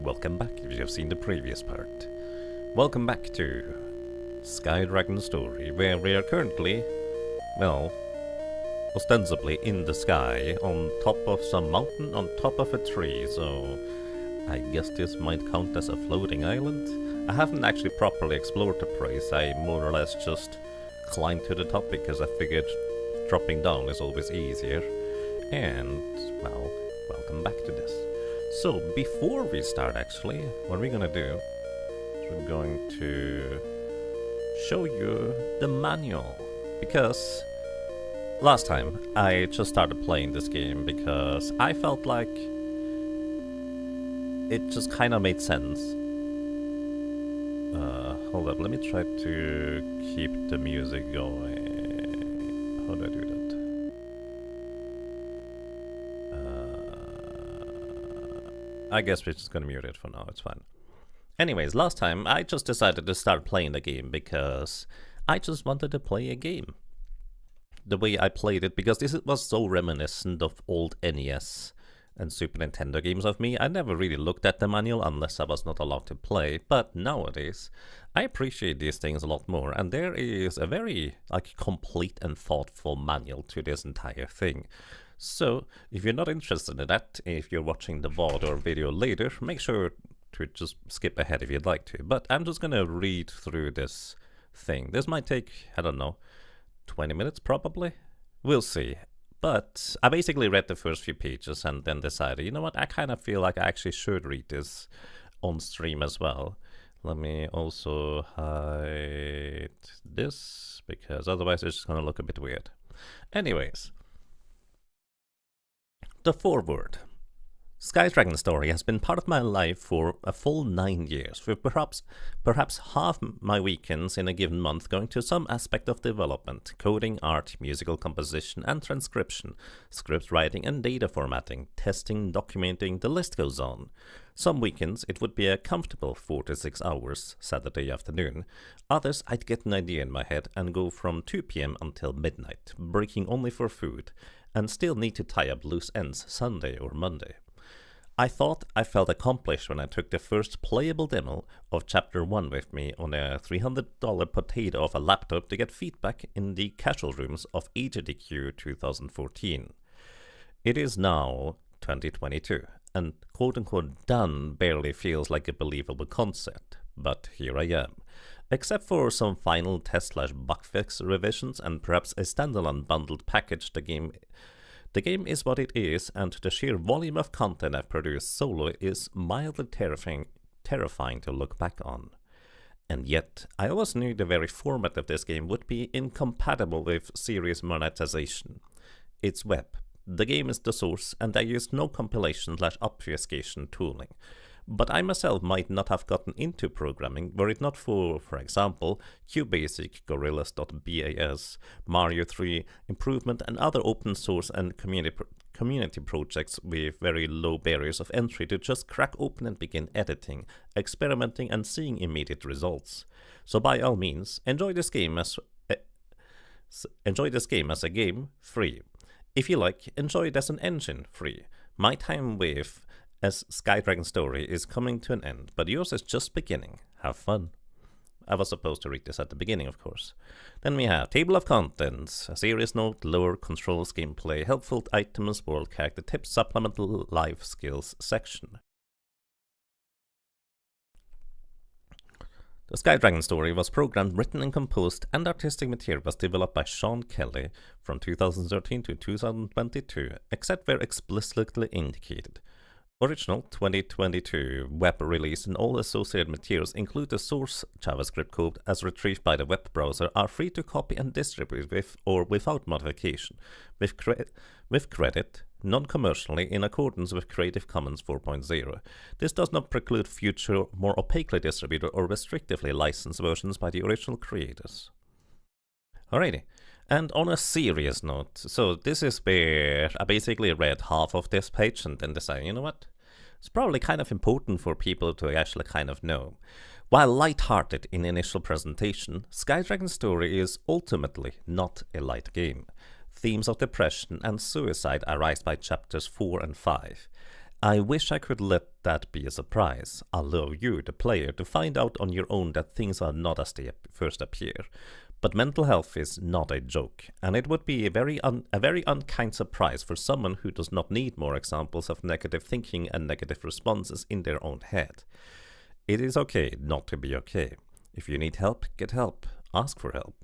Welcome back if you have seen the previous part. Welcome back to Sky Dragon Story, where we are currently, well, ostensibly in the sky, on top of some mountain, on top of a tree, so I guess this might count as a floating island. I haven't actually properly explored the place, I more or less just climbed to the top because I figured dropping down is always easier. And, well, welcome back to this. So, before we start actually, what we're gonna do is we're going to show you the manual. Because last time I just started playing this game because I felt like it just kind of made sense. Hold up, let me try to keep the music going. How do I do that? I guess we're just gonna mute it for now, it's fine. Anyways, last time I just decided to start playing the game because I just wanted to play a game. The way I played it, because this was so reminiscent of old NES and Super Nintendo games of me. I never really looked at the manual unless I was not allowed to play, but nowadays I appreciate these things a lot more, and there is a very complete and thoughtful manual to this entire thing. So, if you're not interested in that, if you're watching the VOD or video later, make sure to just skip ahead if you'd like to. But I'm just gonna read through this thing. This might take, I don't know, 20 minutes probably? We'll see. But I basically read the first few pages and then decided, you know what, I kind of feel like I actually should read this on stream as well. Let me also hide this, because otherwise it's just gonna look a bit weird. Anyways. The foreword. Sky Dragon Story has been part of my life for a full 9 years, with perhaps half my weekends in a given month going to some aspect of development, coding, art, musical composition and transcription, script writing and data formatting, testing, documenting, the list goes on. Some weekends it would be a comfortable 4 to 6 hours, Saturday afternoon. Others I'd get an idea in my head and go from 2 PM until midnight, breaking only for food, and still need to tie up loose ends Sunday or Monday. I thought I felt accomplished when I took the first playable demo of Chapter 1 with me on a $300 potato of a laptop to get feedback in the casual rooms of AGDQ 2014. It is now 2022, and quote-unquote done barely feels like a believable concept, but here I am. Except for some final test/bug fix revisions and perhaps a standalone bundled package, the game is what it is, and the sheer volume of content I've produced solo is mildly terrifying to look back on. And yet, I always knew the very format of this game would be incompatible with serious monetization. It's web. The game is the source, and I used no compilation/obfuscation tooling. But I myself might not have gotten into programming were it not for example, QBasic, Gorillas.bas, Mario 3, Improvement and other open source and community projects with very low barriers of entry to just crack open and begin editing, experimenting and seeing immediate results. So by all means, enjoy this game as a game, free. If you like, enjoy it as an engine, free. My time with as Sky Dragon Story is coming to an end, but yours is just beginning. Have fun. I was supposed to read this at the beginning, of course. Then we have Table of Contents, a serious note, lore, controls, gameplay, helpful items, world character tips, supplemental life skills section. The Sky Dragon Story was programmed, written and composed, and artistic material was developed by Sean Kelly from 2013 to 2022, except where explicitly indicated. Original 2022 web release and all associated materials, include the source JavaScript code as retrieved by the web browser, are free to copy and distribute with or without modification, with credit, non-commercially in accordance with Creative Commons 4.0. This does not preclude future, more opacally distributed or restrictively licensed versions by the original creators. Alrighty. And on a serious note, so this is where I basically read half of this page and then decided, you know what? It's probably kind of important for people to actually kind of know. While light-hearted in initial presentation, Sky Dragon Story is ultimately not a light game. Themes of depression and suicide arise by chapters 4 and 5. I wish I could let that be a surprise, allow you, the player, to find out on your own that things are not as they first appear. But mental health is not a joke, and it would be a very unkind surprise for someone who does not need more examples of negative thinking and negative responses in their own head. It is okay not to be okay. If you need help, get help. Ask for help.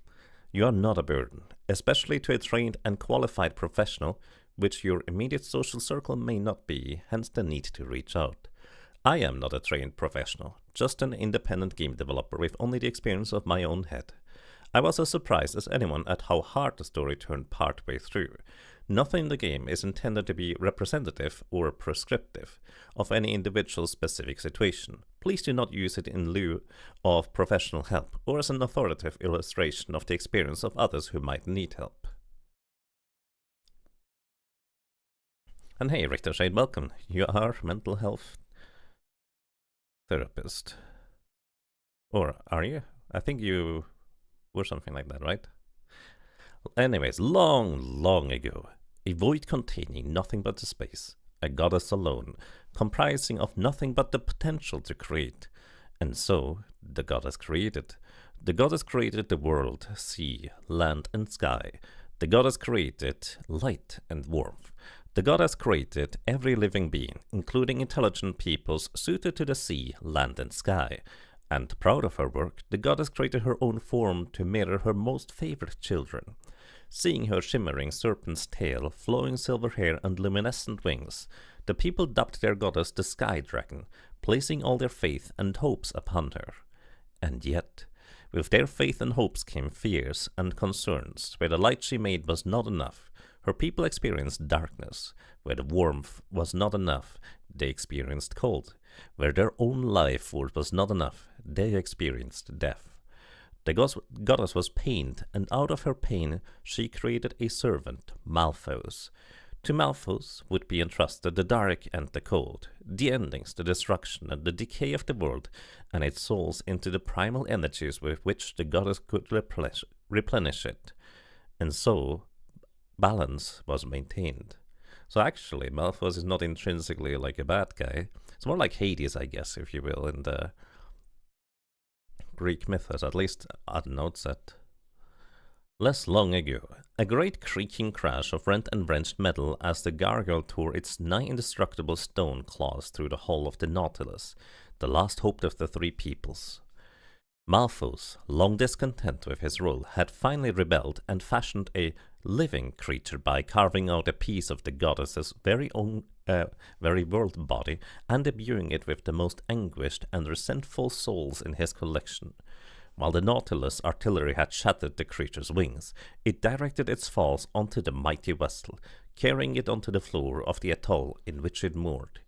You are not a burden, especially to a trained and qualified professional, which your immediate social circle may not be, hence the need to reach out. I am not a trained professional, just an independent game developer with only the experience of my own head. I was as surprised as anyone at how hard the story turned partway through. Nothing in the game is intended to be representative or prescriptive of any individual specific situation. Please do not use it in lieu of professional help or as an authoritative illustration of the experience of others who might need help. And hey, Richter Shade, welcome. You are mental health therapist. Or are you? I think you were something like that, right? Anyways, long ago, a void containing nothing but the space, a goddess alone, comprising of nothing but the potential to create. And so, the goddess created. The goddess created the world, sea, land, and sky. The goddess created light and warmth. The goddess created every living being, including intelligent peoples suited to the sea, land, and sky. And proud of her work, the goddess created her own form to mirror her most favorite children. Seeing her shimmering serpent's tail, flowing silver hair, and luminescent wings, the people dubbed their goddess the Sky Dragon, placing all their faith and hopes upon her. And yet, with their faith and hopes came fears and concerns. Where the light she made was not enough, her people experienced darkness. Where the warmth was not enough, they experienced cold. Where their own life force was not enough, they experienced death. The goddess was pained, and out of her pain she created a servant, Malphos. To Malphos would be entrusted the dark and the cold, the endings, the destruction, and the decay of the world, and its souls into the primal energies with which the goddess could replenish it. And so, balance was maintained. So actually, Malphos is not intrinsically like a bad guy. It's more like Hades, I guess, if you will, in the Greek mythos, at least at an outset. Less long ago, a great creaking crash of rent and wrenched metal as the gargoyle tore its nigh indestructible stone claws through the hull of the Nautilus, the last hope of the three peoples. Malphos, long discontent with his role, had finally rebelled and fashioned a living creature by carving out a piece of the goddess's very world body and imbuing it with the most anguished and resentful souls in his collection. While the Nautilus artillery had shattered the creature's wings, it directed its falls onto the mighty vessel, carrying it onto the floor of the atoll in which it moored.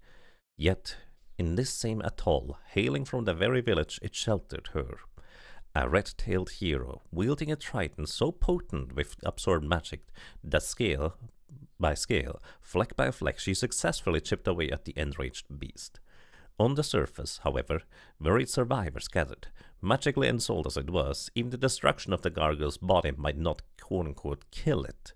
Yet, in this same atoll, hailing from the very village it sheltered her, a red-tailed hero, wielding a trident so potent with absorbed magic that scale by scale, fleck by fleck, she successfully chipped away at the enraged beast. On the surface, however, worried survivors gathered. Magically ensouled as it was, even the destruction of the gargoyle's body might not quote-unquote kill it.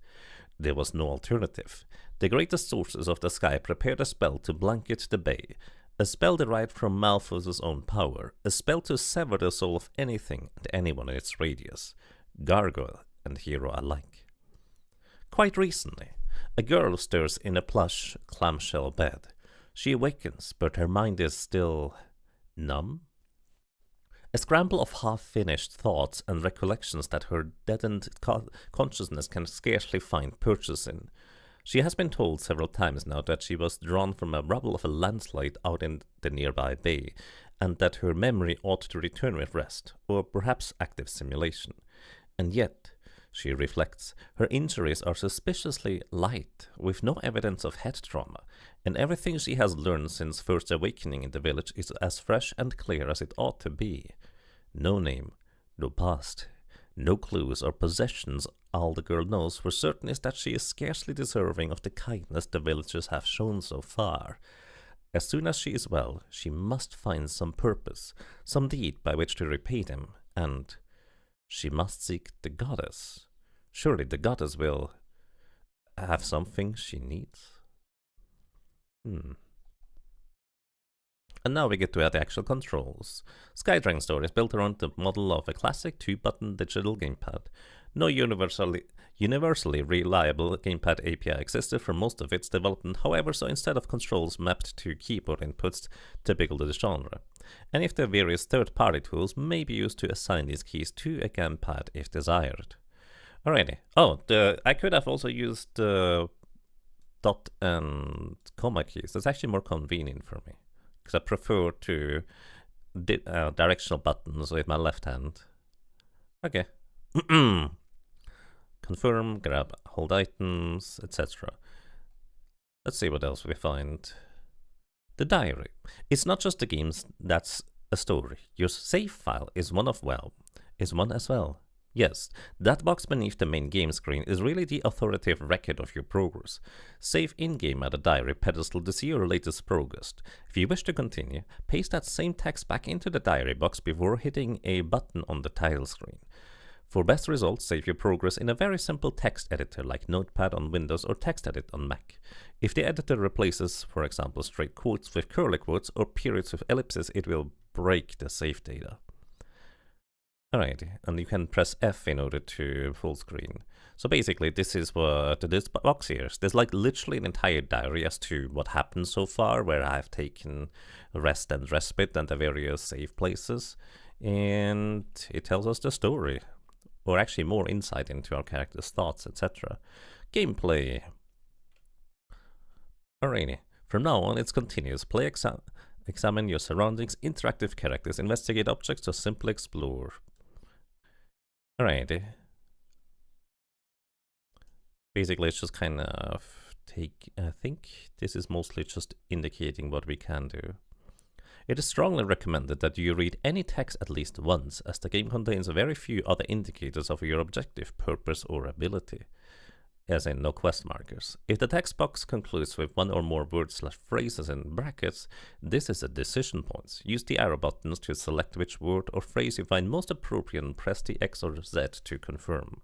There was no alternative. The greatest sources of the sky prepared a spell to blanket the bay, a spell derived from Malphos' own power, a spell to sever the soul of anything and anyone in its radius, gargoyle and hero alike. Quite recently, a girl stirs in a plush, clamshell bed. She awakens, but her mind is still numb. A scramble of half-finished thoughts and recollections that her deadened consciousness can scarcely find purchase in. She has been told several times now that she was drawn from a rubble of a landslide out in the nearby bay, and that her memory ought to return with rest, or perhaps active simulation. And yet, she reflects, her injuries are suspiciously light, with no evidence of head trauma, and everything she has learned since first awakening in the village is as fresh and clear as it ought to be. No name, no past, no clues or possessions. All the girl knows for certain is that she is scarcely deserving of the kindness the villagers have shown so far. As soon as she is well, she must find some purpose, some deed by which to repay them, and she must seek the goddess. Surely the goddess will have something she needs. And now we get to the actual controls. Skydragon Story is built around the model of a classic 2-button digital gamepad. No universally reliable gamepad API existed for most of its development, however, so instead of controls mapped to keyboard inputs typical to the genre. And if the various third-party tools may be used to assign these keys to a gamepad if desired. Alrighty. Oh, I could have also used the dot and comma keys. That's actually more convenient for me, because I prefer to directional buttons with my left hand. Okay. Confirm, grab, hold items, etc. Let's see what else we find. The diary. It's not just the games that's a story. Your save file is one as well. Yes, that box beneath the main game screen is really the authoritative record of your progress. Save in-game at a diary pedestal to see your latest progress. If you wish to continue, paste that same text back into the diary box before hitting a button on the title screen. For best results, save your progress in a very simple text editor like Notepad on Windows or TextEdit on Mac. If the editor replaces, for example, straight quotes with curly quotes or periods with ellipses, it will break the save data. Alright, and you can press F in order to full screen. So basically, this is what this box here is. There's like literally an entire diary as to what happened so far, where I've taken rest and respite and the various save places. And it tells us the story, or actually more insight into our character's thoughts, etc. Gameplay. Alrighty, from now on it's continuous. Play, examine your surroundings, interactive characters, investigate objects, or simply explore. Alrighty. Basically, it's just kind of I think this is mostly just indicating what we can do. It is strongly recommended that you read any text at least once, as the game contains very few other indicators of your objective, purpose, or ability, as in no quest markers. If the text box concludes with one or more words/phrases in brackets, this is a decision point. Use the arrow buttons to select which word or phrase you find most appropriate and press the X or Z to confirm.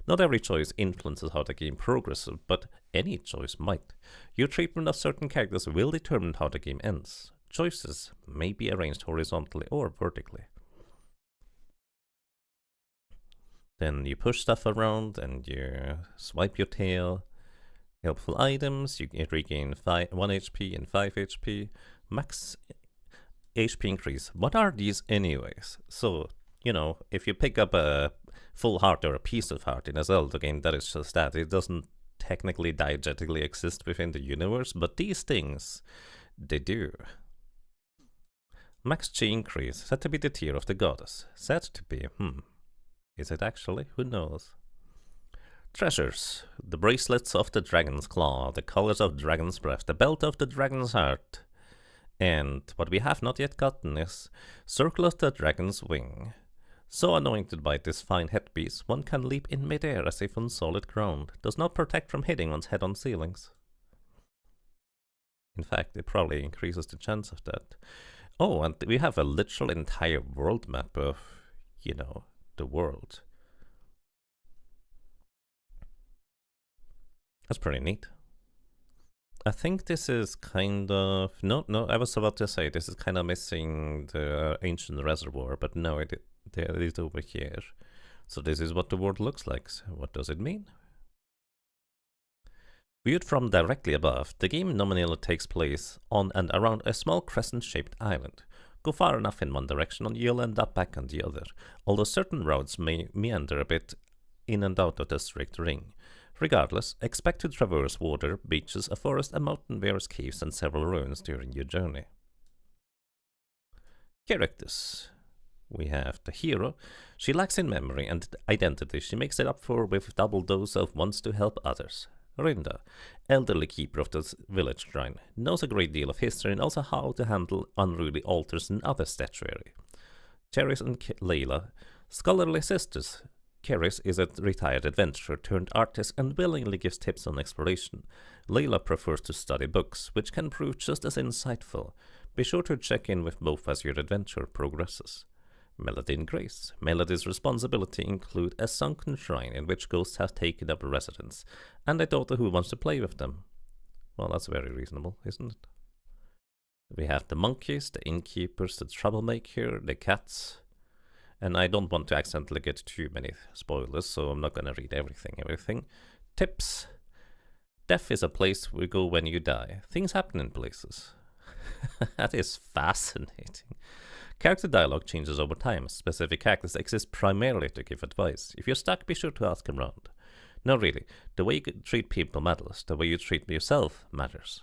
Not every choice influences how the game progresses, but any choice might. Your treatment of certain characters will determine how the game ends. Choices may be arranged horizontally or vertically. Then you push stuff around and you swipe your tail. Helpful items, you regain 1 HP and 5 HP. Max HP increase. What are these anyways? So, you know, if you pick up a full heart or a piece of heart in a Zelda game, that is just that. It doesn't technically diegetically exist within the universe, but these things, they do. Max Chi increase, said to be the tier of the goddess. Said to be, Is it actually? Who knows? Treasures. The bracelets of the dragon's claw, the colors of dragon's breath, the belt of the dragon's heart. And what we have not yet gotten is circle of the dragon's wing. So anointed by this fine headpiece, one can leap in midair as if on solid ground. Does not protect from hitting one's head on ceilings. In fact, it probably increases the chance of that. Oh, and we have a literal entire world map of, you know, the world. That's pretty neat. I think this is kind of... No, I was about to say this is kind of missing the ancient reservoir, but no, it is over here. So this is what the world looks like. So what does it mean? Viewed from directly above, the game nominally takes place on and around a small crescent-shaped island. Go far enough in one direction and you'll end up back on the other, although certain routes may meander a bit in and out of the strict ring. Regardless, expect to traverse water, beaches, a forest, a mountain, various caves, and several ruins during your journey. Characters. We have the hero. She lacks in memory and identity. She makes it up for with double dose of wants to help others. Rinda, elderly keeper of the village shrine, knows a great deal of history and also how to handle unruly altars and other statuary. Cheris and Layla, scholarly sisters. Cheris is a retired adventurer turned artist and willingly gives tips on exploration. Layla prefers to study books, which can prove just as insightful. Be sure to check in with both as your adventure progresses. Melody and Grace. Melody's responsibility include a sunken shrine in which ghosts have taken up residence, and a daughter who wants to play with them. Well, that's very reasonable, isn't it? We have the monkeys, the innkeepers, the troublemaker, the cats. And I don't want to accidentally get too many spoilers, so I'm not gonna read everything. Tips. Death is a place we go when you die. Things happen in places. That is fascinating. Character dialogue changes over time. Specific characters exist primarily to give advice. If you're stuck, be sure to ask around. No, really. The way you treat people matters. The way you treat yourself matters.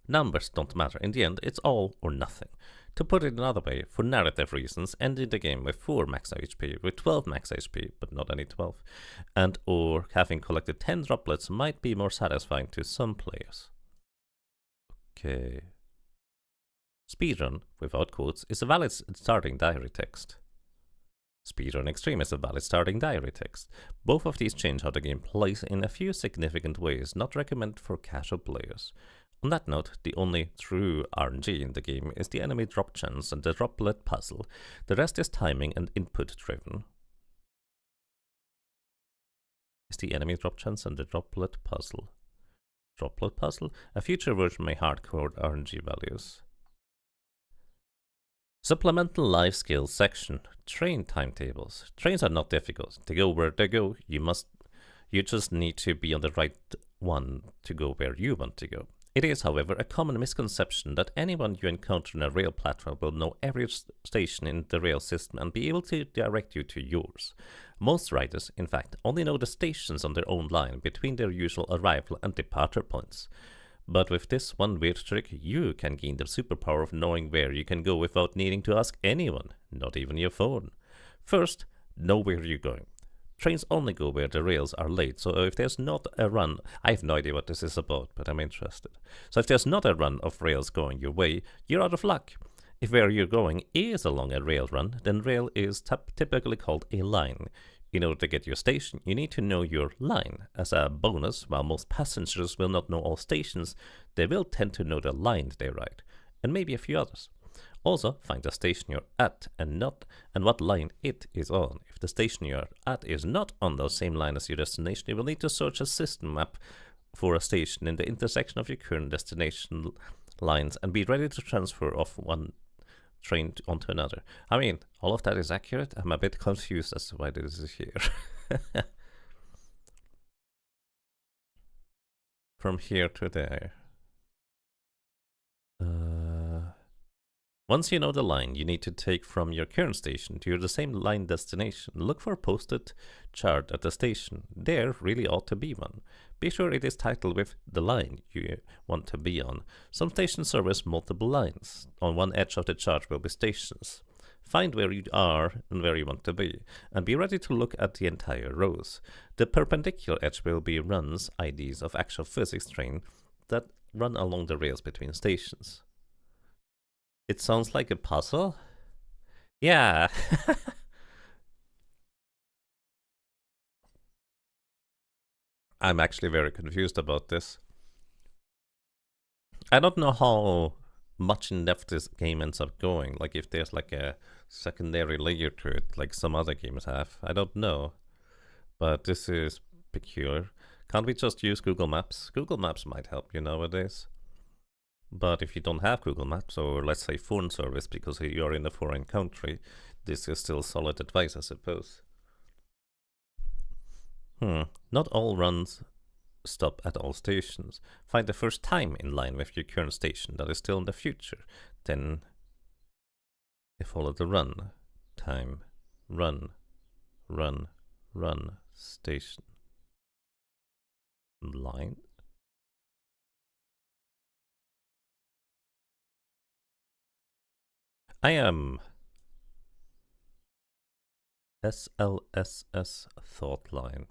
Numbers don't matter. In the end, it's all or nothing. To put it another way, for narrative reasons, ending the game with 4 max HP, with 12 max HP, but not any 12, and or having collected 10 droplets might be more satisfying to some players. Okay. Speedrun, without quotes, is a valid starting diary text. Speedrun Extreme is a valid starting diary text. Both of these change how the game plays in a few significant ways, not recommended for casual players. On that note, the only true RNG in the game is the enemy drop chance and the droplet puzzle. The rest is timing and input driven. Is the enemy drop chance and the droplet puzzle? Droplet puzzle? A future version may hardcode RNG values. Supplemental life skills section. Train timetables. Trains are not difficult. They go where they go. You just need to be on the right one to go where you want to go. It is, however, a common misconception that anyone you encounter in a rail platform will know every station in the rail system and be able to direct you to yours. Most riders, in fact, only know the stations on their own line between their usual arrival and departure points. But with this one weird trick, you can gain the superpower of knowing where you can go without needing to ask anyone, not even your phone. First, know where you're going. Trains only go where the rails are laid, so if there's not a run, I have no idea what this is about, but I'm interested. So if there's not a run of rails going your way, you're out of luck. If where you're going is along a rail run, then rail is typically called a line. In order to get your station, you need to know your line. As a bonus, while most passengers will not know all stations, they will tend to know the line they ride, and maybe a few others. Also, find the station you're at and what line it is on. If the station you're at is not on the same line as your destination, you will need to search a system map for a station in the intersection of your current destination lines and be ready to transfer off one train onto another. I mean, all of that is accurate. I'm a bit confused as to why this is here. From here to there. Once you know the line you need to take from your current station to the same line destination, look for a posted chart at the station. There really ought to be one. Be sure it is titled with the line you want to be on. Some stations service multiple lines. On one edge of the chart will be stations. Find where you are and where you want to be, and be ready to look at the entire rows. The perpendicular edge will be runs, IDs of actual physics train that run along the rails between stations. It sounds like a puzzle? Yeah. I'm actually very confused about this. I don't know how much in depth this game ends up going. Like if there's like a secondary layer to it, like some other games have. I don't know. But this is peculiar. Can't we just use Google Maps? Google Maps might help you nowadays. But if you don't have Google Maps, or let's say phone service because you're in a foreign country, this is still solid advice, I suppose. Not all runs stop at all stations. Find the first time in line with your current station that is still in the future. Then you follow the run. Time. Run. Run. Run. Station. Line. I am SLSS thought line.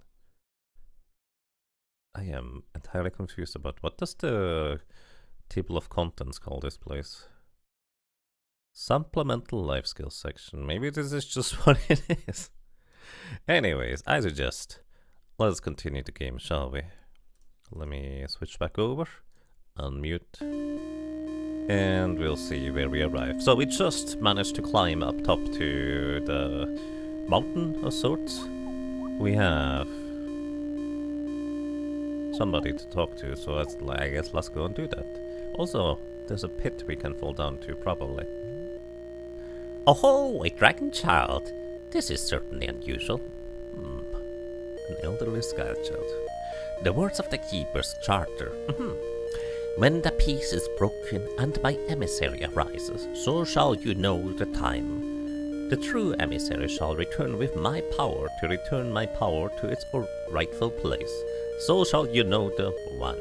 I am entirely confused about what does the table of contents call this place? Supplemental life skills section. Maybe this is just what it is. Anyways, I suggest let's continue the game, shall we? Let me switch back over, unmute, and we'll see where we arrive. So we just managed to climb up top to the mountain of sorts. We have somebody to talk to, so I guess let's go and do that. Also, There's a pit we can fall down to, probably. Oh, a dragon child! This is certainly unusual. An elderly sky child. The words of the Keeper's Charter. When the peace is broken and my emissary arises, so shall you know the time. The true emissary shall return with my power to return my power to its rightful place. So shall you know the one.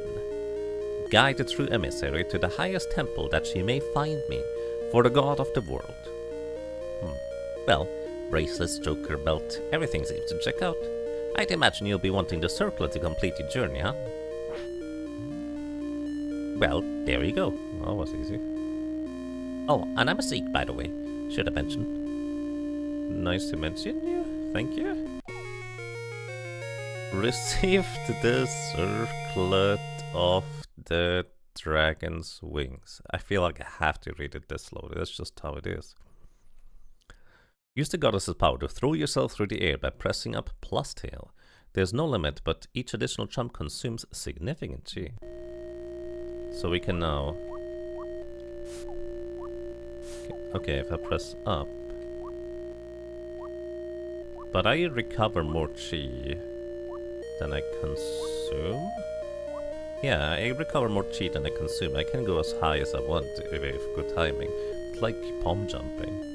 Guide the true emissary to the highest temple that she may find me, for the god of the world. Well, bracelets, joker, belt, everything seems to check out. I'd imagine you'll be wanting the circlet to complete your journey, huh? Well, there you go. That was easy. Oh, and I'm a Sikh, by the way. Should have mentioned. Nice to mention you. Thank you. Received the circlet of the dragon's wings. I feel like I have to read it this slowly. That's just how it is. Use the goddess's power to throw yourself through the air by pressing up plus tail. There's no limit, but each additional jump consumes significant chi. So we can now... Okay, if I press up... But I recover more chi than I consume? Yeah, I recover more chi than I consume. I can go as high as I want with good timing. It's like palm jumping.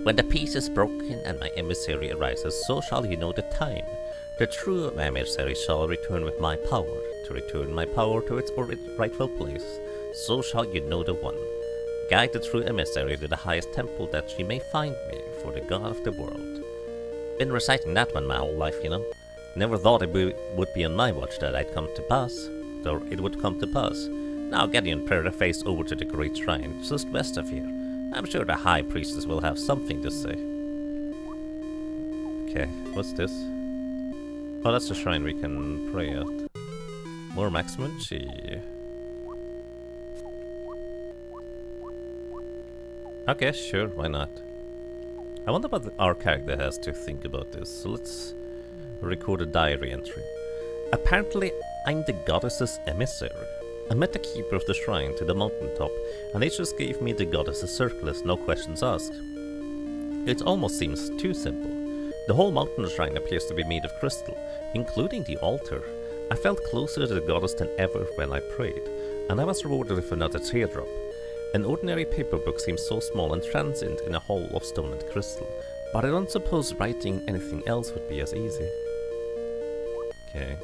When the peace is broken and my emissary arises, so shall you know the time. The true emissary shall return with my power, to return my power to its rightful place. So shall you know the one. Guide the true emissary to the highest temple that she may find me, for the god of the world. Been reciting that one my whole life, you know. Never thought it would be on my watch that I'd come to pass, or it would come to pass. Now Gideon put her face over to the great shrine, just west of here. I'm sure the High Priestess will have something to say. Okay, what's this? Oh, that's the shrine we can pray at. More maximum chi. Okay, sure, why not? I wonder what our character has to think about this, so let's record a diary entry. Apparently, I'm the goddess's emissary. I met the keeper of the shrine to the mountaintop, and they just gave me the goddess's circlet, no questions asked. It almost seems too simple. The whole mountain shrine appears to be made of crystal, including the altar. I felt closer to the goddess than ever when I prayed, and I was rewarded with another teardrop. An ordinary paper book seems so small and transient in a hole of stone and crystal, but I don't suppose writing anything else would be as easy. Okay.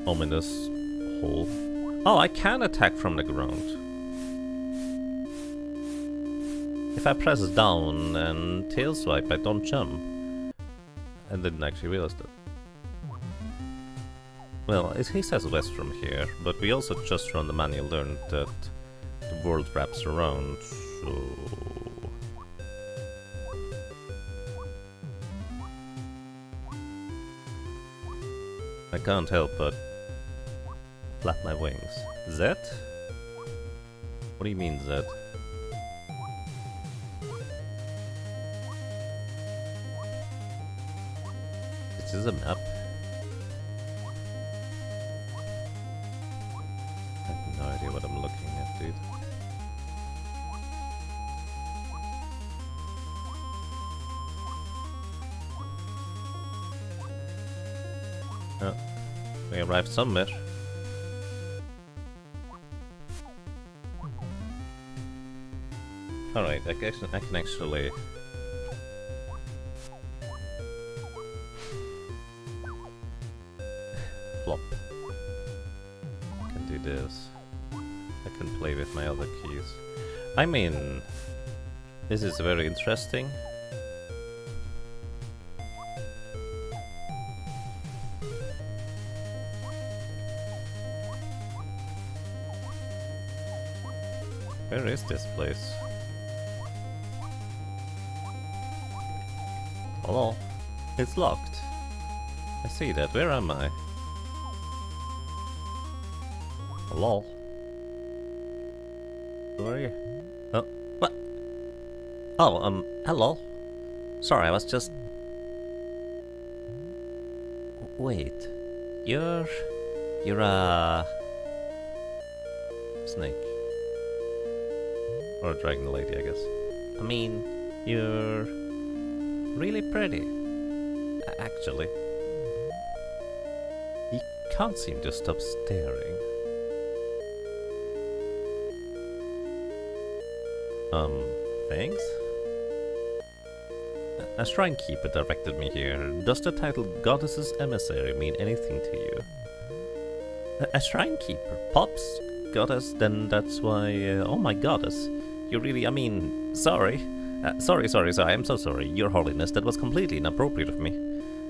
Ominous hole. Oh, I can attack from the ground. If I press down and tail swipe, I don't jump. I didn't actually realize that. Well, he says west from here, but we also just from the manual learned that the world wraps around, so... I can't help but flap my wings. Z? What do you mean, Z? This is a map. I have no idea what I'm looking at, dude. Oh, we arrived somewhere. Alright, I can actually... flop. I can do this. I can play with my other keys. I mean... this is very interesting. Where is this place? Hello? It's locked. I see that. Where am I? Hello? Who are you? Oh, what? Oh, hello? Sorry, I was just... Wait. You're a snake. Or a dragon lady, I guess. I mean, you're really pretty. Actually. You can't seem to stop staring. Thanks? A shrine keeper directed me here. Does the title Goddess's Emissary mean anything to you? A shrine keeper? Pops? Goddess? Then that's why... oh my goddess. You really... I mean... Sorry. Sorry, I'm so sorry. Your Holiness, that was completely inappropriate of me.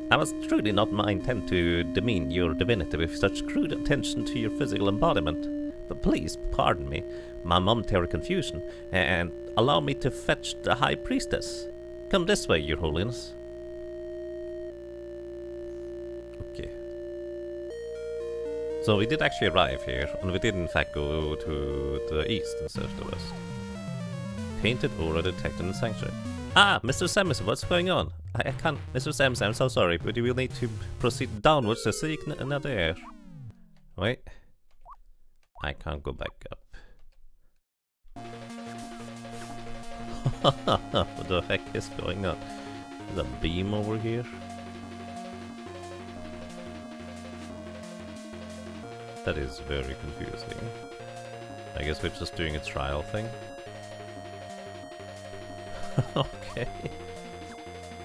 I was truly not my intent to demean your divinity with such crude attention to your physical embodiment. But please, pardon me, my momentary confusion, and allow me to fetch the High Priestess. Come this way, Your Holiness. Okay. So we did actually arrive here, and we did in fact go to the east instead of the west. Painted aura detected in the sanctuary. Ah, Mr. Samus, what's going on? I can't... Mr. Samus, I'm so sorry, but you will need to proceed downwards to seek another air. Wait. I can't go back up. What the heck is going on? There's a beam over here. That is very confusing. I guess we're just doing a trial thing. Okay.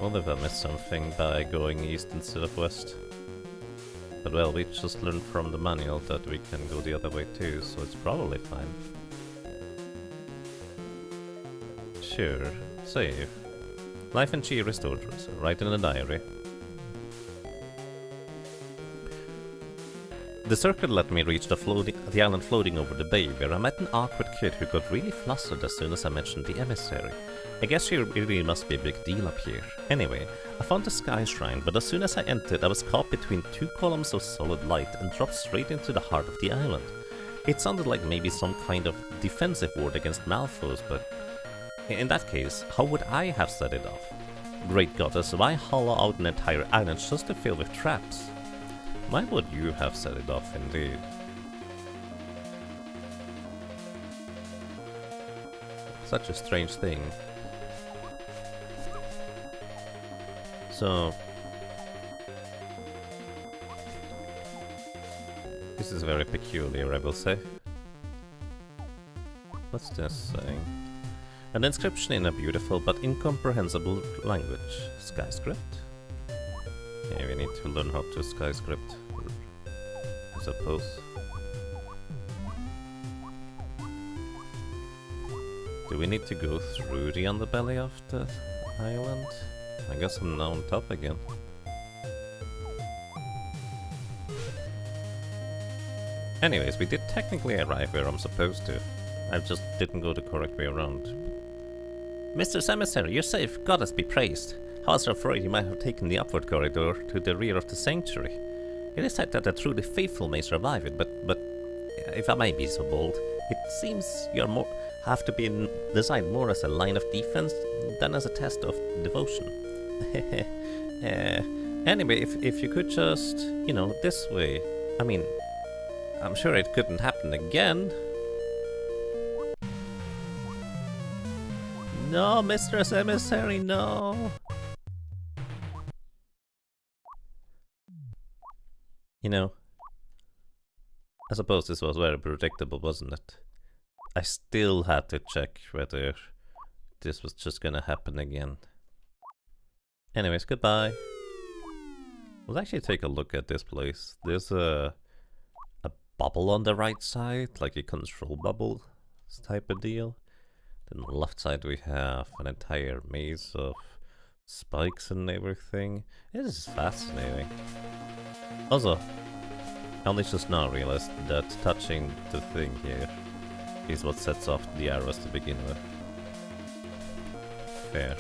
Wonder if I missed something by going east instead of west. But well, we just learned from the manual that we can go the other way too, so it's probably fine. Sure. Save. Life and chi restored. Write in the diary. The circle let me reach the island floating over the bay, where I met an awkward kid who got really flustered as soon as I mentioned the emissary. I guess she really must be a big deal up here. Anyway, I found the sky shrine, but as soon as I entered, I was caught between two columns of solid light and dropped straight into the heart of the island. It sounded like maybe some kind of defensive ward against Malfoes, but in that case, how would I have set it off? Great goddess, why hollow out an entire island just to fill with traps? Why would you have set it off, indeed? Such a strange thing. So... this is very peculiar, I will say. What's this saying? An inscription in a beautiful but incomprehensible language. Skyscript? Yeah, we need to learn how to skyscript, I suppose. Do we need to go through the underbelly of the island? I guess I'm now on top again. Anyways, we did technically arrive where I'm supposed to. I just didn't go the correct way around. Mr. Emissary, you're safe. Goddess be praised. I was afraid you might have taken the upward corridor to the rear of the sanctuary. It is said that the truly faithful may survive it, but if I may be so bold, it seems you're have to be designed more as a line of defense than as a test of devotion. Anyway, if you could just, you know, this way. I mean, I'm sure it couldn't happen again. No, Mistress Emissary, no! You know, I suppose this was very predictable, wasn't it? I still had to check whether this was just gonna happen again. Anyways, goodbye. Let's actually take a look at this place. There's a bubble on the right side, like a control bubble type of deal. Then on the left side we have an entire maze of spikes and everything. This is fascinating. Also, I only just now realized that touching the thing here is what sets off the arrows to begin with. Fair.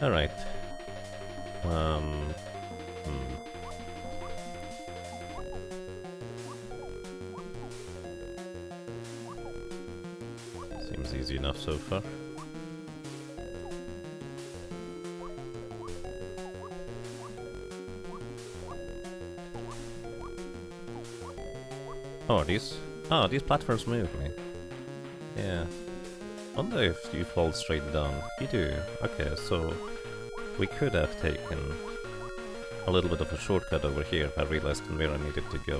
Alright. Seems easy enough so far. Oh, these platforms move me. Yeah. Wonder if you fall straight down. You do. Okay, so we could have taken a little bit of a shortcut over here if I realized where I needed to go.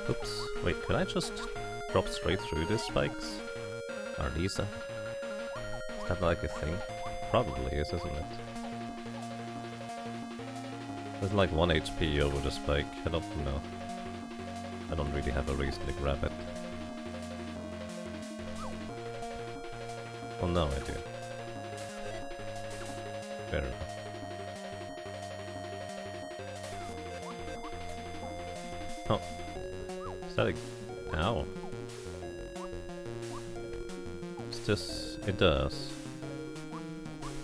Oops. Wait, can I just drop straight through these spikes? Are these is that like a thing? Probably is, isn't it? There's like 1 HP over the spike, I don't know. I don't really have a reason to grab it. Oh no, I do. Fair enough. Oh. Is that a... Ow. Is this... It does.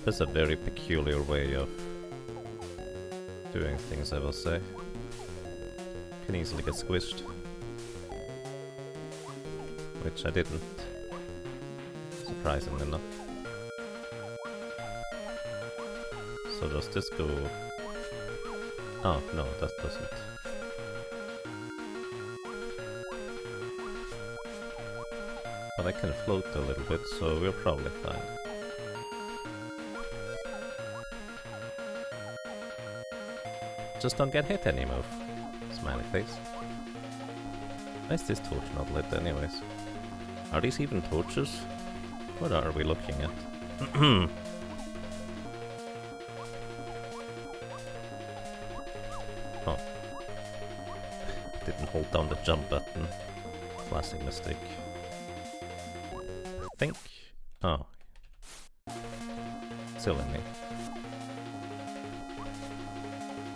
That's a very peculiar way of doing things, I will say. Can easily get squished. Which I didn't. Surprisingly enough. So does this go... Oh, no, that doesn't. But I can float a little bit, so we're probably fine. Just don't get hit anymore. Smiley face. Why is this torch not lit anyways? Are these even torches? What are we looking at? Oh. Didn't hold down the jump button. Classic mistake. I think... Oh. Silly me.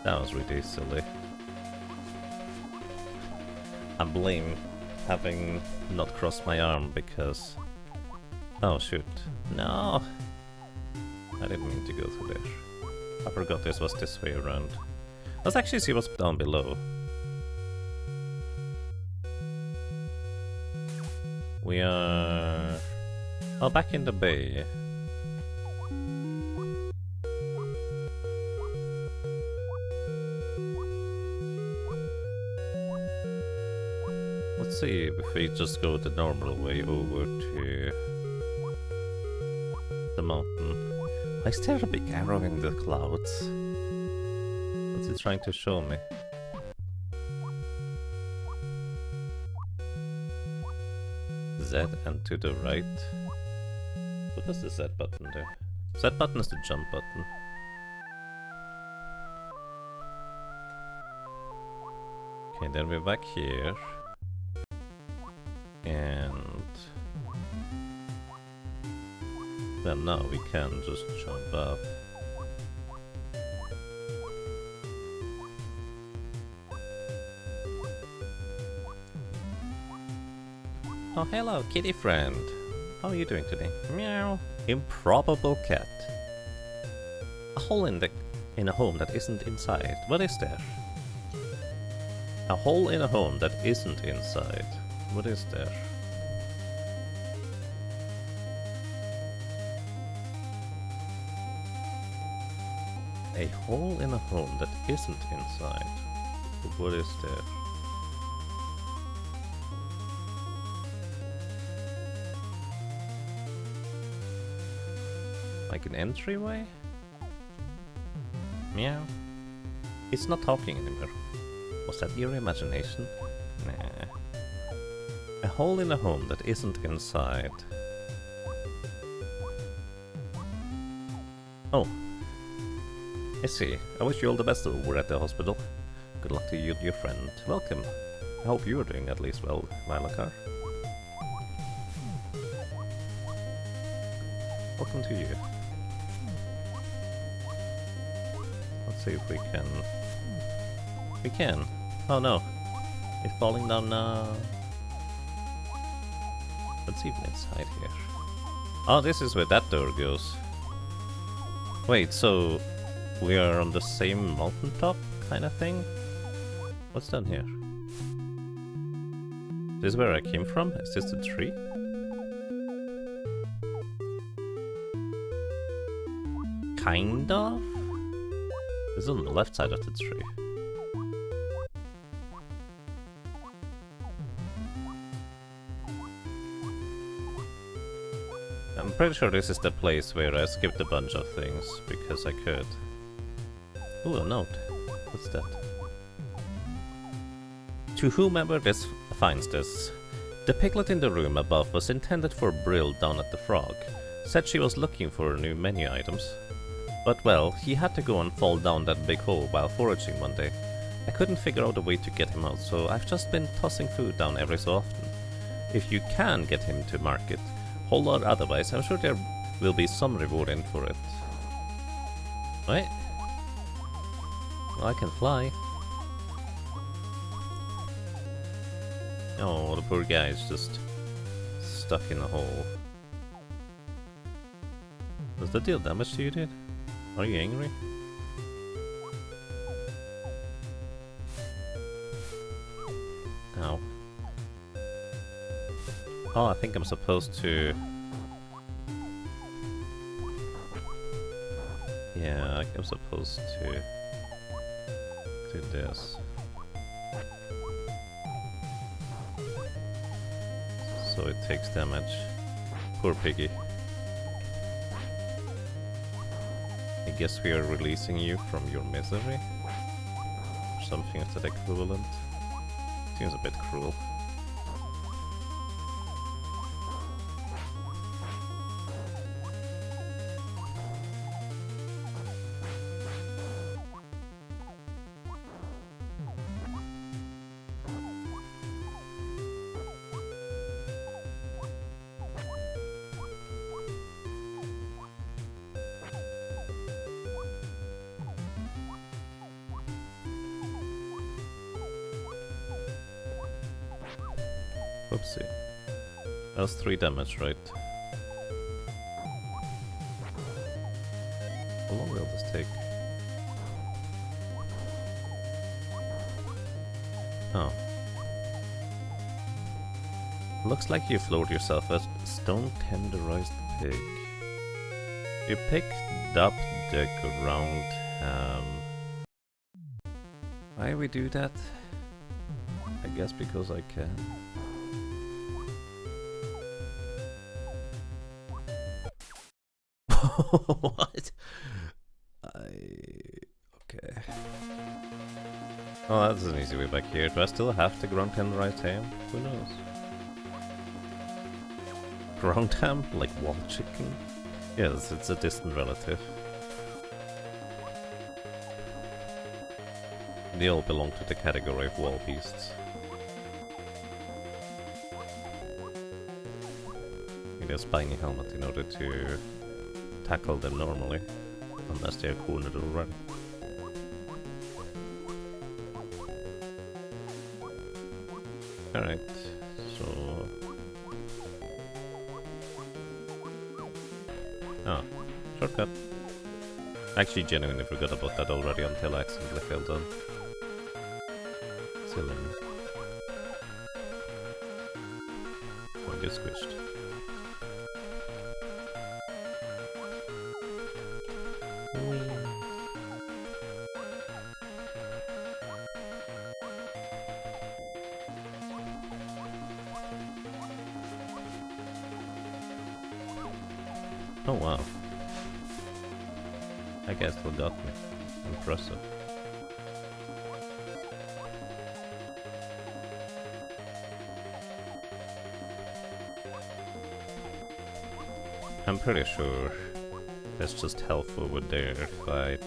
That was really silly. I blame having not crossed my arm because... Oh shoot. No! I didn't mean to go through there. I forgot this was this way around. Let's actually see what's down below. We are... Oh, back in the bay. Let's see if we just go the normal way over to the mountain. Why is there a big arrow in the clouds? What's it trying to show me? Z and to the right. What does the Z button do? Z button is the jump button. Okay, then we're back here. And then now we can just jump up. Oh, hello, kitty friend. How are you doing today? Meow. Improbable cat. A hole in a home that isn't inside. What is there? A hole in a home that isn't inside. What is there? A hole in a home that isn't inside. What is there? Like an entryway? Meow. It's not talking anymore. Was that your imagination? Nah. A hole in a home that isn't inside. Oh. I see. I wish you all the best over at the hospital. Good luck to you and your friend. Welcome. I hope you are doing at least well, Mylakar. Welcome to you. Let's see if we can... We can. Oh no. It's falling down now. Let's see if it's inside here. Oh, this is where that door goes. Wait, so we are on the same mountaintop kind of thing? What's down here? This is where I came from? Is this the tree? Kind of? This is on the left side of the tree. I'm pretty sure this is the place where I skipped a bunch of things, because I could. Ooh, a note. What's that? To whomever this finds this, the piglet in the room above was intended for Brill down at the Frog. Said she was looking for new menu items. But well, he had to go and fall down that big hole while foraging one day. I couldn't figure out a way to get him out, so I've just been tossing food down every so often. If you can get him to market, whole or otherwise, I'm sure there will be some reward in for it. Right? Well, I can fly. Oh, the poor guy is just stuck in a hole. Does that deal damage to you, dude? Are you angry? Ow. Oh, I think I'm supposed to... Yeah, I'm supposed to do this. So it takes damage. Poor piggy. I guess we are releasing you from your misery? Or something of that equivalent. Seems a bit cruel. Oopsie. That was 3 damage, right? How long will this take? Oh. Looks like you floored yourself a stone tenderized pig. You picked up the ground ham. Why we do that? I guess because I can. What? Okay. Oh, that's an easy way back here. Do I still have the ground tenderized ham? Who knows? Ground ham? Like wall chicken? Yes, it's a distant relative. They all belong to the category of wall beasts. Need a spiny helmet in order to tackle them normally, unless they are cornered already. Alright, so... Oh, shortcut. I actually genuinely forgot about that already until I accidentally fell down. Silly me. Or get squished. Oh wow. I guess they got me. Impressive. I'm pretty sure there's just health over there if I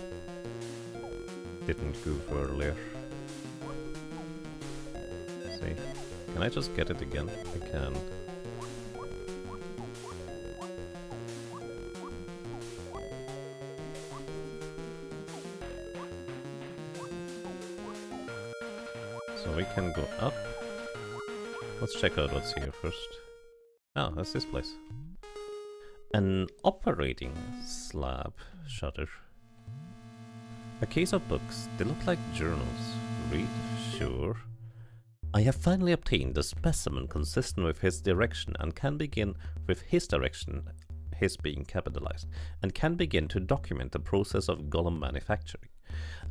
didn't goof earlier. See? Can I just get it again? I can. So we can go up. Let's check out what's here first. Oh, that's this place. An operating slab shutter. A case of books. They look like journals. Read? Sure. I have finally obtained a specimen consistent with his direction and can begin with his direction, his being capitalized, and can begin to document the process of golem manufacturing.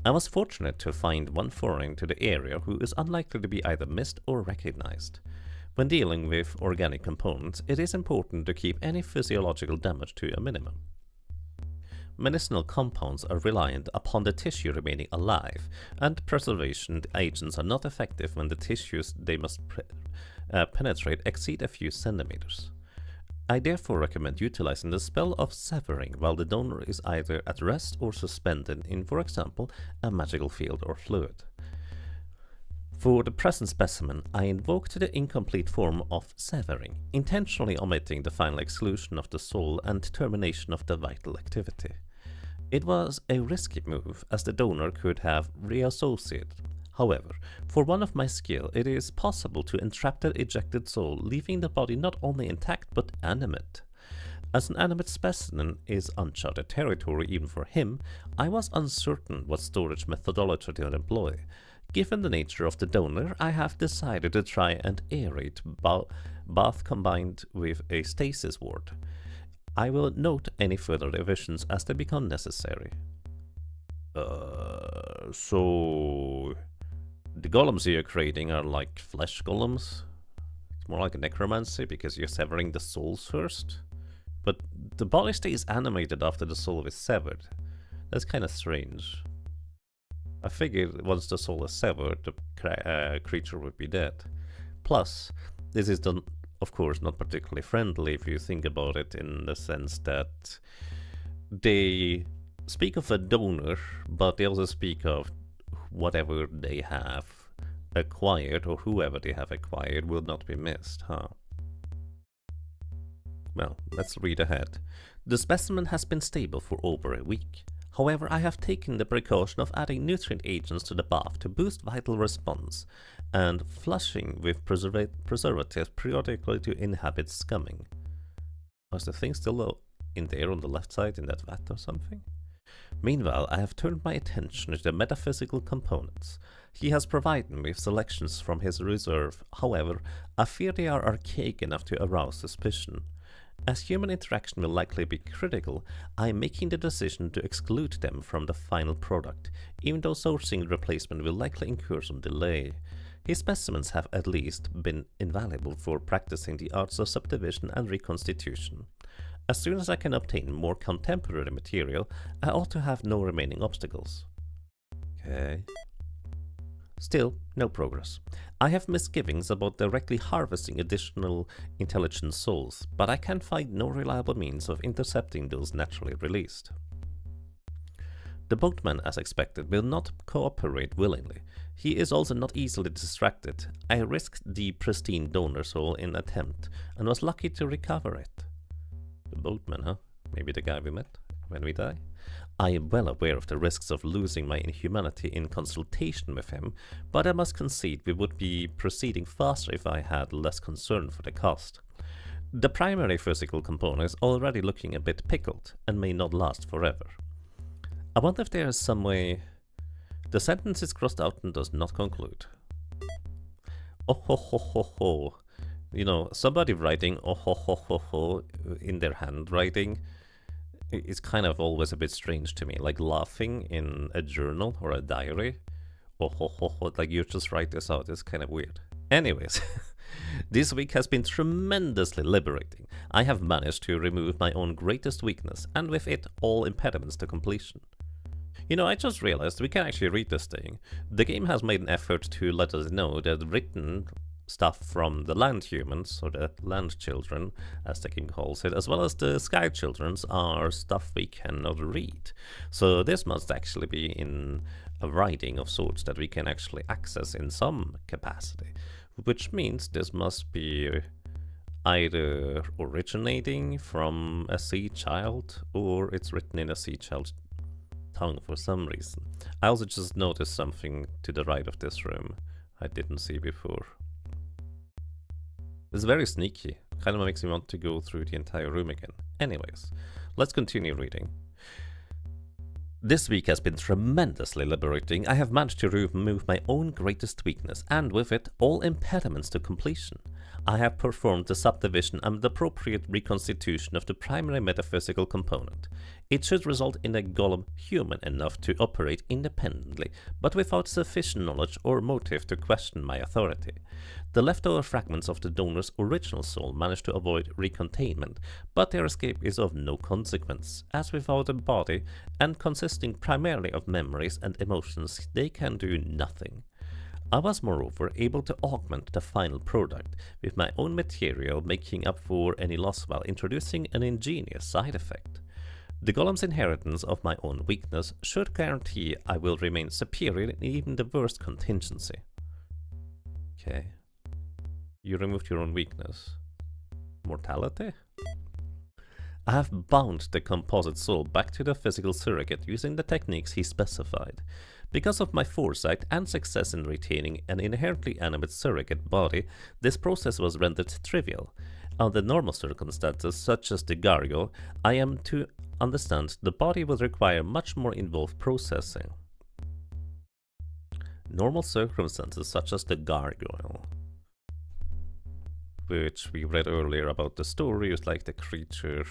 I was fortunate to find one foreign to the area who is unlikely to be either missed or recognized. When dealing with organic components, it is important to keep any physiological damage to a minimum. Medicinal compounds are reliant upon the tissue remaining alive, and preservation agents are not effective when the tissues they must penetrate exceed a few centimeters. I therefore recommend utilizing the spell of severing while the donor is either at rest or suspended in, for example, a magical field or fluid. For the present specimen, I invoked the incomplete form of severing, intentionally omitting the final exclusion of the soul and termination of the vital activity. It was a risky move, as the donor could have reassociated. However, for one of my skill, it is possible to entrap the ejected soul, leaving the body not only intact but animate. As an animate specimen is uncharted territory even for him, I was uncertain what storage methodology to employ. Given the nature of the donor, I have decided to try and aerate bath combined with a stasis ward. I will note any further revisions as they become necessary. So the golems you're creating are like flesh golems? It's more like a necromancy because you're severing the souls first? But the body stays animated after the soul is severed. That's kind of strange. I figured once the soul is severed, the creature would be dead. Plus, this is done, of course, not particularly friendly if you think about it, in the sense that they speak of a donor, but they also speak of whatever they have acquired, or whoever they have acquired will not be missed, huh? Well, let's read ahead. The specimen has been stable for over a week. However, I have taken the precaution of adding nutrient agents to the bath to boost vital response, and flushing with preservatives periodically to inhibit scumming. Was the thing still in there on the left side in that vat or something? Meanwhile, I have turned my attention to the metaphysical components. He has provided me with selections from his reserve. However, I fear they are archaic enough to arouse suspicion. As human interaction will likely be critical, I am making the decision to exclude them from the final product, even though sourcing replacement will likely incur some delay. His specimens have at least been invaluable for practicing the arts of subdivision and reconstitution. As soon as I can obtain more contemporary material, I ought to have no remaining obstacles. Okay. Still, no progress. I have misgivings about directly harvesting additional intelligent souls, but I can find no reliable means of intercepting those naturally released. The boatman, as expected, will not cooperate willingly. He is also not easily distracted. I risked the pristine donor soul in attempt, and was lucky to recover it. The boatman, huh? Maybe the guy we met when we die? I am well aware of the risks of losing my inhumanity in consultation with him, but I must concede we would be proceeding faster if I had less concern for the cost. The primary physical component is already looking a bit pickled, and may not last forever. I wonder if there is some way... The sentence is crossed out and does not conclude. Oh ho ho ho ho. You know, somebody writing oh ho ho ho ho in their handwriting is kind of always a bit strange to me. Like laughing in a journal or a diary. Oh ho ho ho, like you just write this out. It's kind of weird. Anyways, this week has been tremendously liberating. I have managed to remove my own greatest weakness, and with it all impediments to completion. You know, I just realized we can actually read this thing. The game has made an effort to let us know that written stuff from the land humans, or the land children, as the king calls it, as well as the sky children, are stuff we cannot read. So this must actually be in a writing of sorts that we can actually access in some capacity, which means this must be either originating from a sea child, or it's written in a sea child's tongue for some reason. I also just noticed something to the right of this room I didn't see before. It's very sneaky. Kind of makes me want to go through the entire room again. Anyways, let's continue reading. This week has been tremendously liberating. I have managed to remove my own greatest weakness, and with it, all impediments to completion. I have performed the subdivision and the appropriate reconstitution of the primary metaphysical component. It should result in a golem human enough to operate independently, but without sufficient knowledge or motive to question my authority. The leftover fragments of the donor's original soul manage to avoid recontainment, but their escape is of no consequence, as without a body, and consisting primarily of memories and emotions, they can do nothing. I was moreover able to augment the final product with my own material, making up for any loss while introducing an ingenious side effect. The golem's inheritance of my own weakness should guarantee I will remain superior in even the worst contingency. Okay. You removed your own weakness. Mortality? I have bound the composite soul back to the physical surrogate using the techniques he specified. Because of my foresight and success in retaining an inherently animate surrogate body, this process was rendered trivial. Under normal circumstances, such as the gargoyle, I am to understand the body will require much more involved processing. Normal circumstances, such as the gargoyle, which we read earlier about the story, is like the creature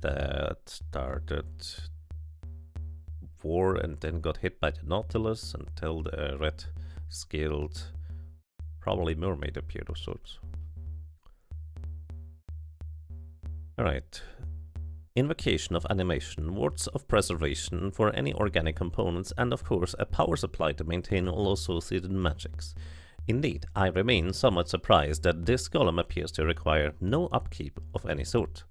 that started war and then got hit by the Nautilus until the red-scaled, probably mermaid appeared of sorts. Alright. Invocation of animation, wards of preservation for any organic components, and of course a power supply to maintain all associated magics. Indeed, I remain somewhat surprised that this golem appears to require no upkeep of any sort.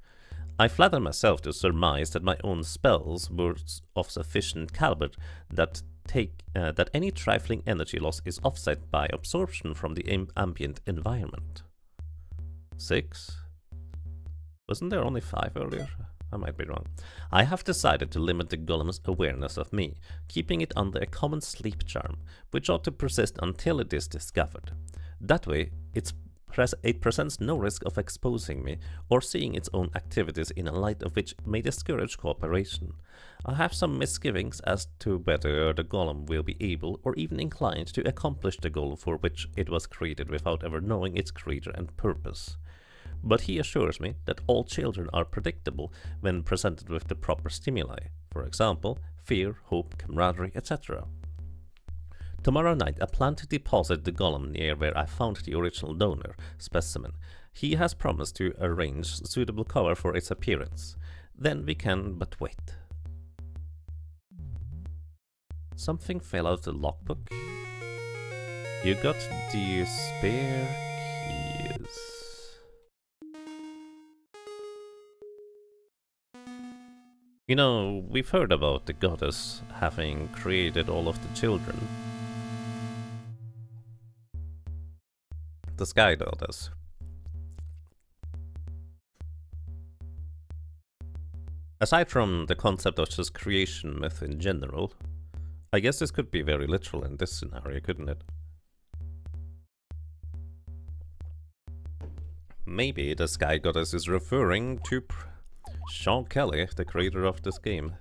I flatter myself to surmise that my own spells were of sufficient caliber that any trifling energy loss is offset by absorption from the ambient environment. 6? Wasn't there only 5 earlier? I might be wrong. I have decided to limit the golem's awareness of me, keeping it under a common sleep charm, which ought to persist until it is discovered. That way, it presents no risk of exposing me or seeing its own activities in a light of which may discourage cooperation. I have some misgivings as to whether the golem will be able or even inclined to accomplish the goal for which it was created without ever knowing its creator and purpose. But he assures me that all children are predictable when presented with the proper stimuli, for example, fear, hope, camaraderie, etc. Tomorrow night I plan to deposit the golem near where I found the original donor specimen. He has promised to arrange suitable cover for its appearance. Then we can but wait. Something fell out of the logbook. You got the spare keys. You know, we've heard about the goddess having created all of the children. The Sky Goddess. Aside from the concept of just creation myth in general, I guess this could be very literal in this scenario, couldn't it? Maybe the Sky Goddess is referring to Sean Kelly, the creator of this game.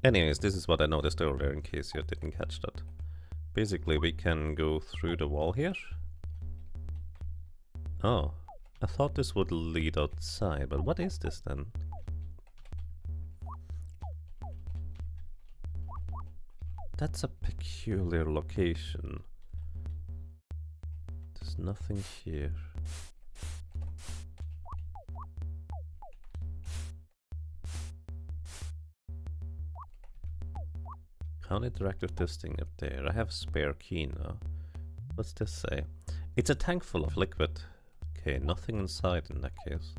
Anyways, this is what I noticed earlier in case you didn't catch that. Basically, we can go through the wall here. Oh, I thought this would lead outside, but what is this then? That's a peculiar location. There's nothing here. Can't interact with this thing up there. I have a spare key now. What's this say? It's a tank full of liquid. Okay, nothing inside in that case.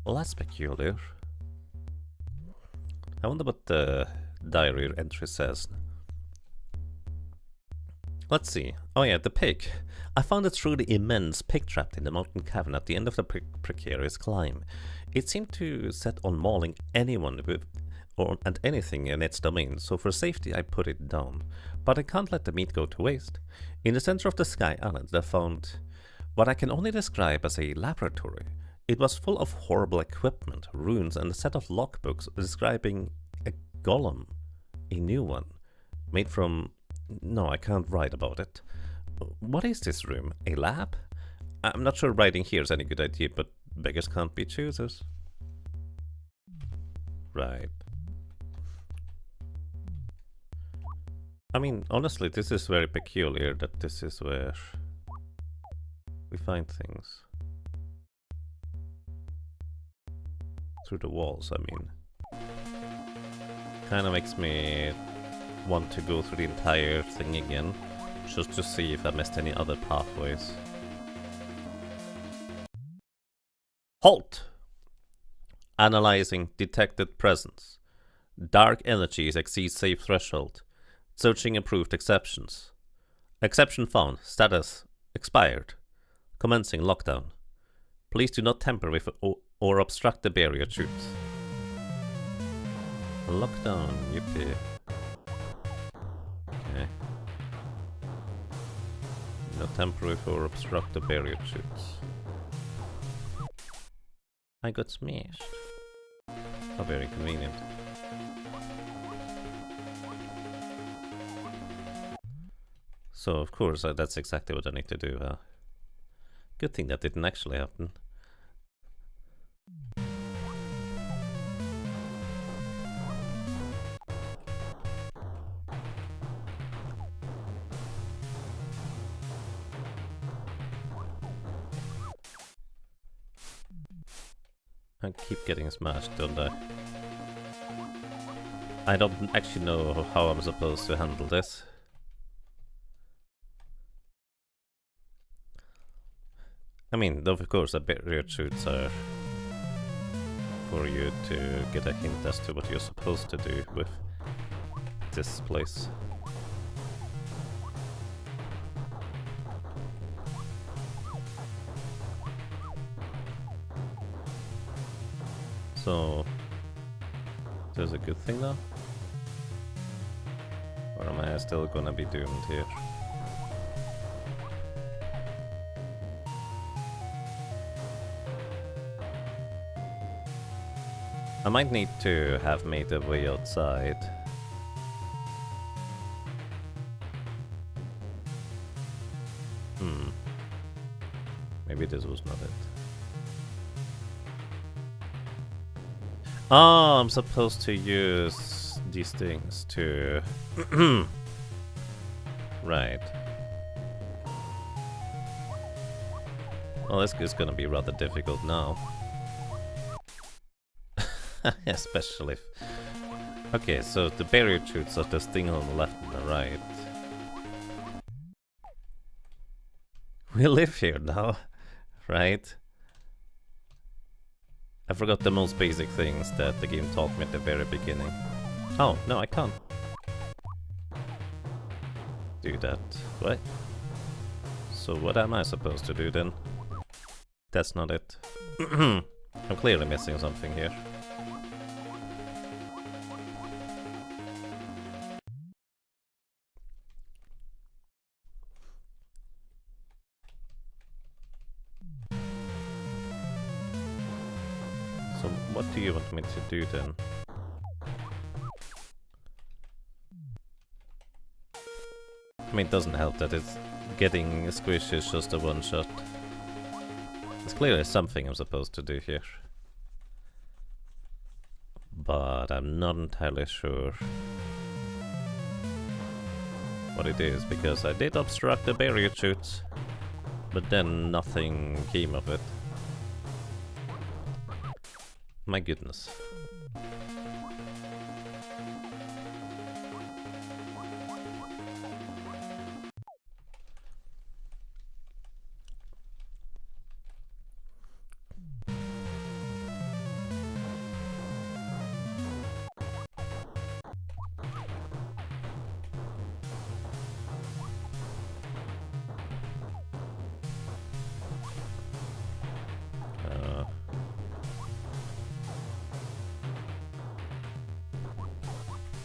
Well, that's peculiar. I wonder what the diary entry says. Let's see. Oh yeah, the pig. I found it through the immense pig trapped in the mountain cavern at the end of the precarious climb. It seemed to set on mauling anyone with and anything in its domain, so for safety I put it down. But I can't let the meat go to waste. In the center of the Sky Island I found what I can only describe as a laboratory. It was full of horrible equipment, runes, and a set of logbooks describing a golem. A new one. Made from... No, I can't write about it. What is this room? A lab? I'm not sure riding here is any good idea, but beggars can't be choosers. Right. I mean, honestly, this is very peculiar that this is where we find things. Through the walls, I mean. Kind of makes me want to go through the entire thing again, just to see if I missed any other pathways. Halt! Analyzing detected presence. Dark energies exceed safe threshold. Searching approved exceptions. Exception found. Status expired. Commencing lockdown. Please do not tamper with or obstruct the barrier troops. Lockdown, yippee. Okay. Not tamper with or obstruct the barrier troops. I got smashed. How very convenient. So, of course, that's exactly what I need to do. Good thing that didn't actually happen. I keep getting smashed, don't I? I don't actually know how I'm supposed to handle this. I mean, of course, the barrier shoots are for you to get a hint as to what you're supposed to do with this place. So, there's a good thing now? Or am I still gonna be doomed here? I might need to have made a way outside. Maybe this was not it. Oh, I'm supposed to use these things to... Right. Well, this is gonna be rather difficult now. Especially if... Okay, so the barrier shoots are this thing on the left and the right. We live here now, right? I forgot the most basic things that the game taught me at the very beginning. Oh, no, I can't do that. What? So what am I supposed to do then? That's not it. I'm clearly missing something here. So what do you want me to do then? I mean, it doesn't help that it's getting squished is just a one shot. There's clearly something I'm supposed to do here. But I'm not entirely sure what it is, because I did obstruct the barrier shoots, but then nothing came of it. My goodness.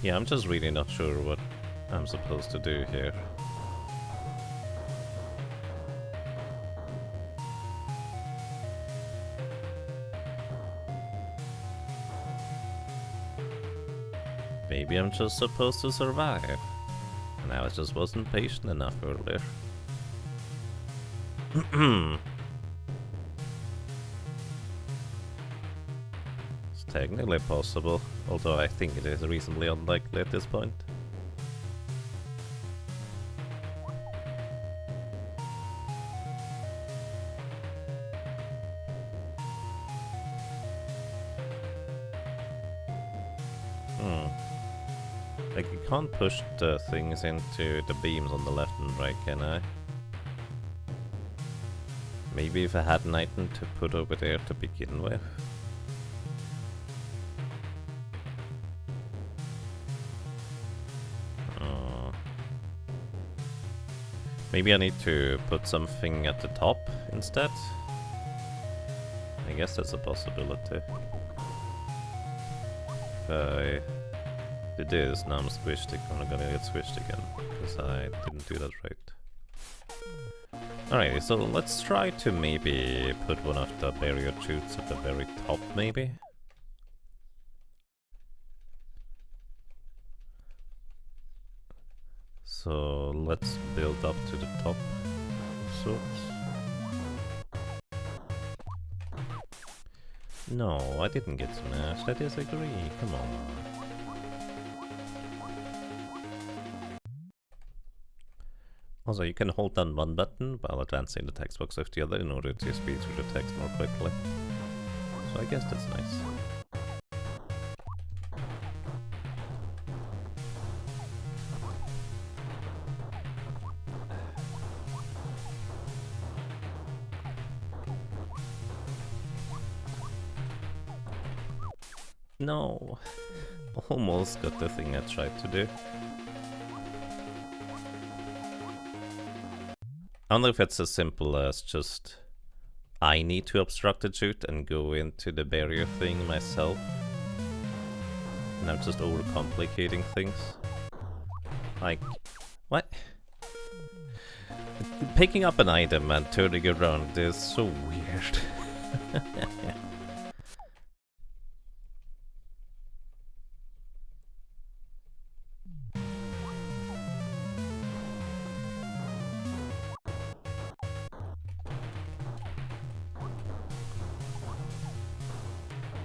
Yeah, I'm just really not sure what I'm supposed to do here. Maybe I'm just supposed to survive. And I just wasn't patient enough earlier. technically possible, although I think it is reasonably unlikely at this point. Like, you can't push the things into the beams on the left and right, can I? Maybe if I had an item to put over there to begin with. Maybe I need to put something at the top instead? I guess that's a possibility. If I do this, now I'm squished, I'm gonna get squished again, because I didn't do that right. Alright, so let's try to maybe put one of the barrier shoots at the very top, maybe? So let's build up to the top of sorts. No, I didn't get smashed, I disagree, come on. Also, you can hold down one button while advancing the text box with the other in order to speed through the text more quickly. So I guess that's nice. No, almost got the thing I tried to do. I wonder if it's as simple as just I need to obstruct the chute and go into the barrier thing myself. And I'm just overcomplicating things. Like, what? Picking up an item and turning around is so weird.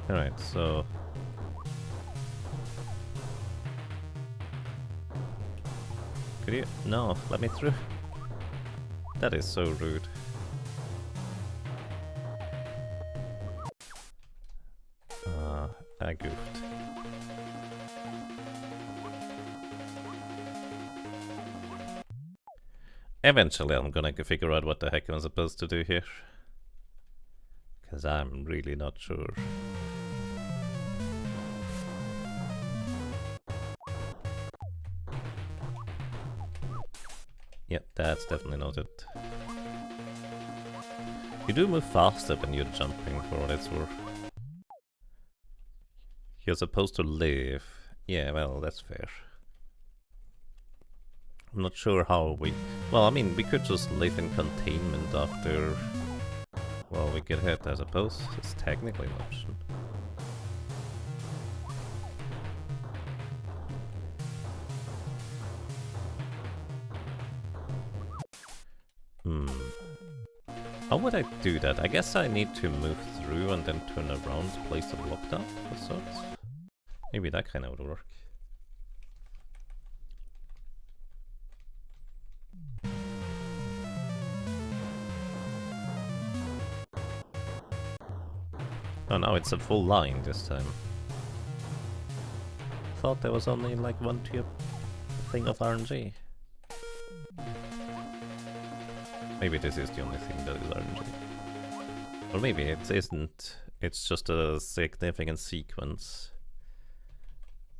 Alright, so... Could you? No, let me through. That is so rude. I goofed. Eventually I'm gonna figure out what the heck I'm supposed to do here. Because I'm really not sure. Yeah, that's definitely not it. You do move faster when you're jumping, for what it's worth. You're supposed to live. Yeah, well, that's fair. I'm not sure how we... Well, I mean, we could just live in containment after... Well, we get hit, I suppose. It's technically an option. How would I do that? I guess I need to move through and then turn around, place a block down of sorts. Maybe that kind of would work. Oh no, it's a full line this time. Thought there was only like one thing of RNG. Maybe this is the only thing that is RNG. Or maybe it isn't. It's just a significant sequence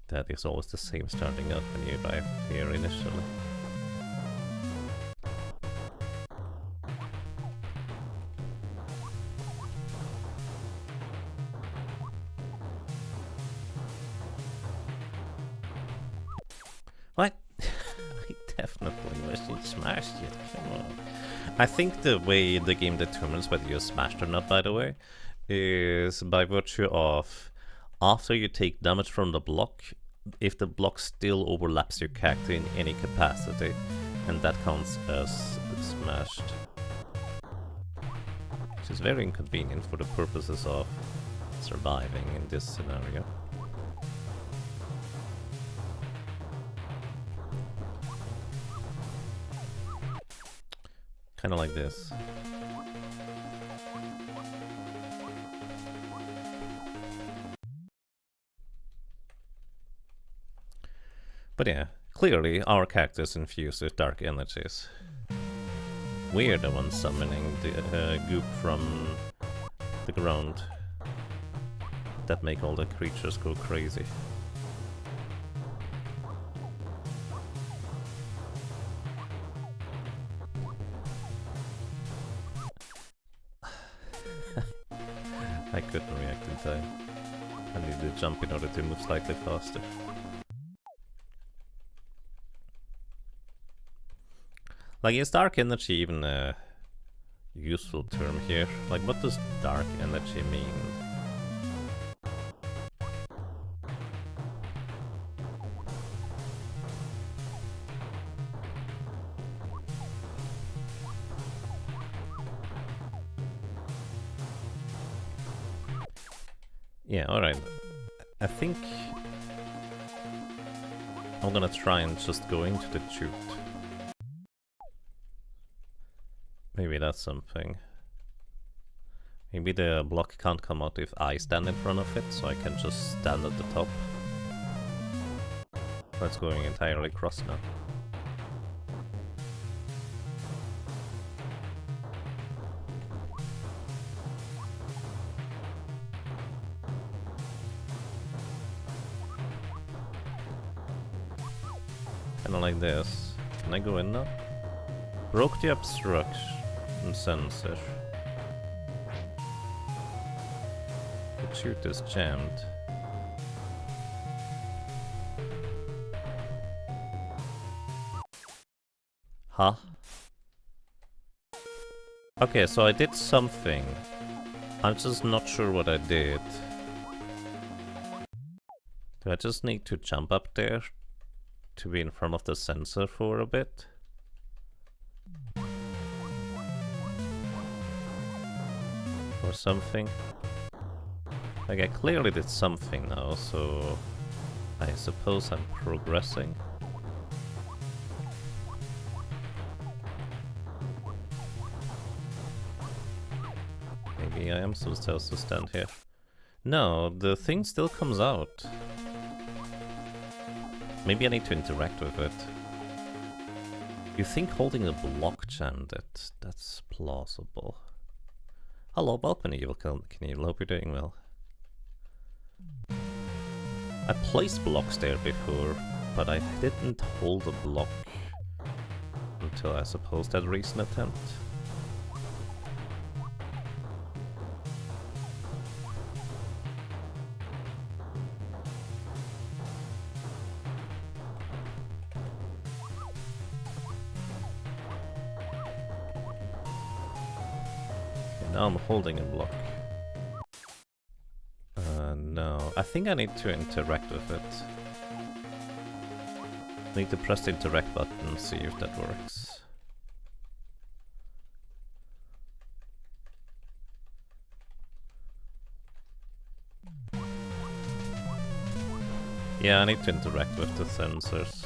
that is always the same starting out when you arrive here initially. What? I definitely wish you smashed it. Come on. I think the way the game determines whether you're smashed or not, by the way, is by virtue of after you take damage from the block, if the block still overlaps your character in any capacity, and that counts as smashed. Which is very inconvenient for the purposes of surviving in this scenario. Kind of like this. But yeah, clearly our characters infused with dark energies. We're the ones summoning the goop from the ground that make all the creatures go crazy. I couldn't react in time. I needed to jump in order to move slightly faster. Like, is dark energy even a useful term here? Like, what does dark energy mean? Yeah, alright. I think I'm gonna try and just go into the chute. Maybe that's something. Maybe the block can't come out if I stand in front of it, so I can just stand at the top. That's going entirely across now. Kinda like this. Can I go in now? Broke the obstruction sensor. The chute is jammed. Huh? Okay, so I did something. I'm just not sure what I did. Do I just need to jump up there to be in front of the sensor for a bit? Or something? Like, I clearly did something now, so I suppose I'm progressing. Maybe I am supposed to stand here. No, the thing still comes out. Maybe I need to interact with it. You think holding a block jammed it? That's plausible. Hello, welcome to Evil Knievel, hope you're doing well. I placed blocks there before, but I didn't hold a block until I suppose that recent attempt. Now I'm holding a block. No. I think I need to interact with it. I need to press the interact button and see if that works. Yeah, I need to interact with the sensors.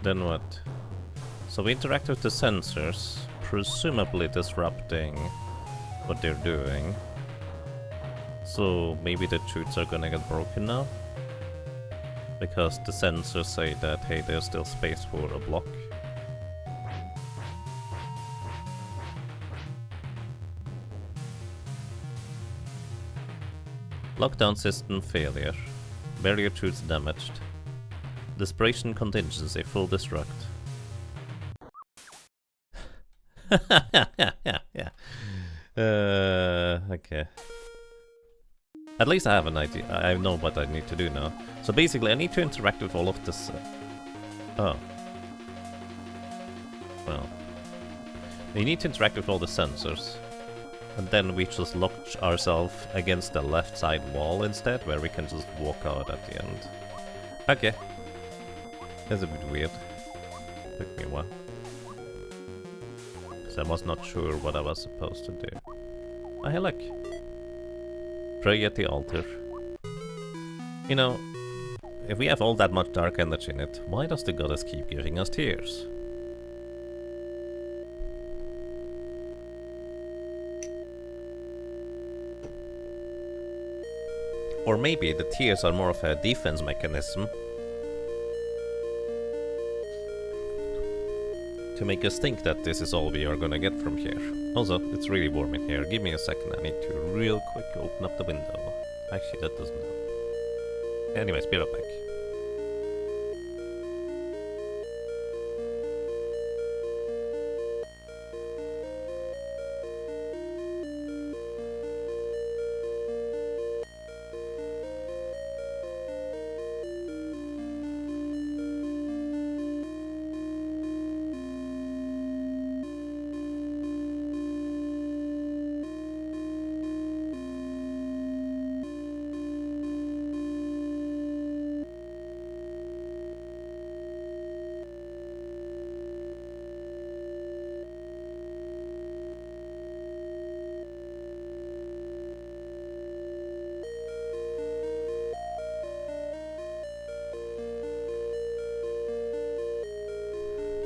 Then what? So we interact with the sensors, presumably disrupting what they're doing. So maybe the chutes are gonna get broken now? Because the sensors say that, hey, there's still space for a block. Lockdown system failure. Barrier chutes damaged. Desperation contingency, full destruct. Yeah. Okay. At least I have an idea. I know what I need to do now. So basically, I need to interact with all of this. Oh. Well. You need to interact with all the sensors. And then we just lock ourselves against the left side wall instead, where we can just walk out at the end. Okay. That's a bit weird. Took me a while. Because I was not sure what I was supposed to do. Oh, hey, look. Pray at the altar. You know, if we have all that much dark energy in it, why does the goddess keep giving us tears? Or maybe the tears are more of a defense mechanism to make us think that this is all we are gonna get from here. Also, it's really warm in here. Give me a second, I need to real quick open up the window. Actually, that doesn't help. Anyways, be right back.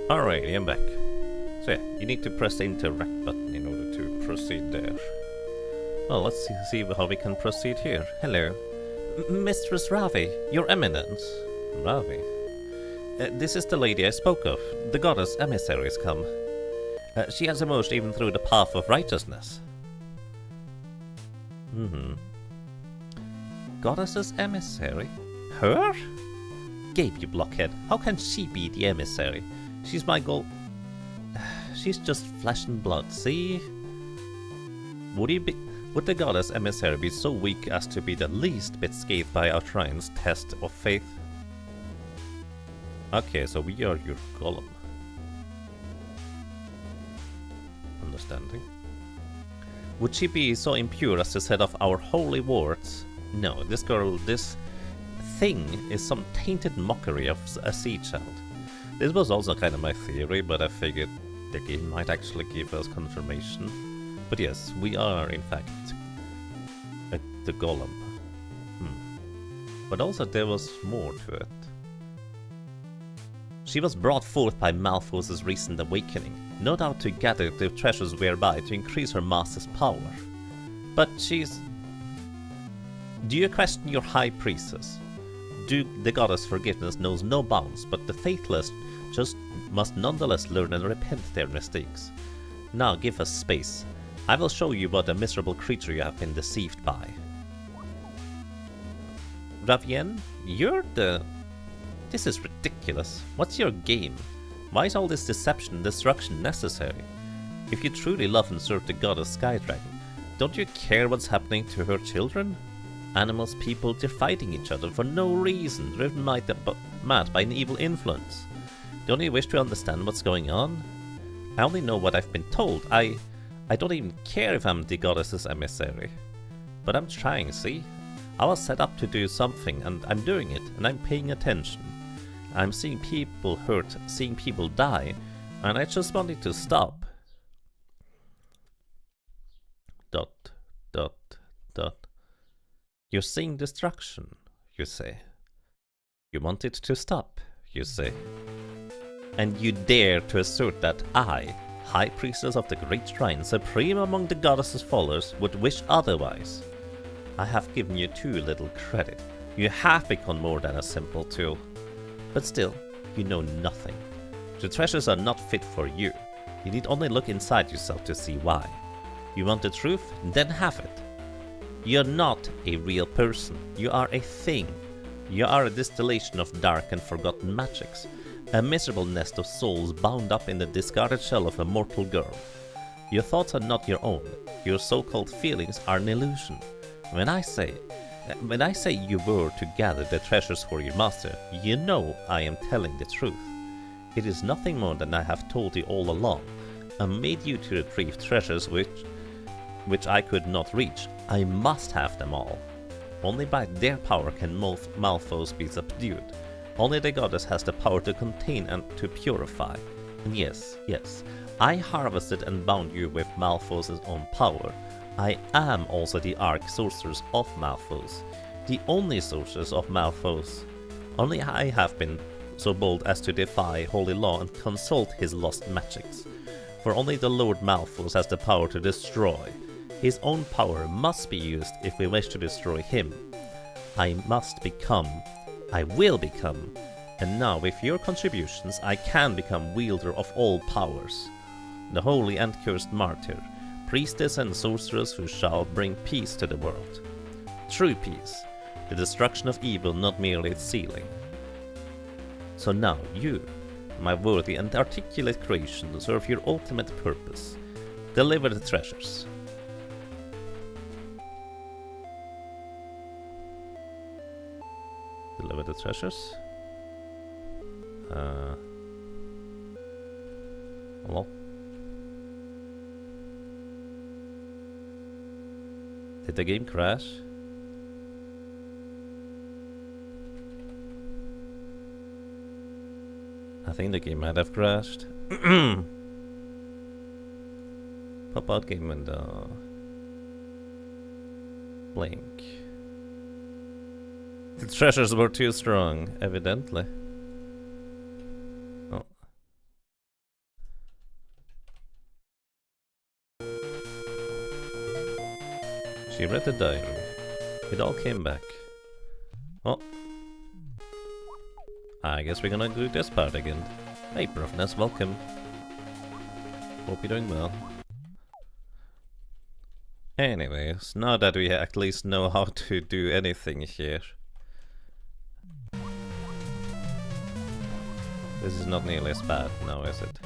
Alrighty, I'm back. So yeah, you need to press the interact button in order to proceed there. Well, let's see how we can proceed here. Hello. Mistress Ravi, your eminence. Ravi? This is the lady I spoke of. The goddess emissary has come. She has emerged even through the path of righteousness. Goddess's emissary? Her? Gabe, you blockhead. How can she be the emissary? She's my goal. She's just flesh and blood, see? Would the goddess emissary be so weak as to be the least bit scathed by our shrine's test of faith? Okay, so we are your golem. Understanding. Would she be so impure as to set off our holy words? No, this thing is some tainted mockery of a sea child. This was also kind of my theory, but I figured the game might actually give us confirmation. But yes, we are in fact the golem. But also there was more to it. She was brought forth by Malphos's recent awakening, no doubt to gather the treasures whereby to increase her master's power. But she's... Do you question your high priestess? The goddess forgiveness knows no bounds, but the faithless just must nonetheless learn and repent their mistakes. Now give us space. I will show you what a miserable creature you have been deceived by. Ravien, you're the... This is ridiculous. What's your game? Why is all this deception and destruction necessary? If you truly love and serve the goddess Sky Dragon, don't you care what's happening to her children? Animals, people, they're fighting each other for no reason, driven mad by an evil influence. Don't you wish to understand what's going on? I only know what I've been told. I don't even care if I'm the goddess's emissary. But I'm trying, see? I was set up to do something, and I'm doing it, and I'm paying attention. I'm seeing people hurt, seeing people die, and I just wanted to stop. ... You're seeing destruction, you say. You want it to stop, you say. And you dare to assert that I, High Priestess of the Great Shrine, supreme among the goddess's followers, would wish otherwise. I have given you too little credit. You have become more than a simple tool. But still, you know nothing. The treasures are not fit for you. You need only look inside yourself to see why. You want the truth? Then have it. You're not a real person. You are a thing. You are a distillation of dark and forgotten magics. A miserable nest of souls bound up in the discarded shell of a mortal girl. Your thoughts are not your own. Your so-called feelings are an illusion. When I say you were to gather the treasures for your master, you know I am telling the truth. It is nothing more than I have told you all along. I made you to retrieve treasures which I could not reach. I must have them all. Only by their power can Malphos be subdued. Only the goddess has the power to contain and to purify. And yes, I harvested and bound you with Malphos' own power. I am also the Arch-Sorceress of Malphos, the only sorceress of Malphos. Only I have been so bold as to defy holy law and consult his lost magics. For only the Lord Malphos has the power to destroy. His own power must be used if we wish to destroy him. I will become, and now with your contributions I can become wielder of all powers. The holy and cursed martyr, priestess and sorceress who shall bring peace to the world. True peace, the destruction of evil, not merely its sealing. So now you, my worthy and articulate creation, serve your ultimate purpose. Deliver the treasures. Deliver the treasures? Hello? Did the game crash? I think the game might have crashed. Pop out game window. Blink. The treasures were too strong, evidently. Oh. She read the diary. It all came back. Oh. I guess we're gonna do this part again. Hey, Brofness, welcome. Hope you're doing well. Anyways, now that we at least know how to do anything here. This is not nearly as bad now, is it?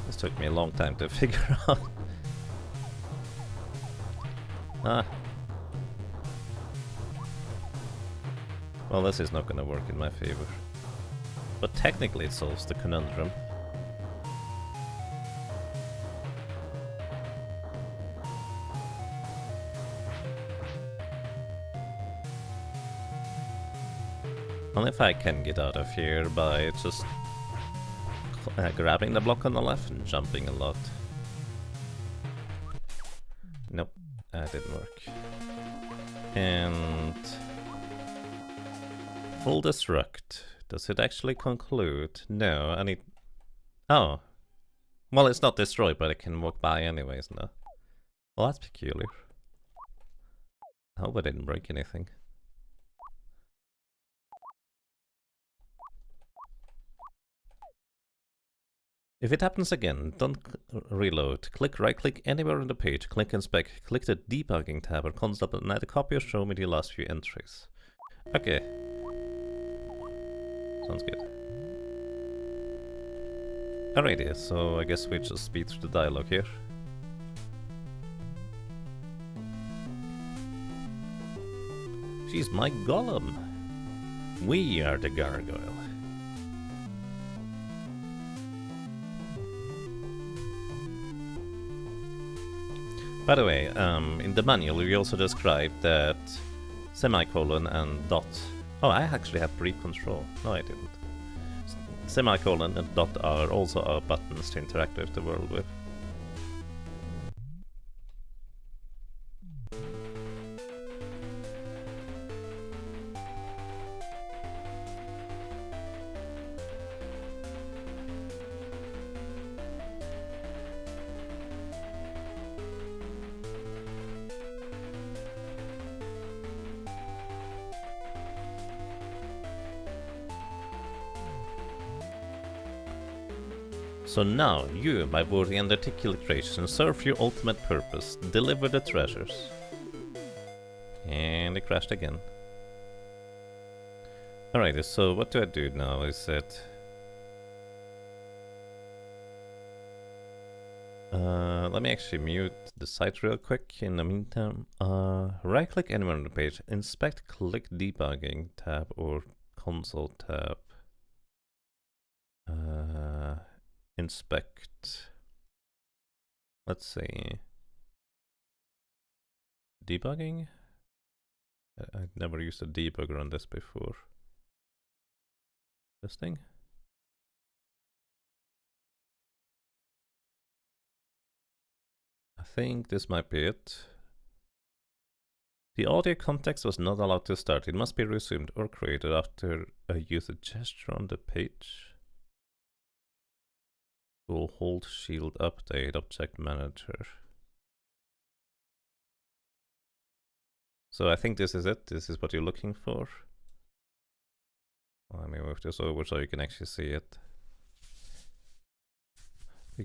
This took me a long time to figure out. Ah. Well, this is not gonna work in my favor. But technically it solves the conundrum. Only if I can get out of here by just grabbing the block on the left and jumping a lot. Nope, that didn't work. And full destruct. Does it actually conclude? No, I need... Oh. Well, it's not destroyed, but it can walk by anyways, no. Well, that's peculiar. I hope I didn't break anything. If it happens again, don't reload. Click right-click anywhere on the page, click inspect, click the debugging tab or console and add a copy or show me the last few entries. Okay. Sounds good. Alrighty, so I guess we just speed through the dialogue here. She's my golem. We are the gargoyle. By the way, in the manual we also described that semicolon and dot... Oh, I actually had brief control. No, I didn't. Semicolon and dot are also buttons to interact with the world with. So now, you, my worthy and articulate creation, serve your ultimate purpose, deliver the treasures. And it crashed again. Alrighty, so what do I do now? Is it... let me actually mute the site real quick in the meantime. Right click anywhere on the page, inspect, click debugging tab or console tab. inspect. Let's see. Debugging? I've never used a debugger on this before. This thing? I think this might be it. The audio context was not allowed to start. It must be resumed or created after a user gesture on the page. Will hold shield update object manager. So I think this is it. This is what you're looking for. Let me move this over so you can actually see it.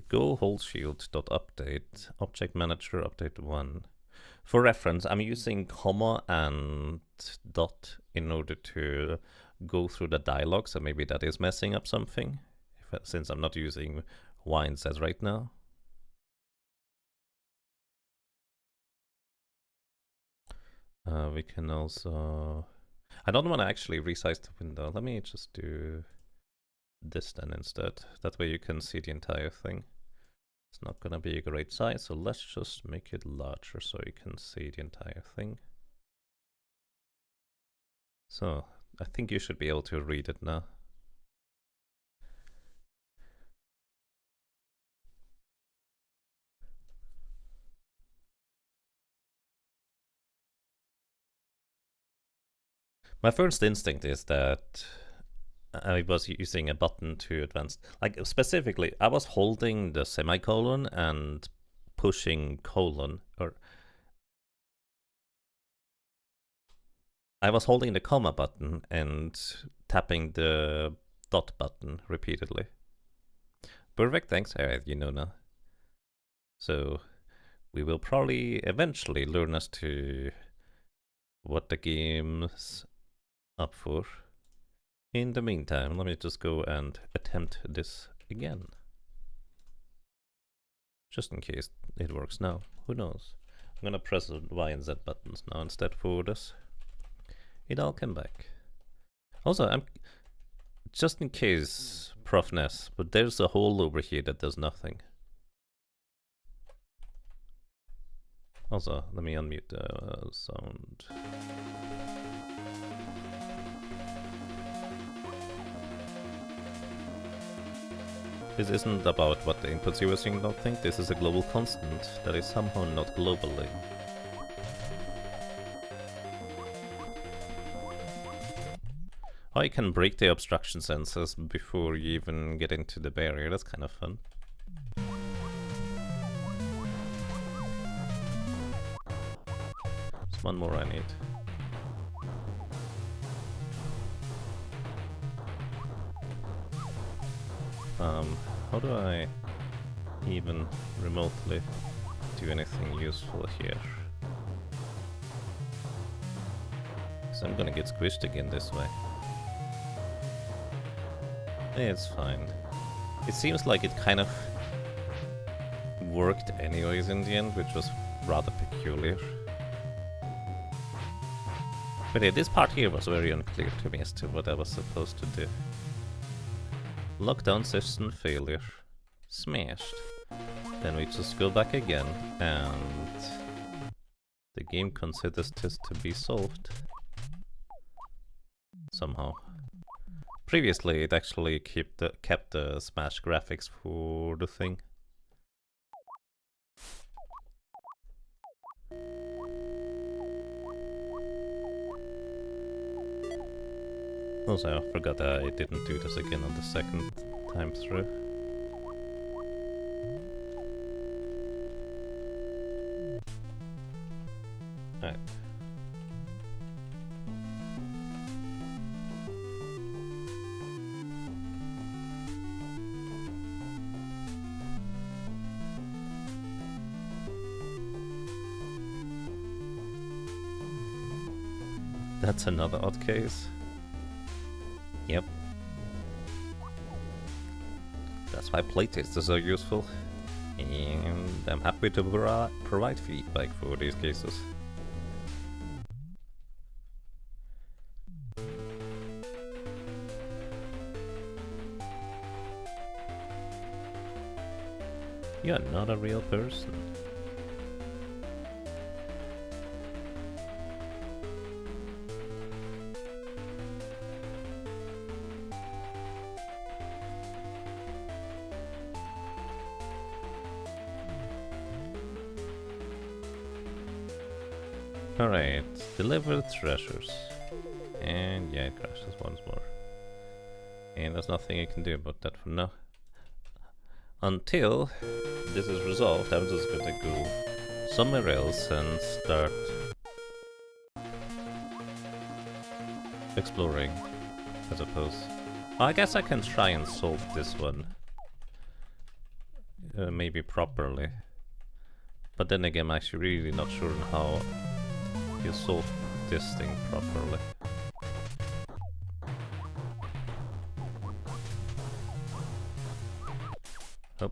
Go hold shield dot update object manager update 1. For reference, I'm using comma and dot in order to go through the dialogue, so maybe that is messing up something, since I'm not using Y and Z right now. We can also... I don't want to actually resize the window. Let me just do this then instead. That way you can see the entire thing. It's not going to be a great size, so let's just make it larger so you can see the entire thing. So, I think you should be able to read it now. My first instinct is that I was using a button to advance. Like, specifically, I was holding the semicolon and pushing colon, or I was holding the comma button and tapping the dot button repeatedly. Perfect, thanks. Alright, you know now. So, we will probably eventually learn as to what the game's up for. In the meantime, let me just go and attempt this again. Just in case it works now. Who knows? I'm gonna press the Y and Z buttons now instead for this. It all came back. Also, I'm just in case, Prof Ness, but there's a hole over here that does nothing. Also, let me unmute the sound. This isn't about what the inputs you are seeing, don't think. This is a global constant that is somehow not globally. Oh, you can break the obstruction sensors before you even get into the barrier. That's kind of fun. There's one more I need. How do I even remotely do anything useful here? Because I'm gonna get squished again this way. It's fine. It seems like it kind of worked anyways in the end, which was rather peculiar. But yeah, this part here was very unclear to me as to what I was supposed to do. Lockdown system failure. Smashed. Then we just go back again and the game considers this to be solved. Somehow. Previously it actually kept the Smash graphics for the thing. Also, I forgot that I didn't do this again on the second time through. Alright. That's another odd case. Yep. That's why playtesters are useful. And I'm happy to provide feedback for these cases. You're not a real person. Alright, deliver treasures. And yeah, it crashes once more. And there's nothing I can do about that for now. Until this is resolved, I'm just gonna go somewhere else and start exploring, I suppose. I guess I can try and solve this one. Maybe properly. But then again, I'm actually really not sure on how you solve this thing properly. Oh.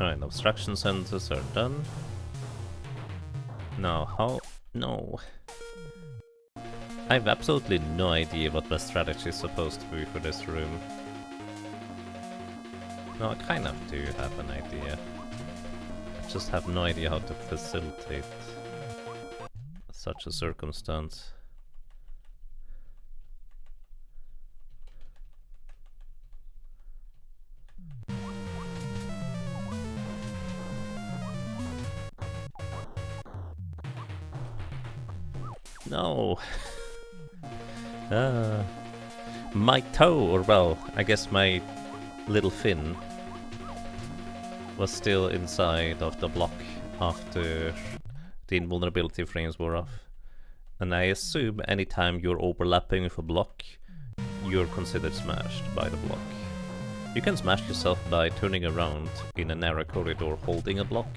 Alright, obstruction sensors are done. Now, how? No. I have absolutely no idea what my strategy is supposed to be for this room. No, I kind of do have an idea. I just have no idea how to facilitate such a circumstance. No. My toe, or well, I guess my little fin, was still inside of the block after the invulnerability frames were off. And I assume anytime you're overlapping with a block, you're considered smashed by the block. You can smash yourself by turning around in a narrow corridor holding a block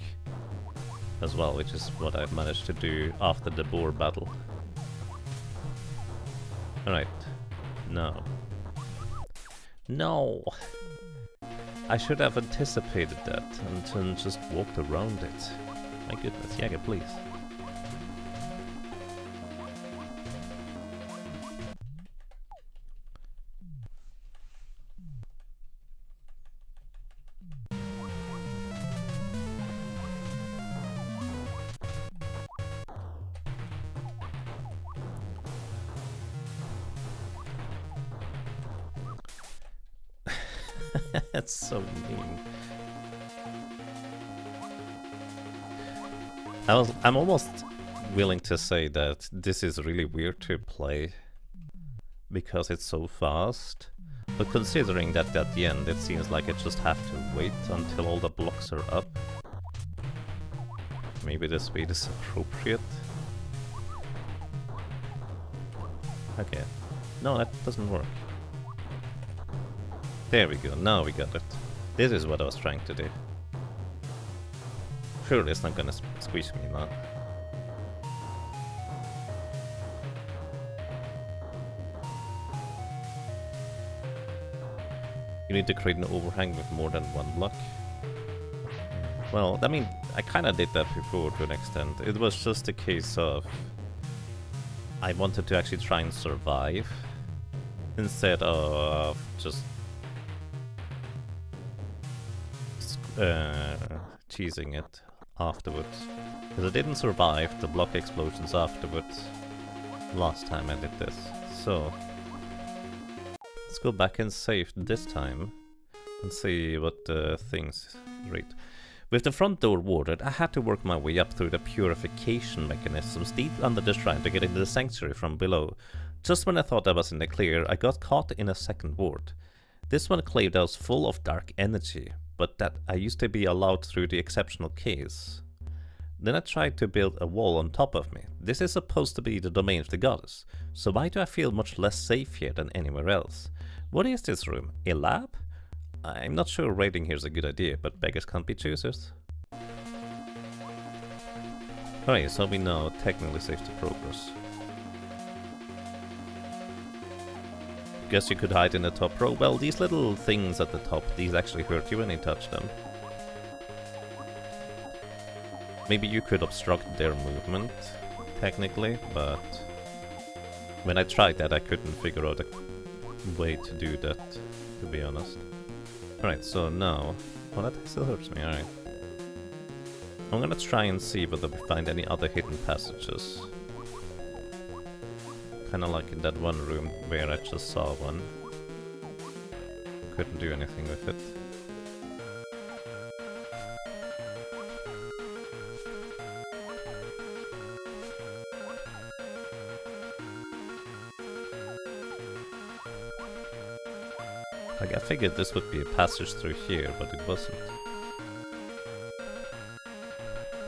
as well, which is what I've managed to do after the boar battle. Alright. No. No! I should have anticipated that and just walked around it. My goodness, Jäger, please. That's so mean. I'm almost willing to say that this is really weird to play because it's so fast. But considering that at the end it seems like I just have to wait until all the blocks are up. Maybe the speed is appropriate. Okay. No, that doesn't work. There we go, now we got it. This is what I was trying to do. Surely it's not gonna squeeze me now. You need to create an overhang with more than one block. Well, I mean, I kinda did that before to an extent. It was just a case of I wanted to actually try and survive instead of just cheesing it afterwards. Because I didn't survive the block explosions afterwards last time I did this. So let's go back and save this time and see what things read. With the front door warded, I had to work my way up through the purification mechanisms deep under the shrine to get into the sanctuary from below. Just when I thought I was in the clear, I got caught in a second ward. This one claimed I was full of dark energy, but that I used to be allowed through the exceptional case. Then I tried to build a wall on top of me. This is supposed to be the domain of the goddess, so why do I feel much less safe here than anywhere else? What is this room? A lab? I'm not sure raiding here is a good idea, but beggars can't be choosers. Alright, so we now technically safe to progress. guess you could hide in the top row. Well, these little things at the top, these actually hurt you when you touch them. Maybe you could obstruct their movement, technically, but when I tried that I couldn't figure out a way to do that, to be honest. Alright, so now... Oh, that still hurts me, alright. I'm gonna try and see whether we find any other hidden passages. Kinda like in that one room where I just saw one. Couldn't do anything with it. Like, I figured this would be a passage through here, but it wasn't.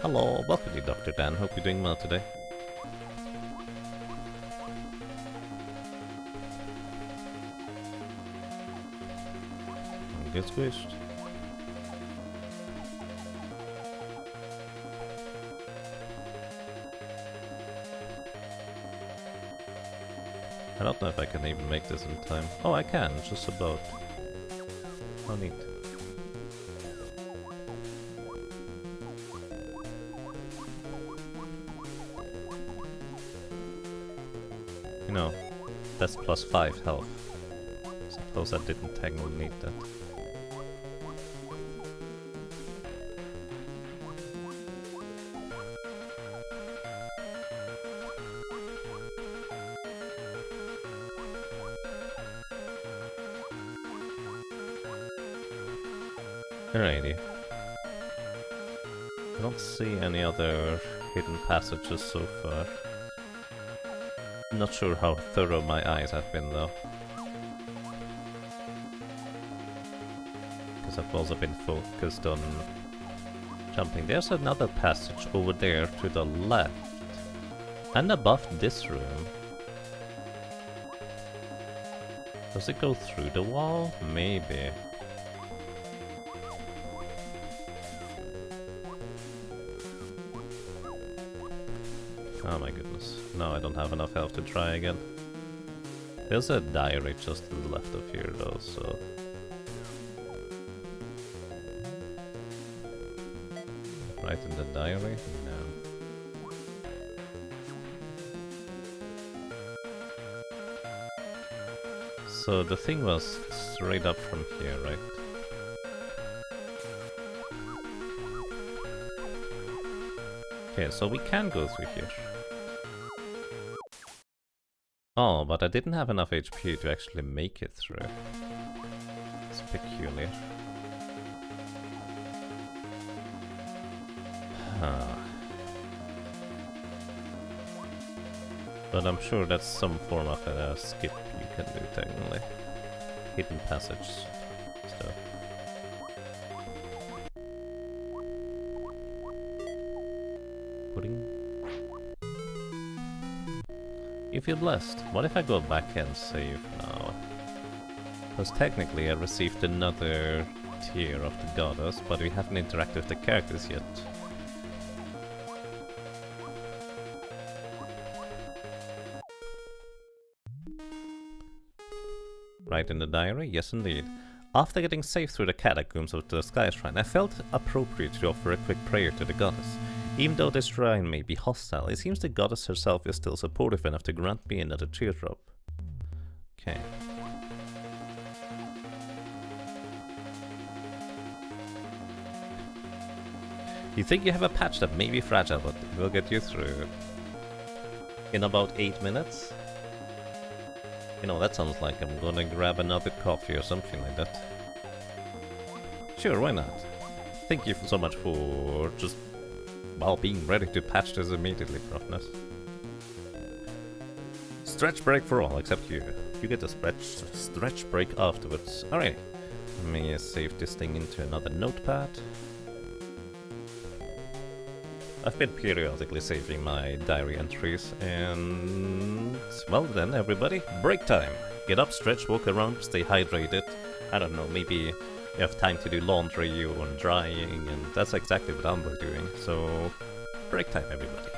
Hello, welcome to Dr. Dan. Hope you're doing well today. Get squished. I don't know if I can even make this in time. Oh, I can, just about. How neat. You know, that's plus 5 health. Suppose I didn't technically need that. Alrighty. I don't see any other hidden passages so far. Not sure how thorough my eyes have been though. Because I've also been focused on jumping. There's another passage over there to the left. And above this room. Does it go through the wall? Maybe. Oh my goodness. No, I don't have enough health to try again. There's a diary just to the left of here though, so... Right in the diary? No. So the thing was straight up from here, right? Okay, so we can go through here. Oh, but I didn't have enough HP to actually make it through. It's peculiar. Huh. But I'm sure that's some form of a skip you can do technically. Hidden passage stuff. Pudding. You feel blessed. What if I go back and save now? Because technically I received another tier of the goddess, but we haven't interacted with the characters yet. Right in the diary? Yes indeed. After getting safe through the catacombs of the Sky Shrine, I felt appropriate to offer a quick prayer to the goddess. Even though this shrine may be hostile, it seems the goddess herself is still supportive enough to grant me another teardrop. Okay. You think you have a patch that may be fragile, but it will get you through in about 8 minutes? You know, that sounds like I'm gonna grab another coffee or something like that. Sure, why not? Thank you so much for just, well, being ready to patch this immediately, Profness. Stretch break for all, except you. You get a stretch break afterwards. Alright. Let me save this thing into another notepad. I've been periodically saving my diary entries, and... well then, everybody, break time! Get up, stretch, walk around, stay hydrated. I don't know, maybe you have time to do laundry or drying, and that's exactly what I'm doing, so... break time, everybody.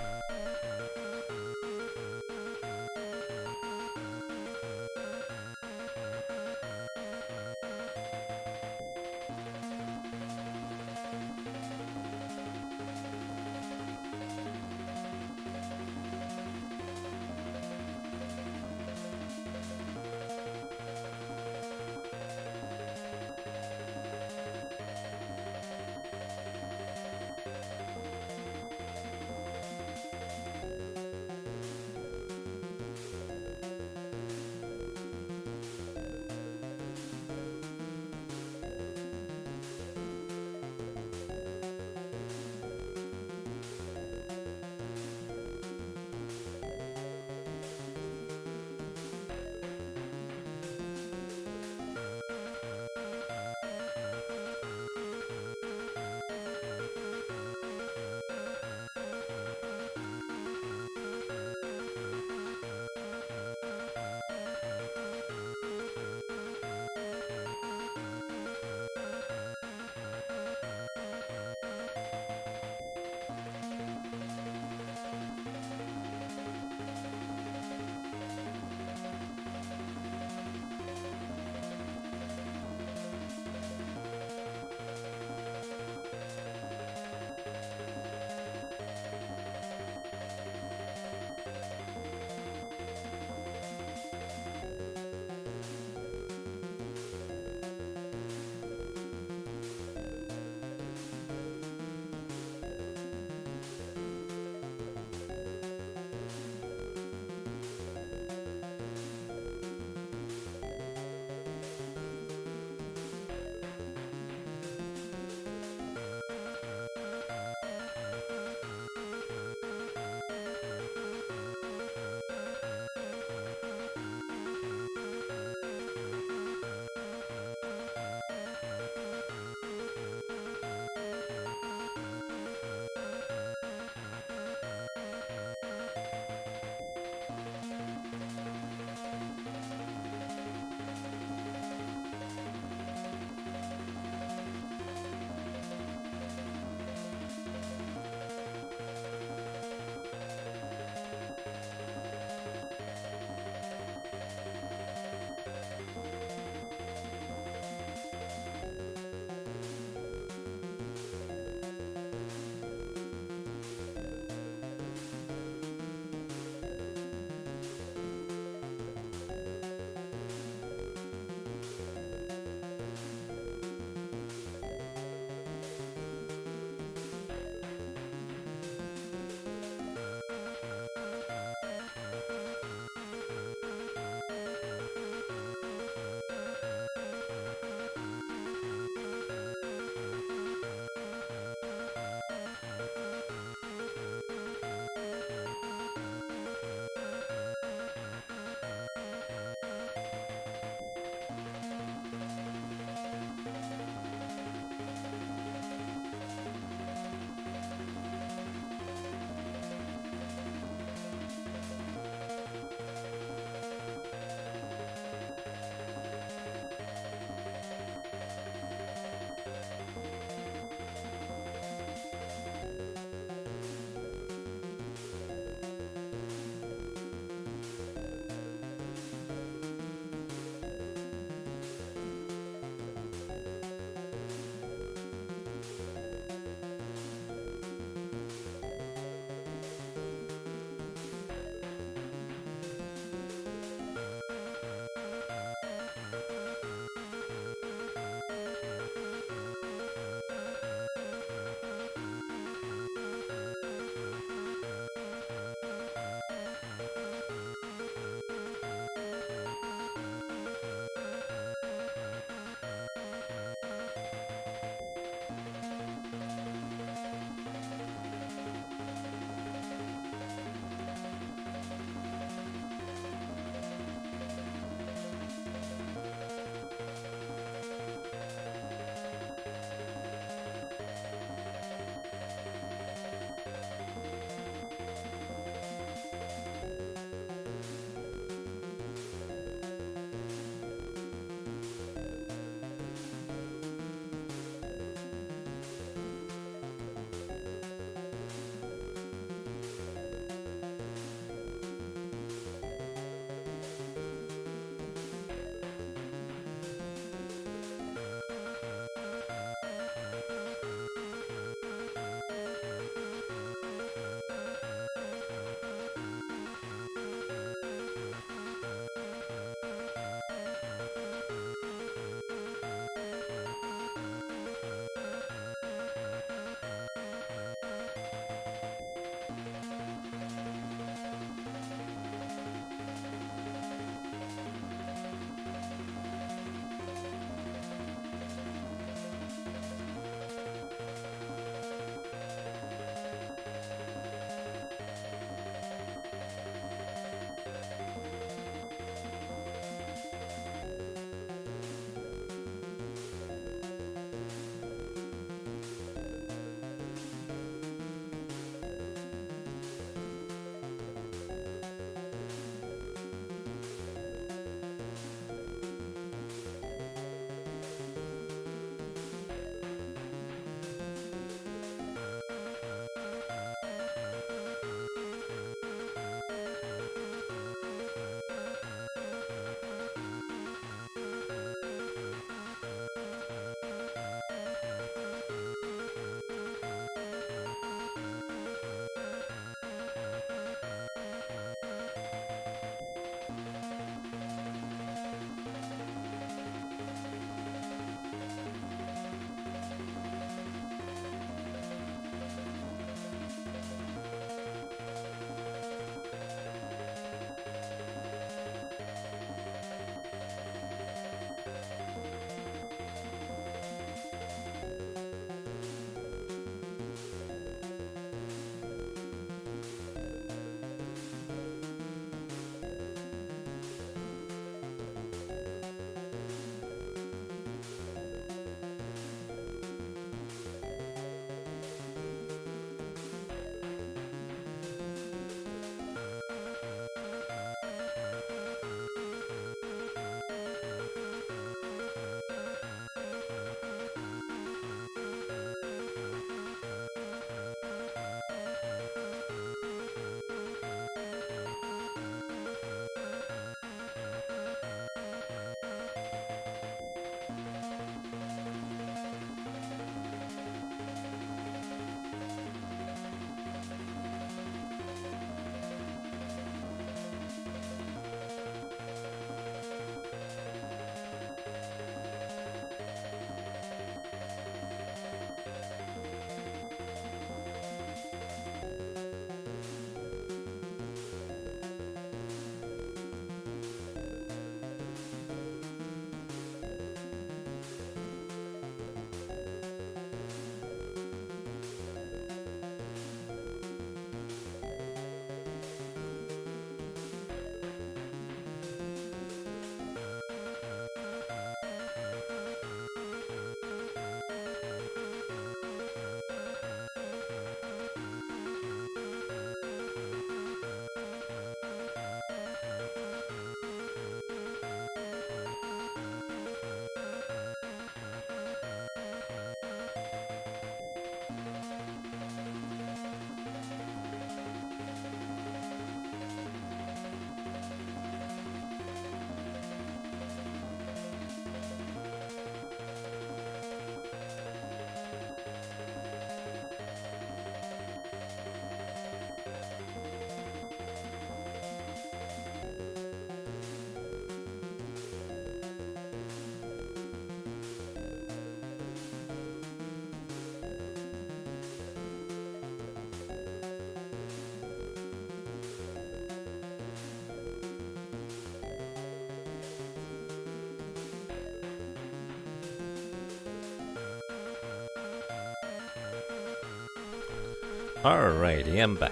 Alrighty, I'm back.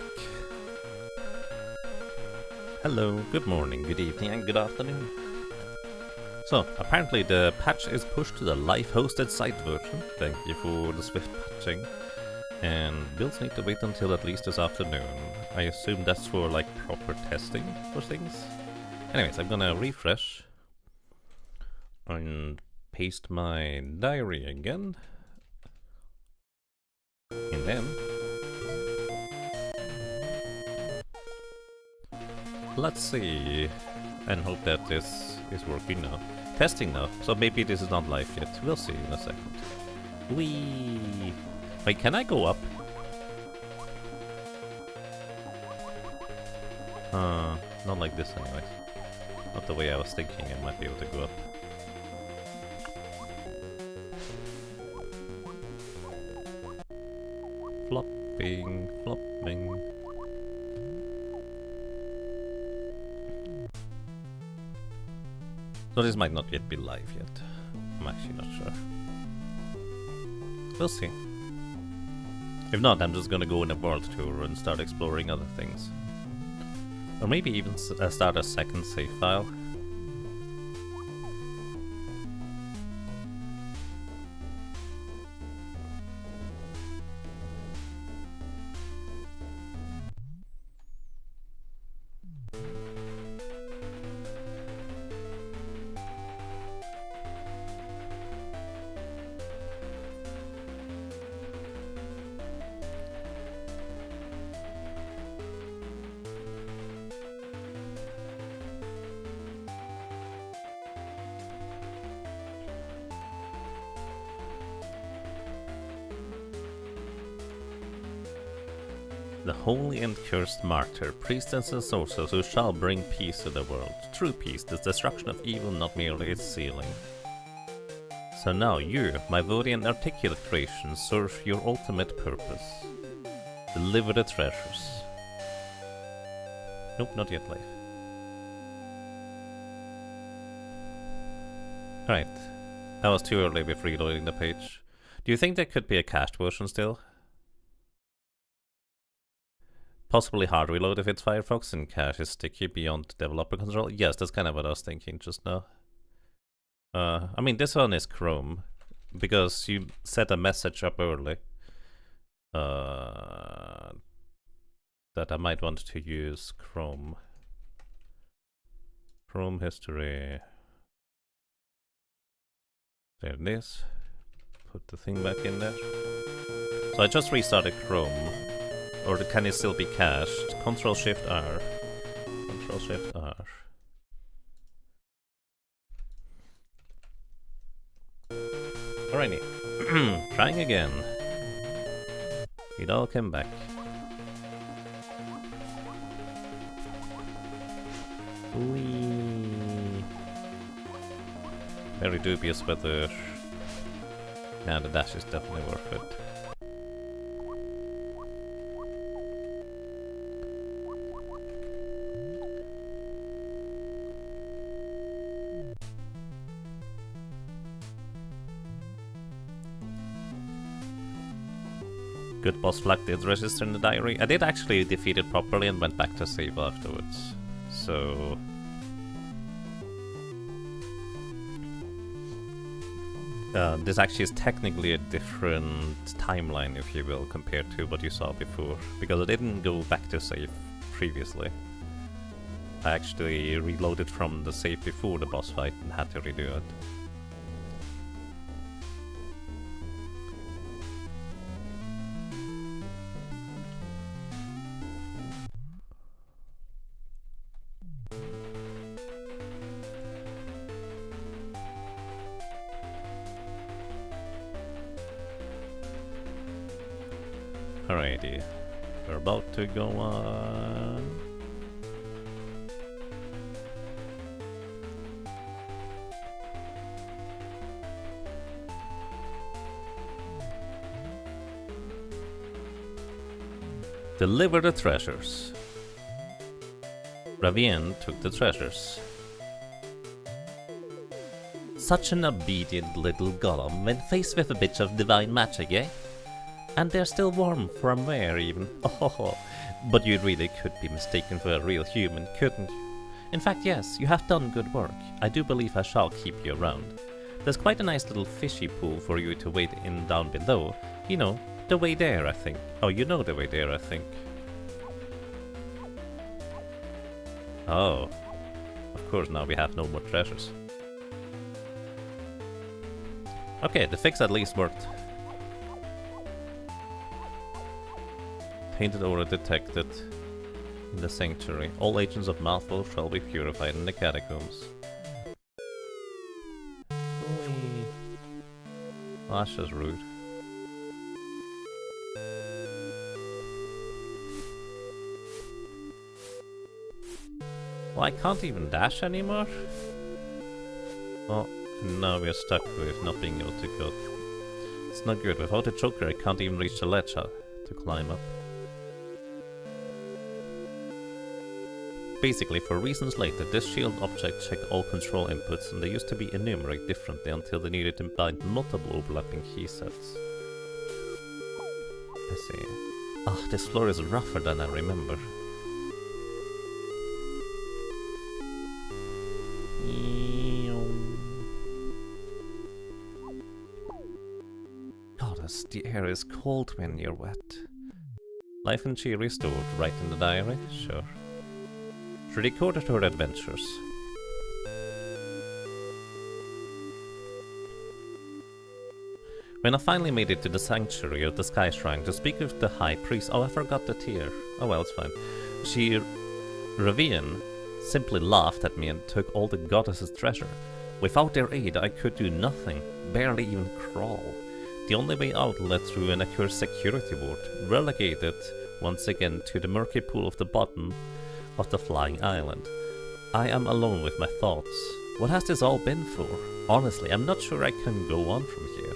Hello, good morning, good evening, and good afternoon. So, apparently the patch is pushed to the live-hosted site version. Thank you for the swift patching. And builds need to wait until at least this afternoon. I assume that's for, like, proper testing for things. Anyways, I'm gonna refresh. And paste my diary again. And then let's see, and hope that this is working now. Testing now, so maybe this is not live yet. We'll see in a second. Whee! Wait, can I go up? Not like this anyways. Not the way I was thinking I might be able to go up. Flopping, flopping. So this might not yet be live yet. I'm actually not sure. We'll see. If not, I'm just gonna go on a world tour and start exploring other things. Or maybe even start a second save file. The holy and cursed martyr, priestess and sorcerers who shall bring peace to the world. True peace, the destruction of evil, not merely its sealing. So now you, my worthy and articulate creation, serve your ultimate purpose. Deliver the treasures. Nope, not yet live. Alright. That was too early with reloading the page. Do you think there could be a cached version still? Possibly hard reload if it's Firefox and cache is sticky beyond developer control. Yes, that's kind of what I was thinking just now. I mean, this one is Chrome, because you set a message up early that I might want to use Chrome. Chrome history. There it is. Put the thing back in there. So I just restarted Chrome. Or can it still be cached? Control-Shift-R. Control-Shift-R. Alrighty. Trying again. It all came back. Whee. Very dubious whether... Yeah, the dash is definitely worth it. Good boss flag did register in the diary. I did actually defeat it properly and went back to save afterwards. So... this actually is technically a different timeline, if you will, compared to what you saw before. Because I didn't go back to save previously. I actually reloaded from the save before the boss fight and had to redo it. Alrighty, we're about to go on. Deliver the treasures. Ravien took the treasures. Such an obedient little golem when faced with a bit of divine magic, eh? And they're still warm from where even? Oh, but you really could be mistaken for a real human, couldn't you? In fact, yes, you have done good work. I do believe I shall keep you around. There's quite a nice little fishy pool for you to wade in down below. You know, the way there, I think. Oh, you know the way there, I think. Oh. Of course, now we have no more treasures. Okay, the fix at least worked. Painted or detected in the sanctuary. All agents of Malfoy shall be purified in the catacombs. Whee. Well, that's just rude. Well, I can't even dash anymore? Oh, now we're stuck with not being able to go. It's not good. Without a choker, I can't even reach the ledge to climb up. Basically, for reasons later, this shield object checked all control inputs, and they used to be enumerated differently until they needed to bind multiple overlapping key sets. I see. Ah, this floor is rougher than I remember. Goddess, the air is cold when you're wet. Life and cheer restored, right in the diary? Sure. She recorded her adventures. When I finally made it to the sanctuary of the Sky Shrine to speak with the High Priest, oh, I forgot the tear. Oh well, it's fine. Ravian simply laughed at me and took all the goddess's treasure. Without their aid, I could do nothing, barely even crawl. The only way out led through an accursed security ward, relegated once again to the murky pool of the bottom of the flying island. I am alone with my thoughts. What has this all been for? Honestly, I'm not sure I can go on from here.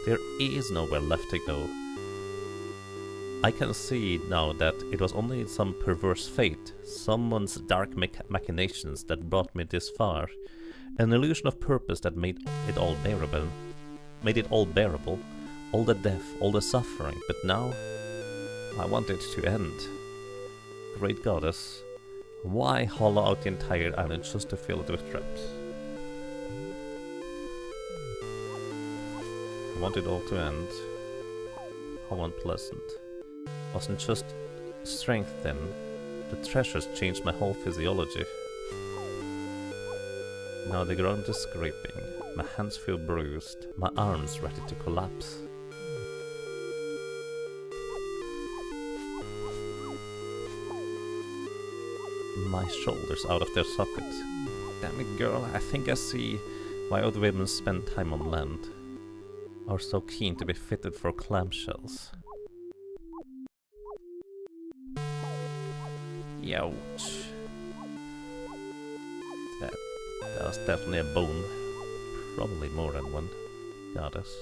There is nowhere left to go. I can see now that it was only some perverse fate, someone's dark machinations that brought me this far. An illusion of purpose that made it all bearable. All the death, all the suffering, but now I want it to end. Great goddess, why hollow out the entire island just to fill it with traps? I want it all to end. How unpleasant. Wasn't just strength then. The treasures changed my whole physiology. Now the ground is scraping. My hands feel bruised. My arms ready to collapse. My shoulders out of their sockets. Damn it, girl, I think I see why other women spend time on land. Are so keen to be fitted for clamshells. Youch. That was definitely a bone. Probably more than one. Goddess.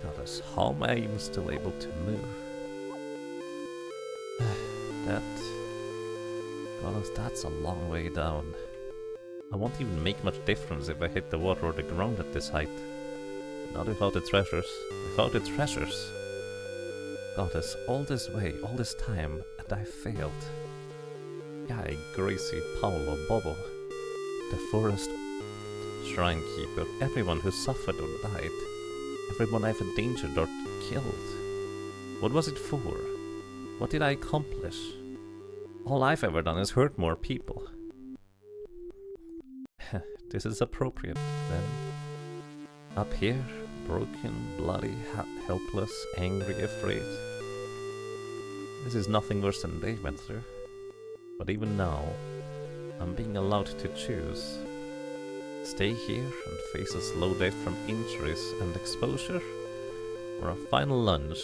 Goddess, how am I even still able to move? Goddess, that's a long way down. I won't even make much difference if I hit the water or the ground at this height. Not without the treasures. Without the treasures. Goddess, all this way, all this time, and I failed. Guy, Gracie, Paolo, Bobo, the forest shrine keeper, everyone who suffered or died, everyone I've endangered or killed. What was it for? What did I accomplish? All I've ever done is hurt more people. This is appropriate, then. Up here, broken, bloody, helpless, angry, afraid. This is nothing worse than they went through. But even now, I'm being allowed to choose. Stay here and face a slow death from injuries and exposure, or a final lunge,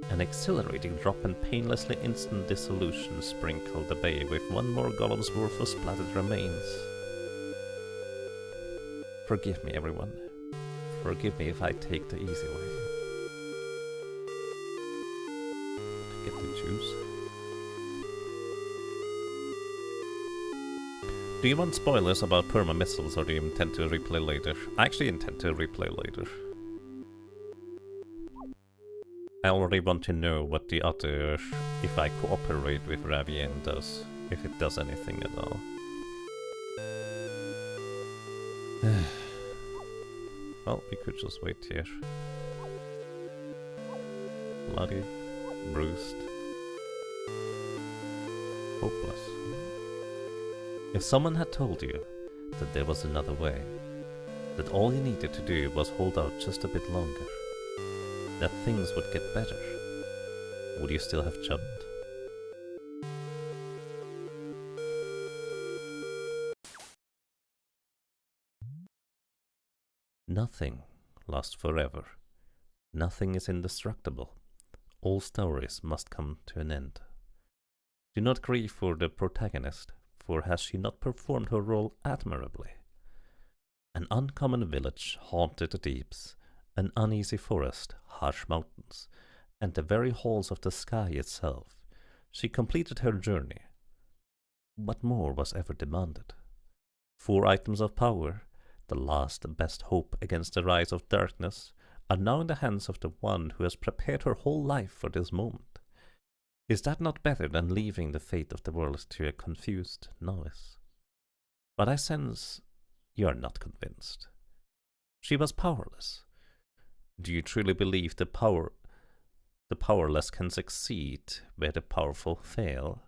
an exhilarating drop and painlessly instant dissolution sprinkle the bay with one more golem's worth of splattered remains. Forgive me, everyone. Forgive me if I take the easy way. I get to choose. Do you want spoilers about perma missiles, or do you intend to replay later? I actually intend to replay later. I already want to know what the other, if I cooperate with Ravien does, if it does anything at all. Well, we could just wait here. Bloody, bruised, hopeless. If someone had told you that there was another way, that all you needed to do was hold out just a bit longer, that things would get better, would you still have jumped? Nothing lasts forever. Nothing is indestructible. All stories must come to an end. Do not grieve for the protagonist, for has she not performed her role admirably? An uncommon village haunted the deeps, an uneasy forest, harsh mountains, and the very halls of the sky itself. She completed her journey. What more was ever demanded? 4 items of power, the last best hope against the rise of darkness, are now in the hands of the one who has prepared her whole life for this moment. Is that not better than leaving the fate of the world to a confused novice? But I sense you are not convinced. She was powerless. Do you truly believe the powerless can succeed where the powerful fail?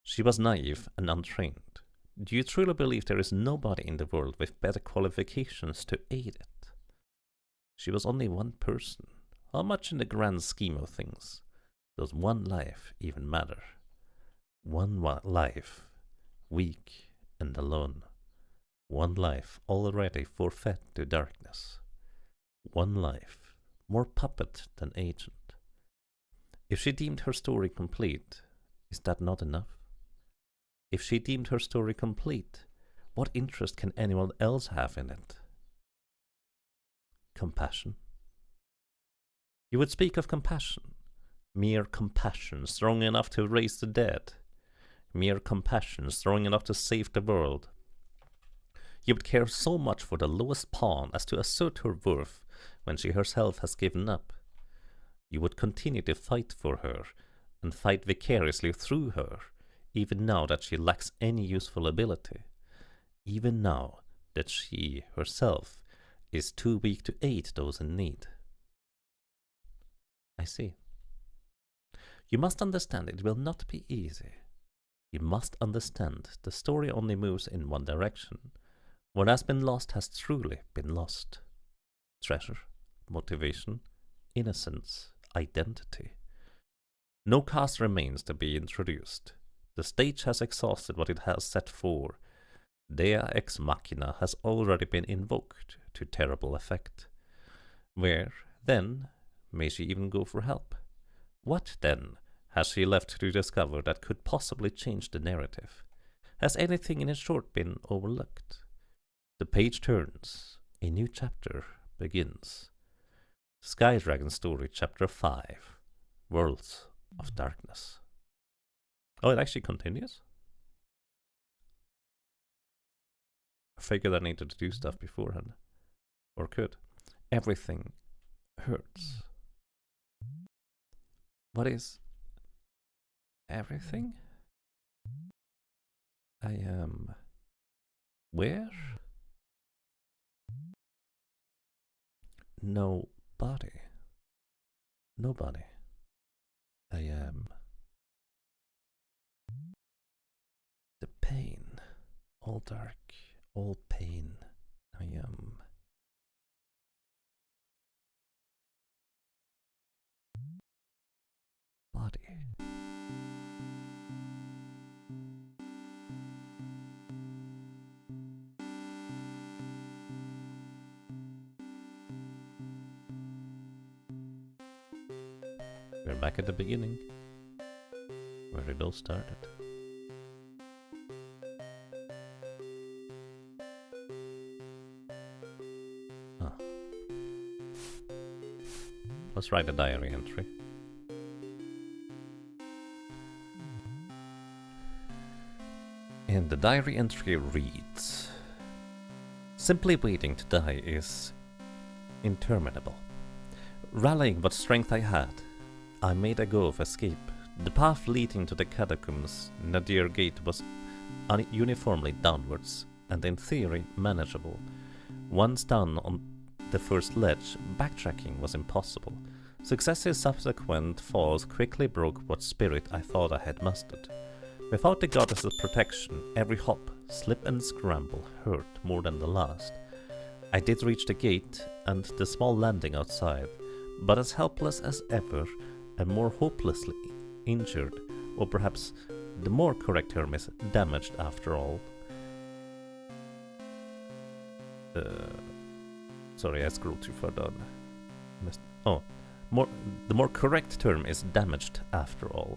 She was naive and untrained. Do you truly believe there is nobody in the world with better qualifications to aid it? She was only one person. How much in the grand scheme of things does one life even matter? One life, weak and alone. One life already forfeit to darkness. One life, more puppet than agent. If she deemed her story complete, is that not enough? If she deemed her story complete, what interest can anyone else have in it? Compassion. You would speak of compassion. Mere compassion strong enough to raise the dead. Mere compassion strong enough to save the world. You would care so much for the lowest pawn as to assert her worth when she herself has given up. You would continue to fight for her, and fight vicariously through her, even now that she lacks any useful ability, even now that she herself is too weak to aid those in need. I see. You must understand it will not be easy. You must understand the story only moves in one direction. What has been lost has truly been lost. Treasure, motivation, innocence, identity. No cast remains to be introduced. The stage has exhausted what it has set for. Dea ex machina has already been invoked to terrible effect. Where, then, may she even go for help? What, then, has she left to discover that could possibly change the narrative? Has anything in it short been overlooked? The page turns. A new chapter begins. Sky Dragon Story Chapter 5. Worlds of Darkness. Oh, it actually continues? I figured I needed to do stuff beforehand. Or could. Everything hurts. What is everything? I am where? Nobody. Nobody. I am the pain. All dark, all pain. I am body. We're back at the beginning, where it all started. Ah. Let's write a diary entry. And the diary entry reads: simply waiting to die is interminable. Rallying what strength I had, I made a go of escape. The path leading to the catacombs Nadir Gate was uniformly downwards, and in theory manageable. Once down on the first ledge, backtracking was impossible. Successive subsequent falls quickly broke what spirit I thought I had mustered. Without the goddess's protection, every hop, slip and scramble hurt more than the last. I did reach the gate and the small landing outside, but as helpless as ever and more hopelessly injured, or perhaps the more correct term is damaged after all. Sorry, I scrolled too far down. The more correct term is damaged after all.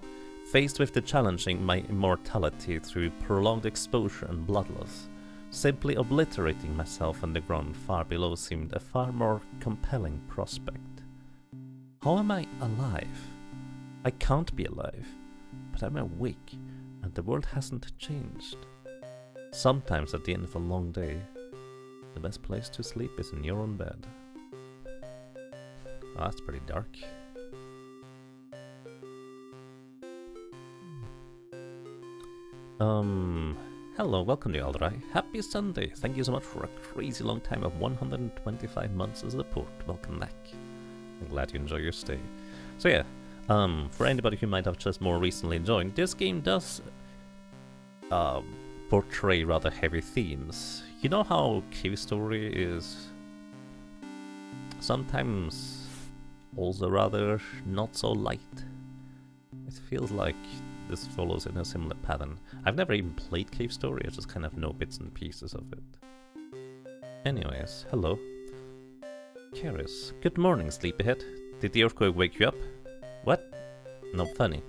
Faced with the challenging my immortality through prolonged exposure and blood loss, simply obliterating myself on the ground far below seemed a far more compelling prospect. How am I alive? I can't be alive, but I'm awake, and the world hasn't changed. Sometimes at the end of a long day, the best place to sleep is in your own bed. Oh, that's pretty dark. Hello, welcome to Alderai. Happy Sunday! Thank you so much for a crazy long time of 125 months as a support. Welcome back. I'm glad you enjoy your stay. So yeah, for anybody who might have just more recently joined, this game does portray rather heavy themes. You know how Cave Story is sometimes also rather not so light? It feels like this follows in a similar pattern. I've never even played Cave Story, I just kind of know bits and pieces of it. Anyways, hello. Karis, good morning, sleepyhead. Did the earthquake wake you up? What? No funny.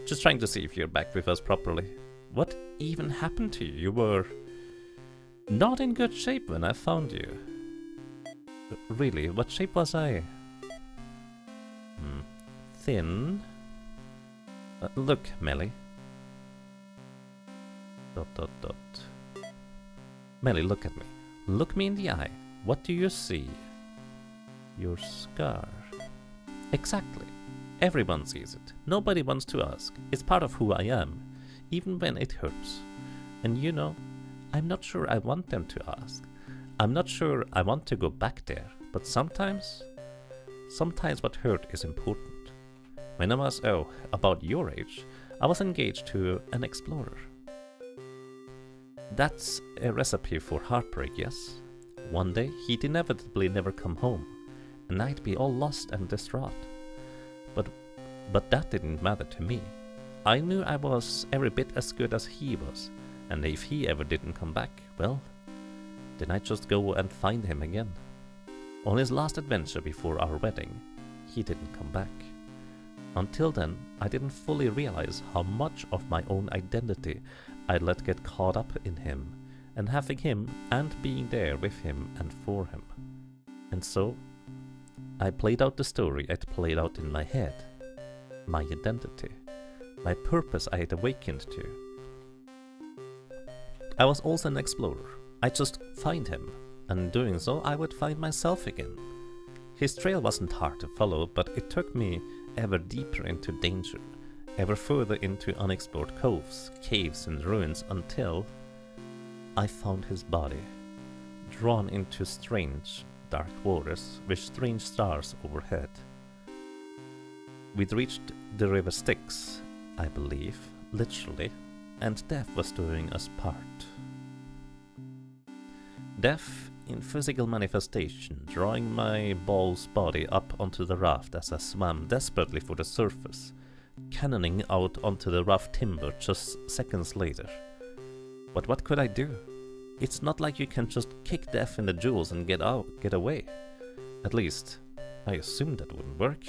Just trying to see if you're back with us properly. What even happened to you? You were not in good shape when I found you. Really, what shape was I? Thin? Look, Melly. ... Melly, look at me. Look me in the eye. What do you see? Your scar. Exactly. Everyone sees it. Nobody wants to ask. It's part of who I am, even when it hurts. And you know, I'm not sure I want them to ask. I'm not sure I want to go back there, but sometimes what hurt is important. When I was, about your age, I was engaged to an explorer. That's a recipe for heartbreak, yes? One day, he'd inevitably never come home, and I'd be all lost and distraught. But that didn't matter to me. I knew I was every bit as good as he was, and if he ever didn't come back, well, then I'd just go and find him again. On his last adventure before our wedding, he didn't come back. Until then, I didn't fully realize how much of my own identity I'd let get caught up in him, and having him and being there with him and for him. And so, I played out the story I'd played out in my head. My identity. My purpose I had awakened to. I was also an explorer. I'd just find him, and in doing so I would find myself again. His trail wasn't hard to follow, but it took me ever deeper into danger, ever further into unexplored coves, caves and ruins until I found his body, drawn into strange, dark waters with strange stars overhead. We'd reached the river Styx, I believe, literally, and death was doing us part. Death in physical manifestation, drawing my ball's body up onto the raft as I swam desperately for the surface, cannoning out onto the rough timber just seconds later. But what could I do? It's not like you can just kick death in the jewels and get away. At least, I assumed that wouldn't work.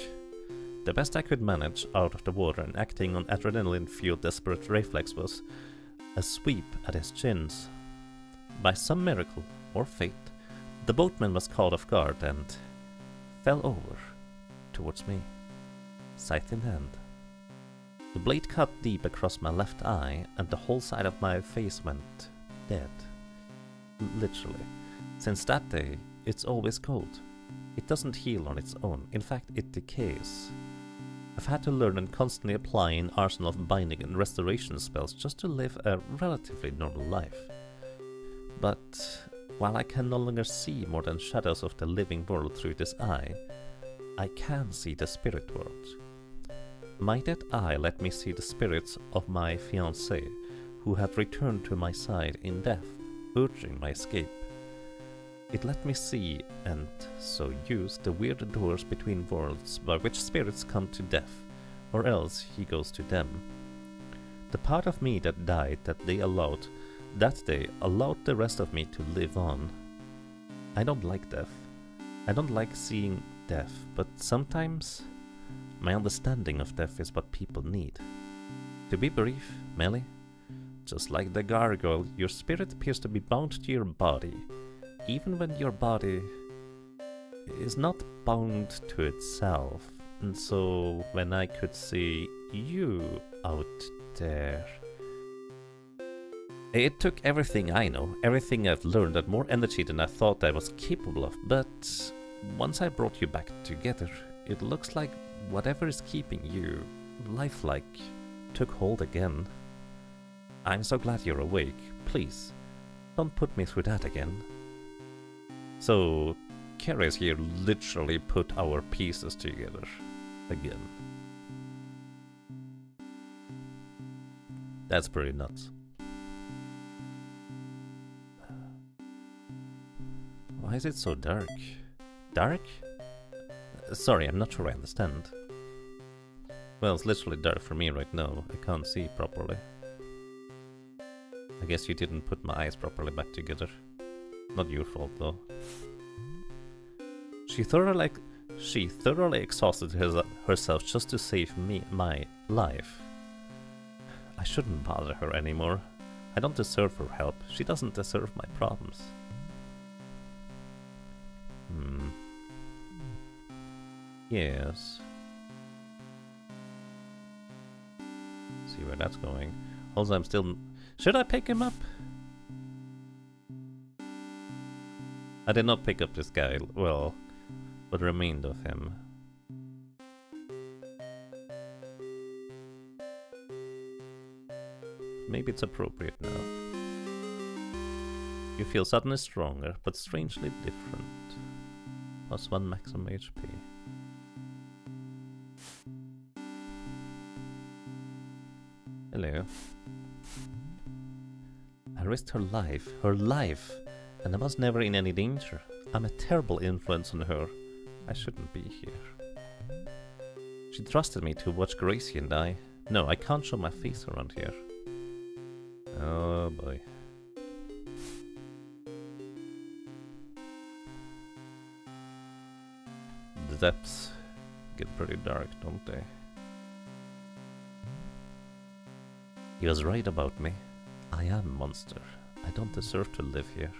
The best I could manage out of the water and acting on adrenaline-fueled desperate reflex was a sweep at his chins. By some miracle, or fate, the boatman was caught off guard and fell over towards me, scythe in hand. The blade cut deep across my left eye, and the whole side of my face went dead. Literally. Since that day, it's always cold. It doesn't heal on its own, in fact it decays. I've had to learn and constantly apply an arsenal of binding and restoration spells just to live a relatively normal life. But while I can no longer see more than shadows of the living world through this eye, I can see the spirit world. My dead eye let me see the spirits of my fiancée, who had returned to my side in death, urging my escape. It let me see, and so use, the weird doors between worlds by which spirits come to death, or else he goes to them. The part of me that died that day allowed the rest of me to live on. I don't like death. I don't like seeing death, but sometimes my understanding of death is what people need. To be brief, Melly, just like the gargoyle, your spirit appears to be bound to your body, even when your body is not bound to itself. And so when I could see you out there, it took everything I know, everything I've learned, and more energy than I thought I was capable of, but once I brought you back together, it looks like whatever is keeping you lifelike took hold again. I'm so glad you're awake. Please, don't put me through that again. So, Keres here literally put our pieces together again. That's pretty nuts. Why is it so dark? Dark? Sorry, I'm not sure I understand. Well, it's literally dark for me right now. I can't see properly. I guess you didn't put my eyes properly back together. Not your fault, though. She thoroughly exhausted herself just to save me my life. I shouldn't bother her anymore. I don't deserve her help. She doesn't deserve my problems. Yes. See where that's going. Also, I'm still... Should I pick him up? I did not pick up this guy. Well, what remained of him. Maybe it's appropriate now. You feel suddenly stronger, but strangely different. +1 maximum HP. Hello. I risked her life, and I was never in any danger. I'm a terrible influence on her. I shouldn't be here. She trusted me to watch Gracie and I. No, I can't show my face around here. Oh boy. The depths get pretty dark, don't they? He was right about me. I am a monster. I don't deserve to live here.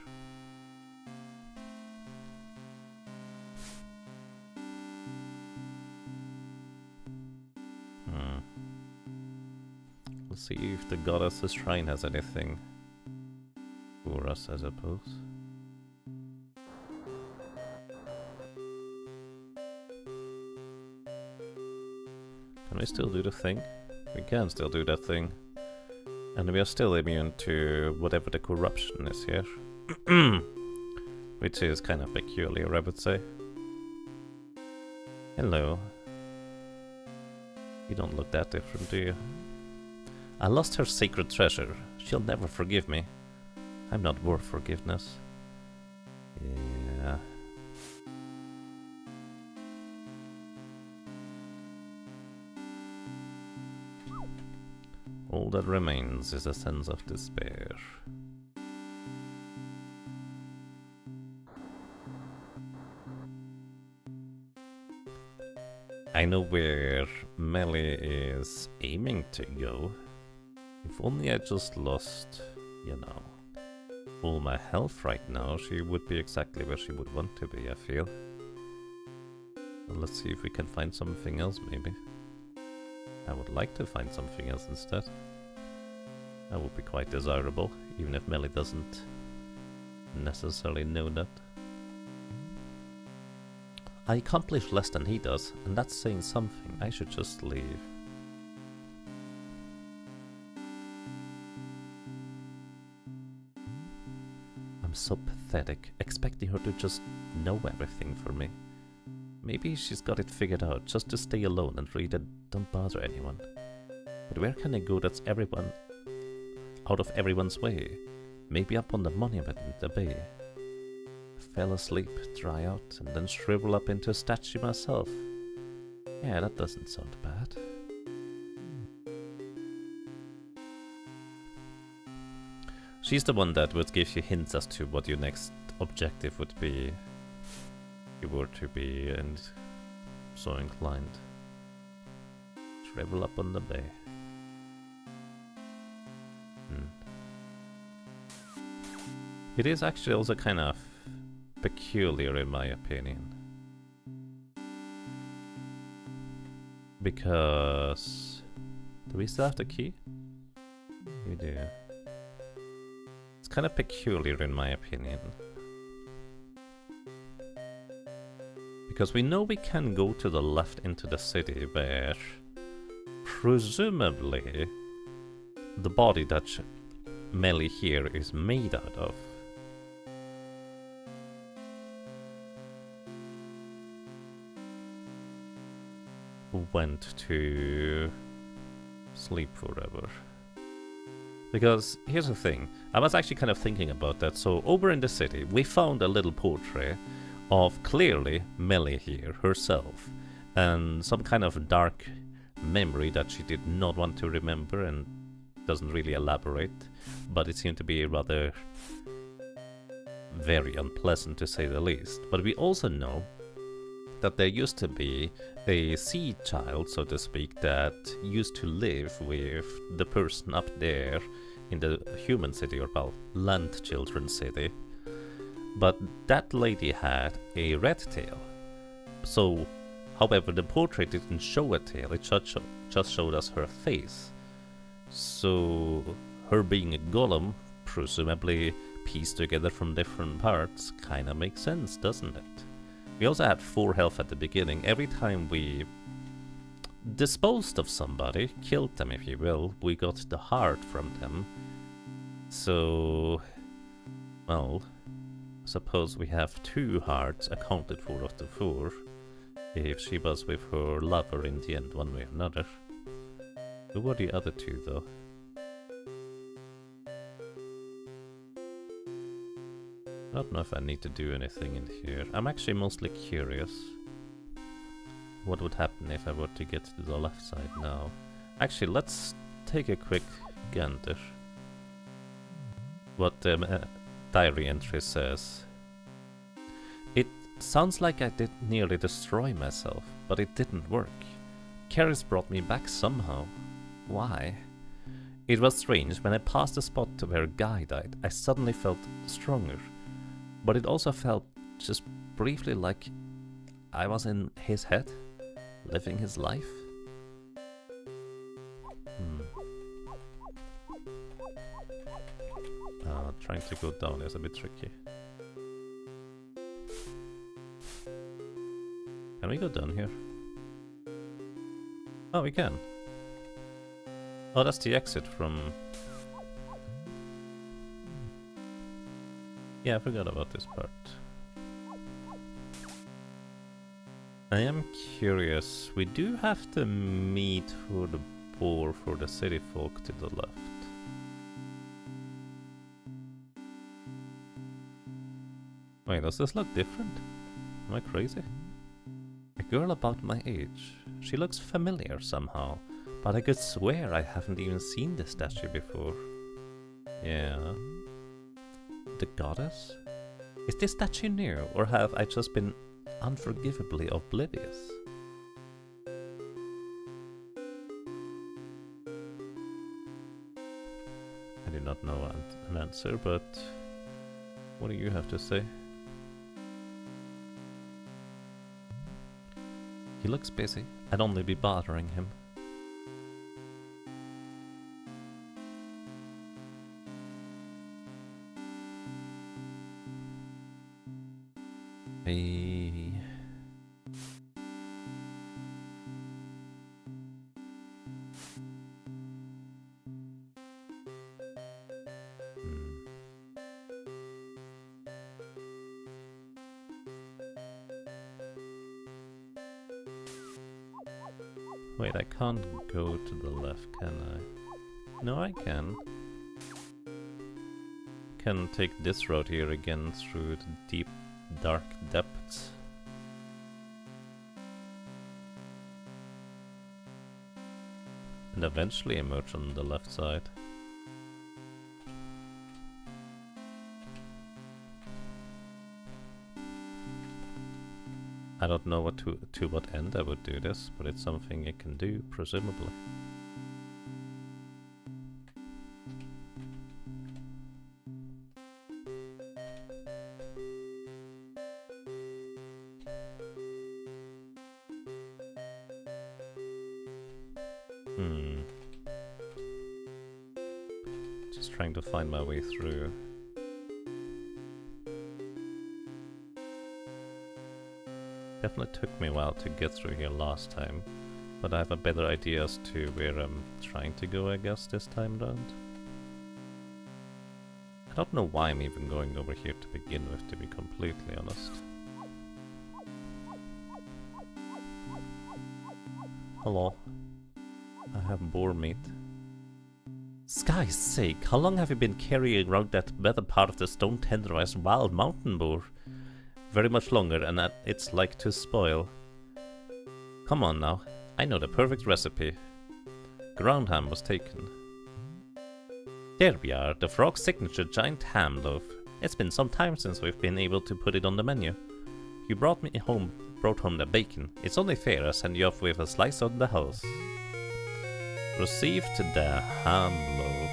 Let's see if the goddess's shrine has anything for us, I suppose. Can we still do the thing? We can still do that thing. And we are still immune to whatever the corruption is here. Which is kind of peculiar, I would say. Hello. You don't look that different, do you? I lost her sacred treasure. She'll never forgive me. I'm not worth forgiveness. Yeah. All that remains is a sense of despair. I know where Melly is aiming to go. If only I just lost, you know, all my health right now, she would be exactly where she would want to be, I feel. Well, let's see if we can find something else, maybe. I would like to find something else instead. That would be quite desirable, even if Melly doesn't necessarily know that. I accomplish less than he does, and that's saying something. I should just leave. I'm so pathetic, expecting her to just know everything for me. Maybe she's got it figured out, just to stay alone and read and don't bother anyone. But where can I go that's out of everyone's way? Maybe up on the monument in the bay. Fell asleep, dry out, and then shrivel up into a statue myself. Yeah, that doesn't sound bad. She's the one that would give you hints as to what your next objective would be. If you were to be and so inclined. Shrivel up on the bay. It is actually also kind of peculiar in my opinion. Because... do we still have the key? We do. It's kind of peculiar in my opinion. Because we know we can go to the left into the city where presumably the body that Melly here is made out of. Went to sleep forever. Because here's the thing, I was actually kind of thinking about that. So over in the city we found a little portrait of clearly Melly here herself, and some kind of dark memory that she did not want to remember and doesn't really elaborate, but it seemed to be rather very unpleasant to say the least. But we also know that there used to be a sea child, so to speak, that used to live with the person up there in the human city, or well, land children city. But that lady had a red tail. So, however, the portrait didn't show a tail, it just showed us her face. So, her being a golem, presumably pieced together from different parts, kinda makes sense, doesn't it? We also had 4 health at the beginning. Every time we disposed of somebody, killed them if you will, we got the heart from them. So, well, suppose we have 2 hearts accounted for of the 4, if she was with her lover in the end one way or another. Who were the other 2 though? I don't know if I need to do anything in here. I'm actually mostly curious what would happen if I were to get to the left side now. Actually, let's take a quick gander. What the diary entry says. It sounds like I did nearly destroy myself, but it didn't work. Karis brought me back somehow. Why? It was strange, when I passed the spot to where Guy died, I suddenly felt stronger. But it also felt just briefly like I was in his head, living his life. Trying to go down is a bit tricky. Can we go down here? Oh, we can. Oh, that's the exit from... Yeah, I forgot about this part. I am curious. We do have to meet for the boar for the city folk to the left. Wait, does this look different? Am I crazy? A girl about my age. She looks familiar somehow, but I could swear I haven't even seen this statue before. Yeah. The goddess? Is this statue new, or have I just been unforgivably oblivious? I do not know an answer, but what do you have to say? He looks busy. I'd only be bothering him. Wait, I can't go to the left, can I? No, I can. Can take this road here again through the deep, dark depths. And eventually emerge on the left side. I don't know what to what end I would do this, but it's something I can do, presumably. Just trying to find my way through. Definitely took me a while to get through here last time, but I have a better idea as to where I'm trying to go, I guess, this time round. I don't know why I'm even going over here to begin with, to be completely honest. Hello. I have boar meat. Sky's sake, how long have you been carrying around that better part of the stone tenderized wild mountain boar? Very much longer, and it's like to spoil. Come on now, I know the perfect recipe. Ground ham was taken. There we are, the frog's signature giant ham loaf. It's been some time since we've been able to put it on the menu. You brought home the bacon. It's only fair I send you off with a slice of the house. Received the ham loaf.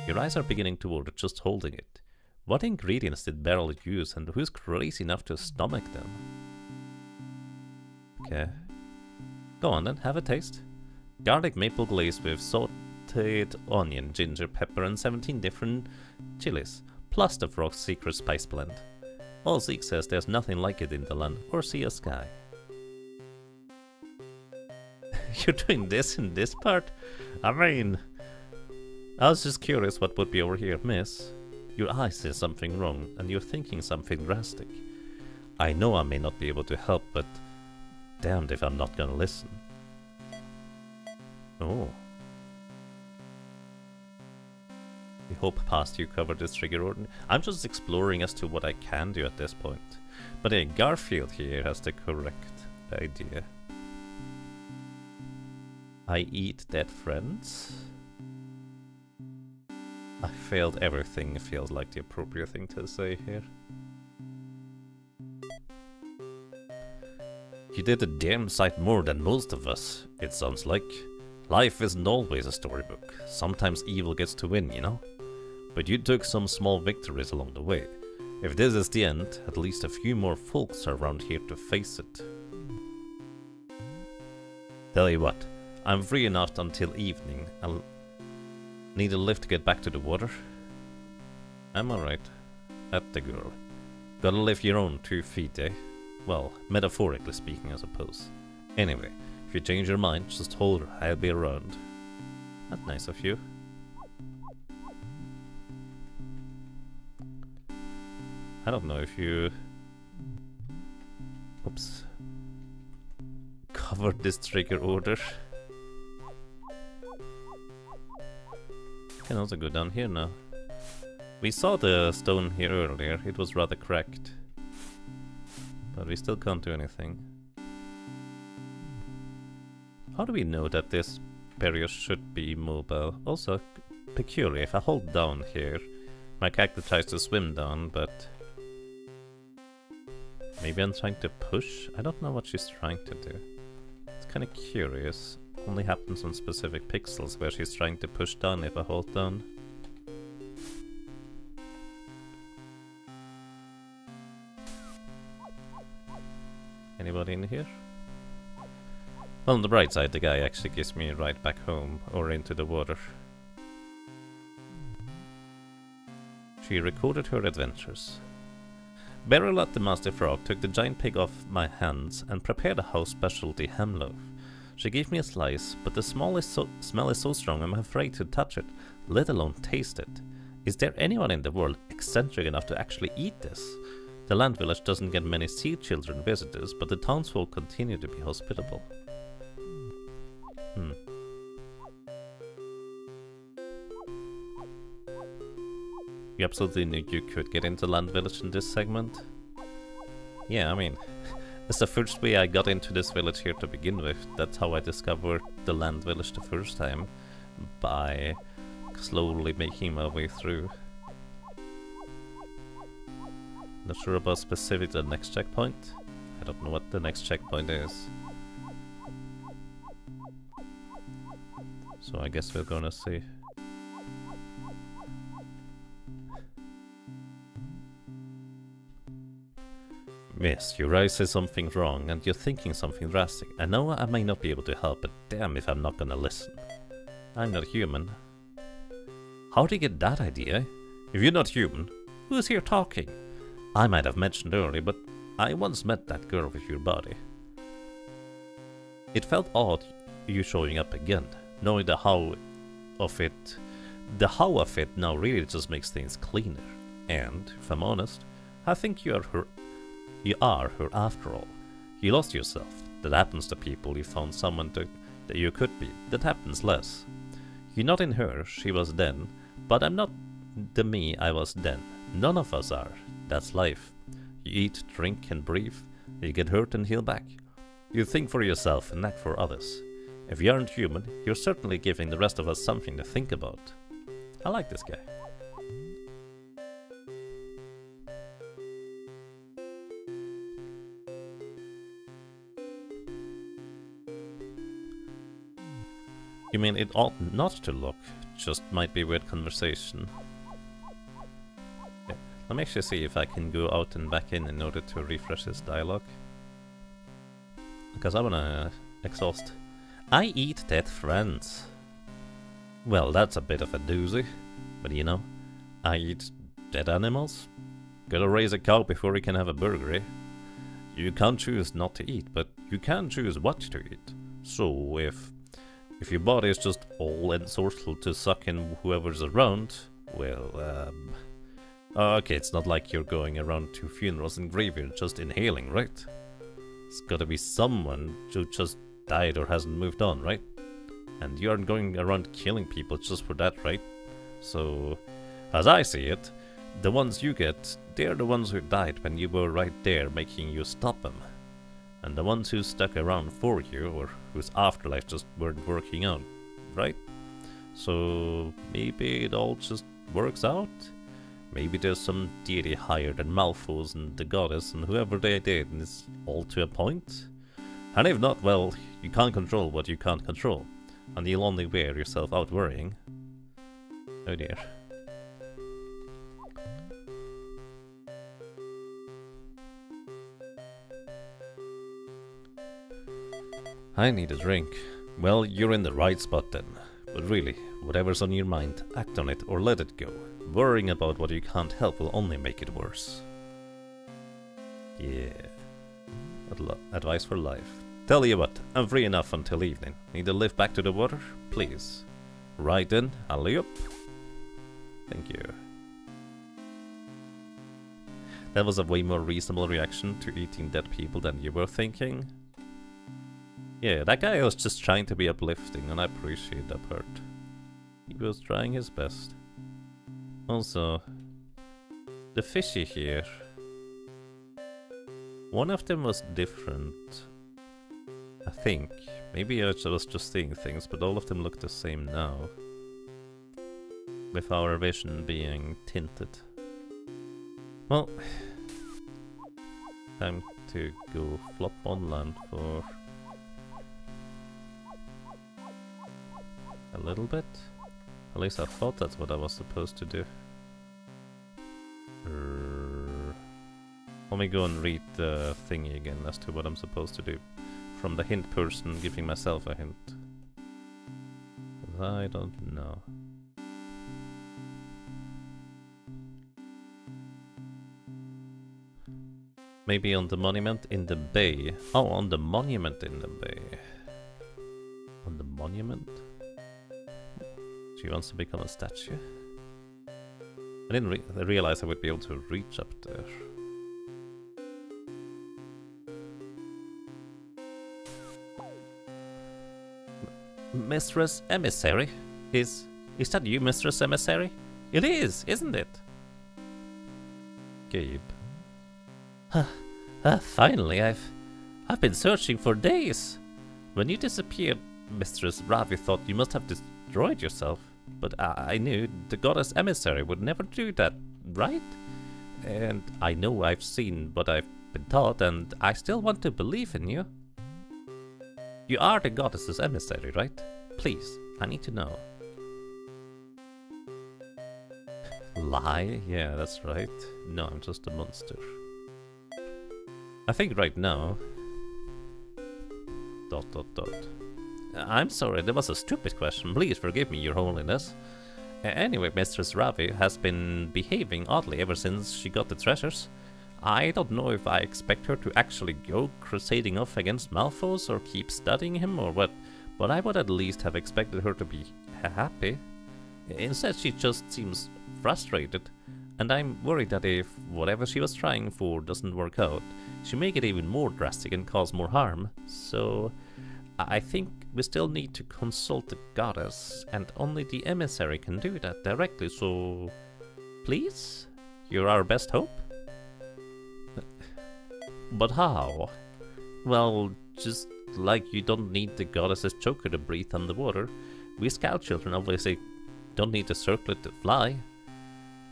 Your eyes are beginning to water just holding it. What ingredients did Beryl use, and who's crazy enough to stomach them? Okay. Go on then, have a taste. Garlic maple glaze with sauteed onion, ginger, pepper, and 17 different chilies, plus the frog's secret spice blend. All Zeke says there's nothing like it in the land or sea or sky. You're doing this in this part? I mean, I was just curious what would be over here, miss. Your eye says something wrong, and you're thinking something drastic. I know I may not be able to help, but damned if I'm not gonna listen. Oh. We hope past you covered this trigger order. I'm just exploring as to what I can do at this point. But hey, Garfield here has the correct idea. I eat dead friends? I failed everything, feels like the appropriate thing to say here. You did a damn sight more than most of us, it sounds like. Life isn't always a storybook. Sometimes evil gets to win, you know? But you took some small victories along the way. If this is the end, at least a few more folks are around here to face it. Tell you what, I'm free enough until evening. I'll need a lift to get back to the water. I'm alright. At the girl. Gotta lift your own 2 feet, eh? Well, metaphorically speaking, I suppose. Anyway, if you change your mind, just hold her. I'll be around. That's nice of you. I don't know if you... Oops. Covered this trigger order. Can also go down here now. We saw the stone here earlier. It was rather cracked. But we still can't do anything. How do we know that this barrier should be mobile? Also, peculiar. If I hold down here, my character tries to swim down, but... Maybe I'm trying to push? I don't know what she's trying to do. It's kind of curious. Only happens on specific pixels where she's trying to push down if I hold down. Anybody in here? Well, on the bright side, the guy actually gives me a ride back home or into the water. She recorded her adventures. Beryl at the Master Frog took the giant pig off my hands and prepared a house specialty ham loaf. She gave me a slice, but the smell is so strong I'm afraid to touch it, let alone taste it. Is there anyone in the world eccentric enough to actually eat this? The land village doesn't get many sea children visitors, but the townsfolk continue to be hospitable. Hmm. You absolutely knew you could get into Land Village in this segment? Yeah, I mean, it's the first way I got into this village here to begin with. That's how I discovered the Land Village the first time, by slowly making my way through. Not sure about specifically the next checkpoint. I don't know what the next checkpoint is. So I guess we're gonna see. Miss, your eyes say something wrong and you're thinking something drastic. I know I may not be able to help, but damn if I'm not gonna listen. I'm not human. How did you get that idea? If you're not human, who's here talking? I might have mentioned earlier, but I once met that girl with your body. It felt odd you showing up again, knowing the how of it. The how of it now really just makes things cleaner. And, if I'm honest, I think you are her after all. You lost yourself. That happens to people. You found someone that you could be. That happens less. You're not in her, she was then, but I'm not the me I was then. None of us are. That's life. You eat, drink, and breathe. You get hurt and heal back. You think for yourself and act for others. If you aren't human, you're certainly giving the rest of us something to think about. I like this guy. You mean it ought not to look, just might be weird conversation. Okay. Let me actually see if I can go out and back in order to refresh this dialogue. Because I wanna exhaust. I eat dead friends. Well, that's a bit of a doozy. But you know, I eat dead animals. Gotta raise a cow before we can have a burger, eh? You can't choose not to eat, but you can choose what to eat. So if your body is just all ensorcelled to suck in whoever's around, well, okay, it's not like you're going around to funerals and graveyards just inhaling, right? It's gotta be someone who just died or hasn't moved on, right? And you aren't going around killing people just for that, right? So, as I see it, the ones you get, they're the ones who died when you were right there making you stop them. And the ones who stuck around for you, or whose afterlife just weren't working out, right? So maybe it all just works out? Maybe there's some deity higher than Malphos and the goddess and whoever they did, and it's all to a point? And if not, well, you can't control what you can't control, and you'll only wear yourself out worrying. Oh dear. I need a drink. Well, you're in the right spot then. But really, whatever's on your mind, act on it or let it go. Worrying about what you can't help will only make it worse. Yeah. Advice for life. Tell you what, I'm free enough until evening. Need a lift back to the water? Please. Right then, alley-up. Thank you. That was a way more reasonable reaction to eating dead people than you were thinking. Yeah, that guy was just trying to be uplifting, and I appreciate that part. He was trying his best. Also, the fishy here. One of them was different. I think. Maybe I was just seeing things, but all of them look the same now. With our vision being tinted. Well, time to go flop on land for a little bit. At least I thought that's what I was supposed to do. Let me go and read the thingy again as to what I'm supposed to do. From the hint person giving myself a hint. 'Cause I don't know. Maybe on the monument in the bay. Oh, on the monument in the bay. On the monument? She wants to become a statue? I didn't realize I would be able to reach up there. Mistress Emissary? Is that you, Mistress Emissary? It is, isn't it? Gabe. Finally, I've been searching for days. When you disappeared, Mistress Ravi thought you must have destroyed yourself. But I knew the goddess Emissary would never do that, right? And I know I've seen what I've been taught, and I still want to believe in you. You are the goddess's emissary, right? Please, I need to know. Lie? Yeah, that's right. No, I'm just a monster. I think right now... ... I'm sorry, that was a stupid question. Please forgive me, your holiness. Anyway, Mistress Ravi has been behaving oddly ever since she got the treasures. I don't know if I expect her to actually go crusading off against Malphos or keep studying him or what, but I would at least have expected her to be happy. Instead, she just seems frustrated, and I'm worried that if whatever she was trying for doesn't work out, she may get even more drastic and cause more harm. So I think we still need to consult the goddess, and only the emissary can do that directly, so please? You're our best hope? But how? Well, just like you don't need the goddess's choker to breathe underwater, we scout children obviously don't need the circlet to fly.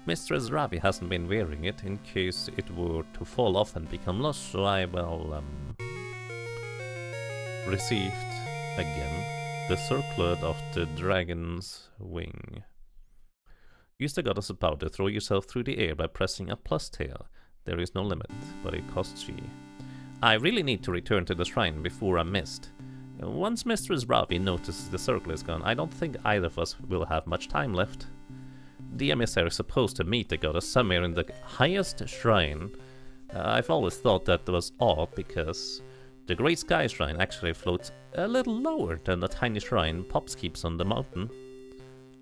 Mistress Ravi hasn't been wearing it in case it were to fall off and become lost, so I, received again the circlet of the dragon's wing. Use the goddess's power to throw yourself through the air by pressing a plus tail. There is no limit, but it costs G. I really need to return to the shrine before I'm missed. Once Mistress Ravi notices the circle is gone, I don't think either of us will have much time left. The emissary is supposed to meet the goddess somewhere in the highest shrine. I've always thought that was odd because the Great Sky Shrine actually floats a little lower than the tiny shrine Pops keeps on the mountain.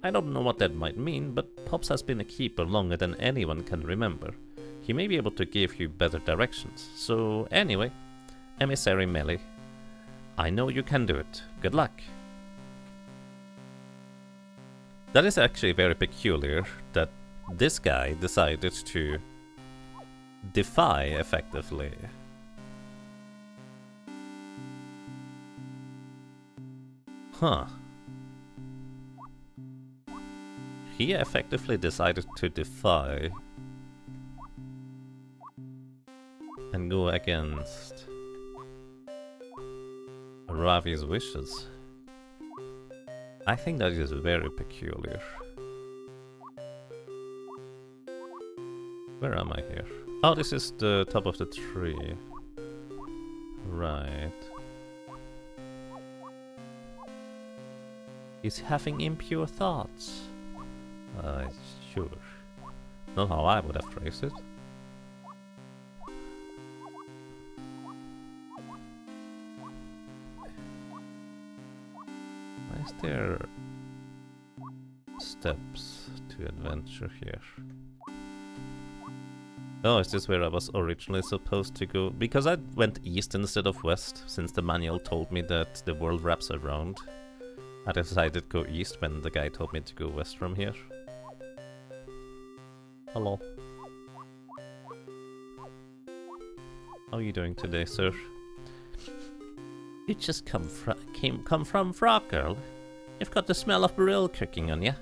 I don't know what that might mean, but Pops has been a keeper longer than anyone can remember. He may be able to give you better directions. So anyway, Emissary Melly, I know you can do it. Good luck. That is actually very peculiar that this guy decided to defy effectively. Huh. He effectively decided to defy and go against Ravi's wishes. I think that is very peculiar. Where am I here? Oh, this is the top of the tree. Right. He's having impure thoughts. Sure. Not how I would have phrased it. Is there steps to adventure here? Oh, is this where I was originally supposed to go? Because I went east instead of west, since the manual told me that the world wraps around. I decided to go east when the guy told me to go west from here. Hello. How are you doing today, sir? You just come from Frog Girl. You've got the smell of grill cooking on you.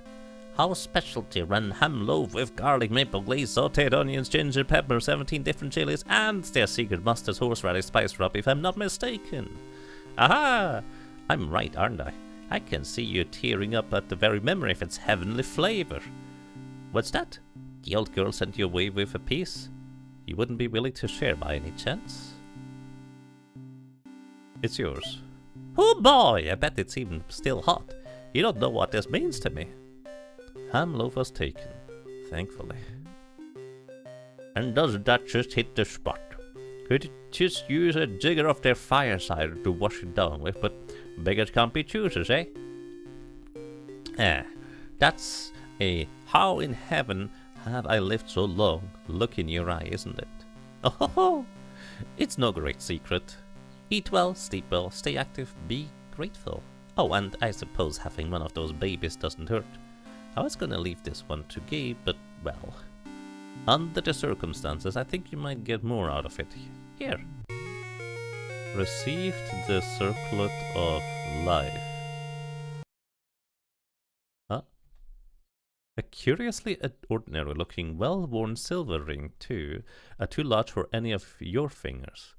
House specialty run ham loaf with garlic, maple glaze, sauteed onions, ginger, pepper, 17 different chilies, and their secret mustard horseradish spice rub, if I'm not mistaken. Aha! I'm right, aren't I? I can see you tearing up at the very memory of its heavenly flavor. What's that? The old girl sent you away with a piece? You wouldn't be willing to share by any chance? It's yours. Oh boy, I bet it's even still hot. You don't know what this means to me. Ham loaf was taken, thankfully. And doesn't that just hit the spot? Could just use a jigger of their fire cider to wash it down with, but beggars can't be choosers, eh? That's a how in heaven have I lived so long look in your eye, isn't it? Oh, it's no great secret. Eat well, sleep well, stay active, be grateful. Oh, and I suppose having one of those babies doesn't hurt. I was gonna leave this one to Gabe, but, well, under the circumstances, I think you might get more out of it. Here. Received the Circlet of Life. Huh? A curiously ordinary-looking, well-worn silver ring, too. Too large for any of your fingers.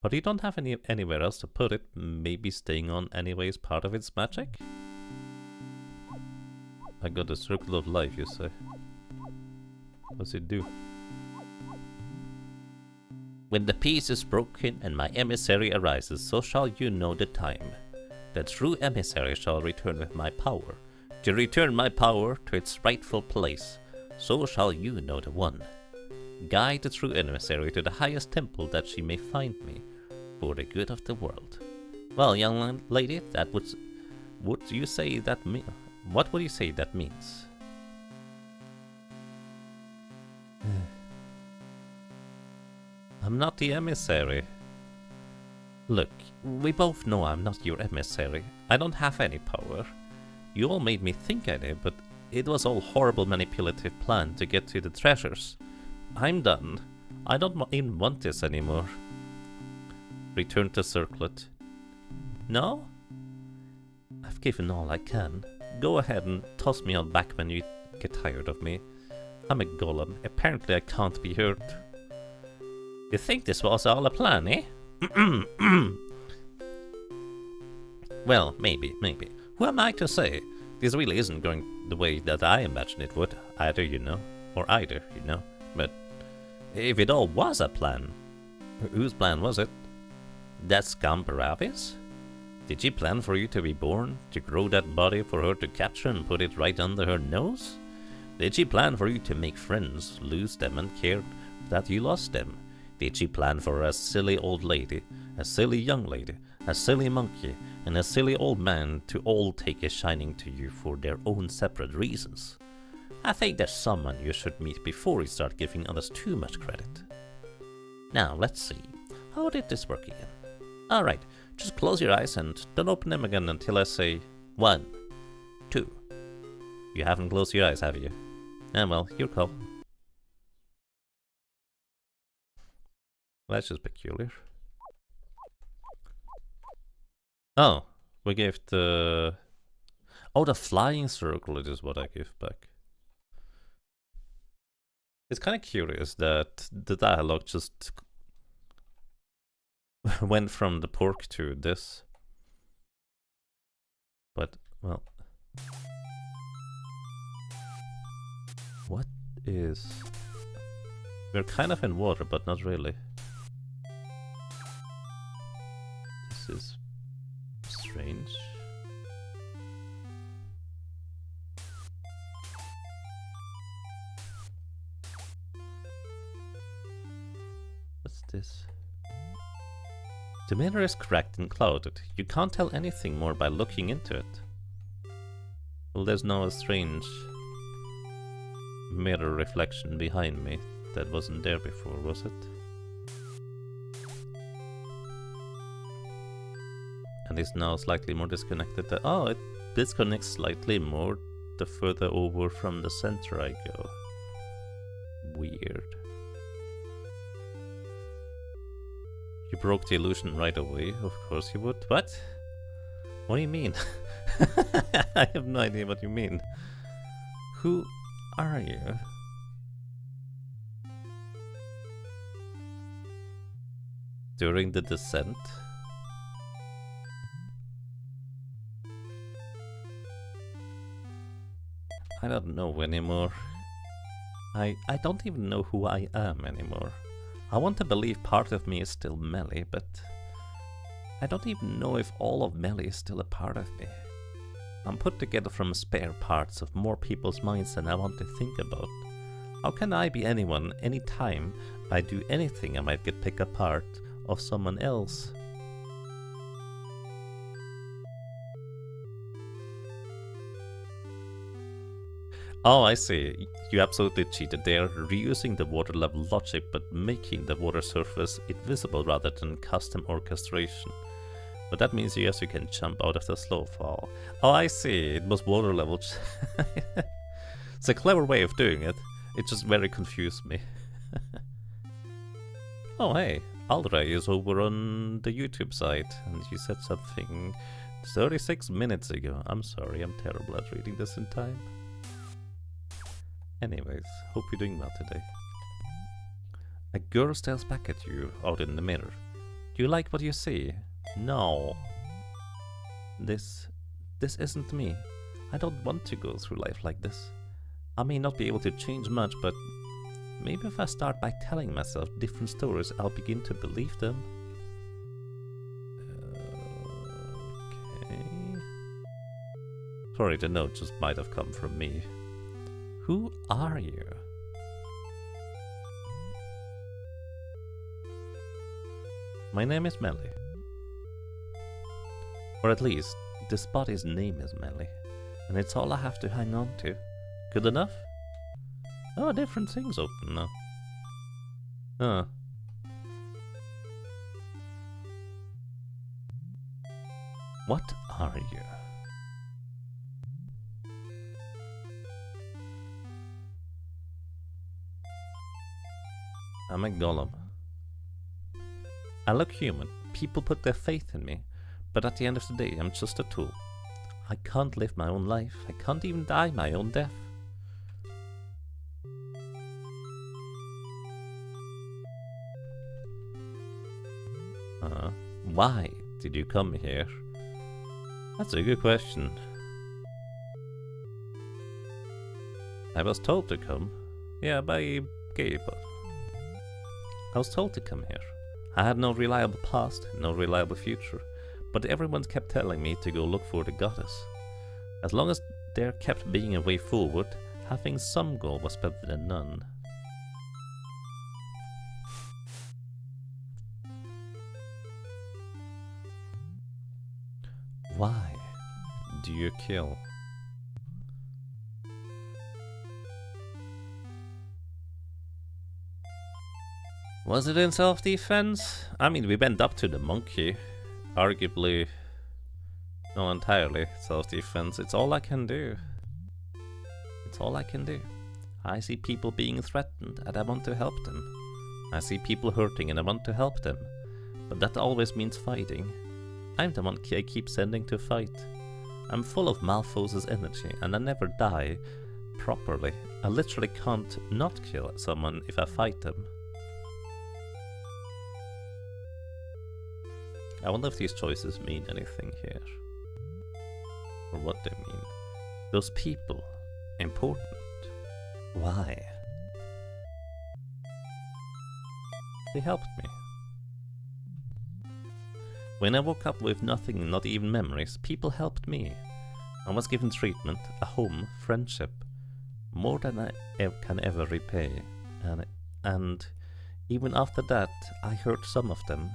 But you don't have anywhere else to put it. Maybe staying on anyway is part of its magic? I got the Circle of Life, you say. What's it do? When the peace is broken and my emissary arises, so shall you know the time. The true emissary shall return with my power. To return my power to its rightful place, so shall you know the one. Guide the true emissary to the highest temple that she may find me, for the good of the world. Well, young lady, that would you say that what would you say that means? I'm not the emissary. Look, we both know I'm not your emissary. I don't have any power. You all made me think I did, but it was all horrible manipulative plan to get to the treasures. I'm done. I don't even want this anymore. Return to Circlet. No? I've given all I can. Go ahead and toss me out back when you get tired of me. I'm a golem. Apparently I can't be hurt. You think this was all a plan, eh? Well, maybe. Who am I to say? This really isn't going the way that I imagined it would, either, you know. But if it all was a plan, whose plan was it? That Scamparavis? Did she plan for you to be born, to grow that body for her to capture and put it right under her nose? Did she plan for you to make friends, lose them, and care that you lost them? Did she plan for a silly old lady, a silly young lady, a silly monkey, and a silly old man to all take a shining to you for their own separate reasons? I think there's someone you should meet before you start giving others too much credit. Now, let's see. How did this work again? Alright, just close your eyes and don't open them again until I say 1, 2. You haven't closed your eyes, have you? Well, your call. That's just peculiar. Oh, we gave the... Oh, the flying circle is what I give back. It's kind of curious that the dialogue just went from the pork to this. But, well... What is... We're kind of in water, but not really. This is strange. What's this? The mirror is cracked and clouded. You can't tell anything more by looking into it. Well, there's no strange mirror reflection behind me that wasn't there before, was it? And is now slightly more disconnected. Oh, it disconnects slightly more the further over from the center I go. Weird. You broke the illusion right away, of course you would. What? What do you mean? I have no idea what you mean. Who are you? During the descent? I don't know anymore. I don't even know who I am anymore. I want to believe part of me is still Melly, but I don't even know if all of Melly is still a part of me. I'm put together from spare parts of more people's minds than I want to think about. How can I be anyone anytime I do anything I might get picked apart of someone else? Oh, I see. You absolutely cheated there, reusing the water level logic but making the water surface invisible rather than custom orchestration. But that means yes, you can jump out of the slow fall. Oh, I see. It was water level. It's a clever way of doing it. It just very confused me. Oh, hey. Aldra is over on the YouTube site, and she said something 36 minutes ago. I'm sorry, I'm terrible at reading this in time. Anyways, hope you're doing well today. A girl stares back at you out in the mirror. Do you like what you see? No. This isn't me. I don't want to go through life like this. I may not be able to change much, but maybe if I start by telling myself different stories, I'll begin to believe them. Okay. Sorry, the note just might have come from me. Who are you? My name is Melly. Or at least, this body's name is Melly, and it's all I have to hang on to. Good enough? Oh, different things open now. Huh. What are you? I'm a golem. I look human. People put their faith in me. But at the end of the day, I'm just a tool. I can't live my own life. I can't even die my own death. Why did you come here? That's a good question. I was told to come. Yeah, by Gabe. I was told to come here. I had no reliable past, no reliable future, but everyone kept telling me to go look for the goddess. As long as there kept being a way forward, having some goal was better than none. Why do you kill? Was it in self-defense? I mean, we went up to the monkey. Arguably, not entirely self-defense. It's all I can do. It's all I can do. I see people being threatened and I want to help them. I see people hurting and I want to help them. But that always means fighting. I'm the one I keep sending to fight. I'm full of Malphos's energy and I never die properly. I literally can't not kill someone if I fight them. I wonder if these choices mean anything here. Or what they mean. Those people. Important. Why? They helped me. When I woke up with nothing, not even memories, people helped me. I was given treatment, a home, friendship. More than I can ever repay. And even after that, I hurt some of them.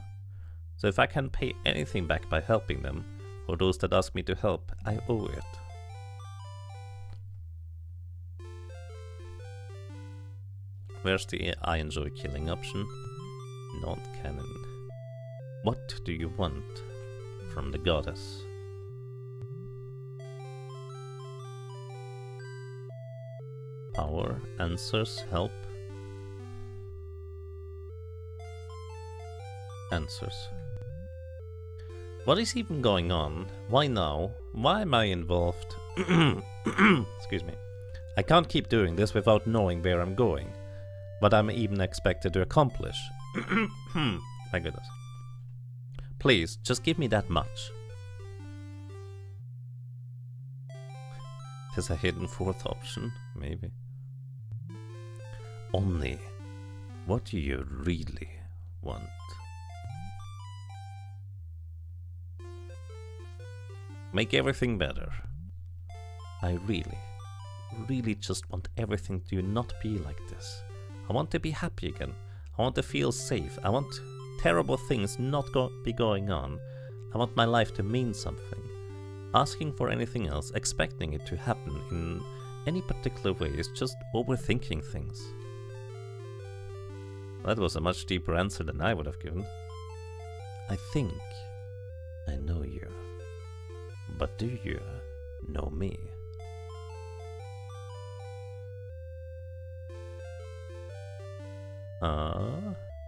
So if I can pay anything back by helping them, or those that ask me to help, I owe it. Where's the I enjoy killing option? Not canon. What do you want from the goddess? Power, answers, help. Answers. What is even going on? Why now? Why am I involved? Excuse me. I can't keep doing this without knowing where I'm going. What I'm even expected to accomplish. My goodness. Please, just give me that much. There's a hidden fourth option, maybe. Only, what do you really want? Make everything better. I really just want everything to not be like this. I want to be happy again. I want to feel safe. I want terrible things not be going on. I want my life to mean something. Asking for anything else, expecting it to happen in any particular way is just overthinking things. That was a much deeper answer than I would have given. I think I know you. But do you know me?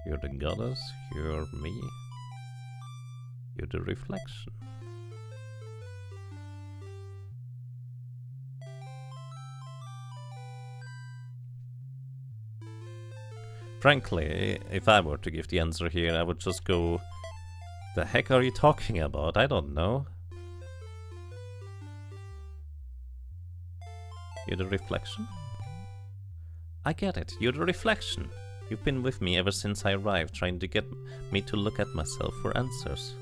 You're the goddess, you're me. You're the reflection. Frankly, if I were to give the answer here, I would just go, the heck are you talking about? I don't know. You're the reflection? I get it, you're the reflection. You've been with me ever since I arrived, trying to get me to look at myself for answers.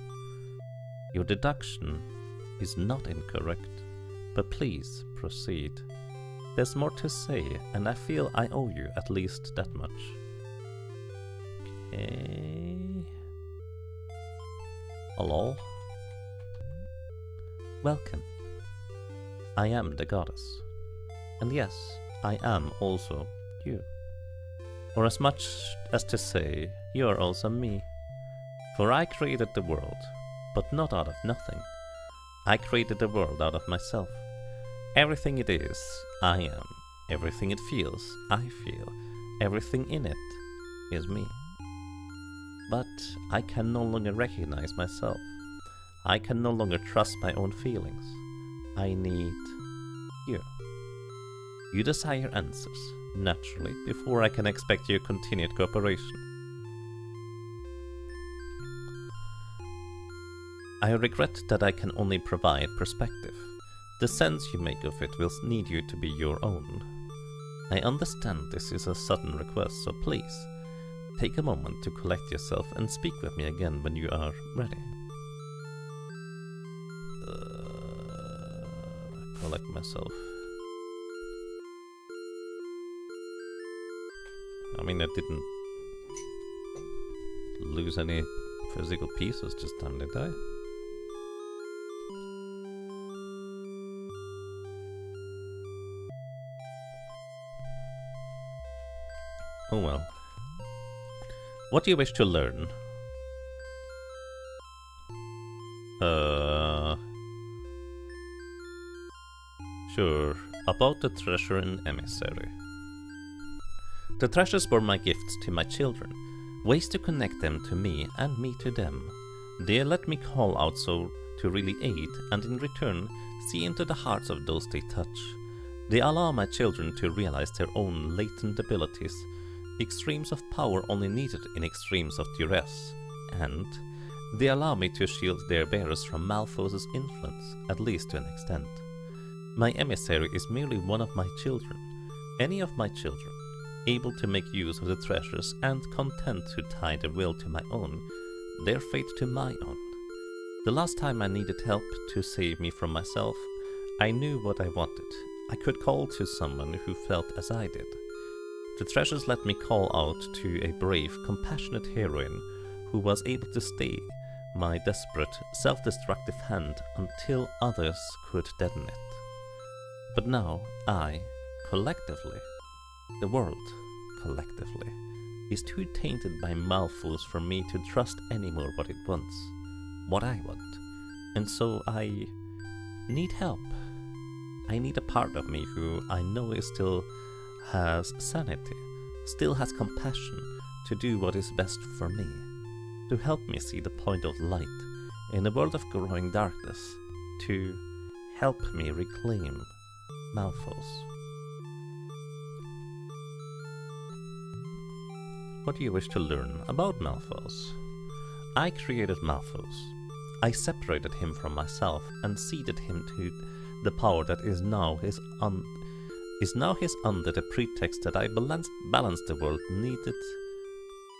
Your deduction is not incorrect, but please proceed. There's more to say, and I feel I owe you at least that much. Okay. Hello? Welcome. I am the goddess. And yes, I am also you. Or as much as to say, you are also me. For I created the world, but not out of nothing. I created the world out of myself. Everything it is, I am. Everything it feels, I feel. Everything in it is me. But I can no longer recognize myself. I can no longer trust my own feelings. I need you. You desire answers, naturally, before I can expect your continued cooperation. I regret that I can only provide perspective. The sense you make of it will need you to be your own. I understand this is a sudden request, so please, take a moment to collect yourself and speak with me again when you are ready. Collect myself. I mean, I didn't lose any physical pieces this time, did I? Oh well. What do you wish to learn? Sure, about the treasure and emissary. The treasures were my gifts to my children, ways to connect them to me and me to them. They let me call out so to really aid, and in return, see into the hearts of those they touch. They allow my children to realize their own latent abilities, extremes of power only needed in extremes of duress, and they allow me to shield their bearers from Malphos's influence, at least to an extent. My emissary is merely one of my children, any of my children, able to make use of the treasures and content to tie their will to my own, their fate to my own. The last time I needed help to save me from myself, I knew what I wanted. I could call to someone who felt as I did. The treasures let me call out to a brave, compassionate heroine who was able to stay my desperate, self-destructive hand until others could deaden it. But now I, collectively, the world, collectively, is too tainted by Malphos for me to trust anymore what it wants, what I want, and so I need help. I need a part of me who I know is still has sanity, still has compassion to do what is best for me, to help me see the point of light in a world of growing darkness, to help me reclaim Malphos. What do you wish to learn about Malphos? I created Malphos. I separated him from myself and ceded him to the power that is now his under the pretext that I balanced the world needed.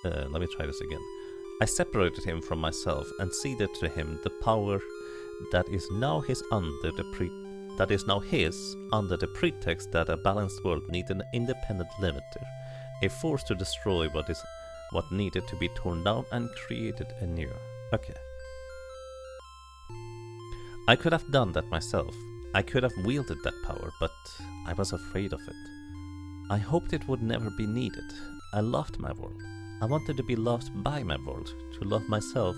Let me try this again. I separated him from myself and ceded to him the power that is now his under the pretext that a balanced world needed an independent limiter, a force to destroy what needed to be torn down and created anew. Okay. I could have done that myself. I could have wielded that power, but I was afraid of it. I hoped it would never be needed. I loved my world. I wanted to be loved by my world, to love myself,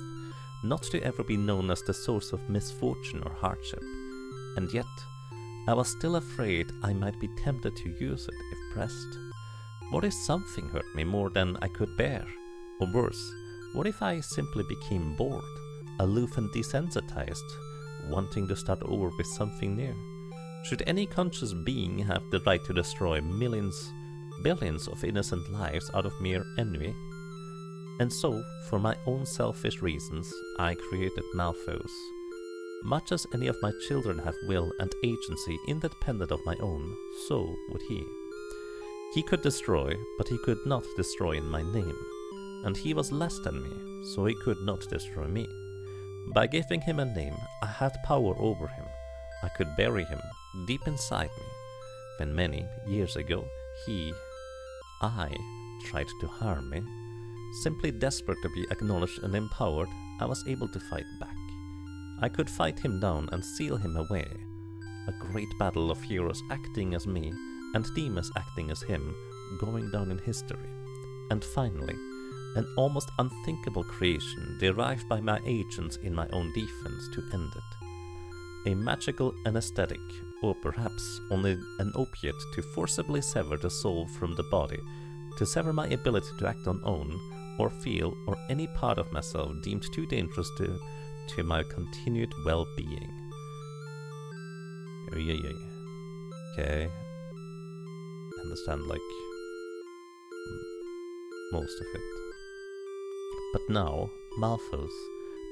not to ever be known as the source of misfortune or hardship. And yet, I was still afraid I might be tempted to use it if pressed. What if something hurt me more than I could bear? Or worse, what if I simply became bored, aloof and desensitized, wanting to start over with something new? Should any conscious being have the right to destroy millions, billions of innocent lives out of mere envy? And so, for my own selfish reasons, I created Malphos. Much as any of my children have will and agency independent of my own, so would he. He could destroy, but he could not destroy in my name, and he was less than me, so he could not destroy me. By giving him a name, I had power over him. I could bury him deep inside me. When many years ago I tried to harm me, simply desperate to be acknowledged and empowered, I was able to fight back. I could fight him down and seal him away. A great battle of heroes acting as me and demons acting as him, going down in history. And finally, an almost unthinkable creation derived by my agents in my own defense to end it. A magical anesthetic, or perhaps only an opiate to forcibly sever the soul from the body, to sever my ability to act on own, or feel, or any part of myself deemed too dangerous to my continued well-being. Okay. Understand, most of it. But now, Malphos,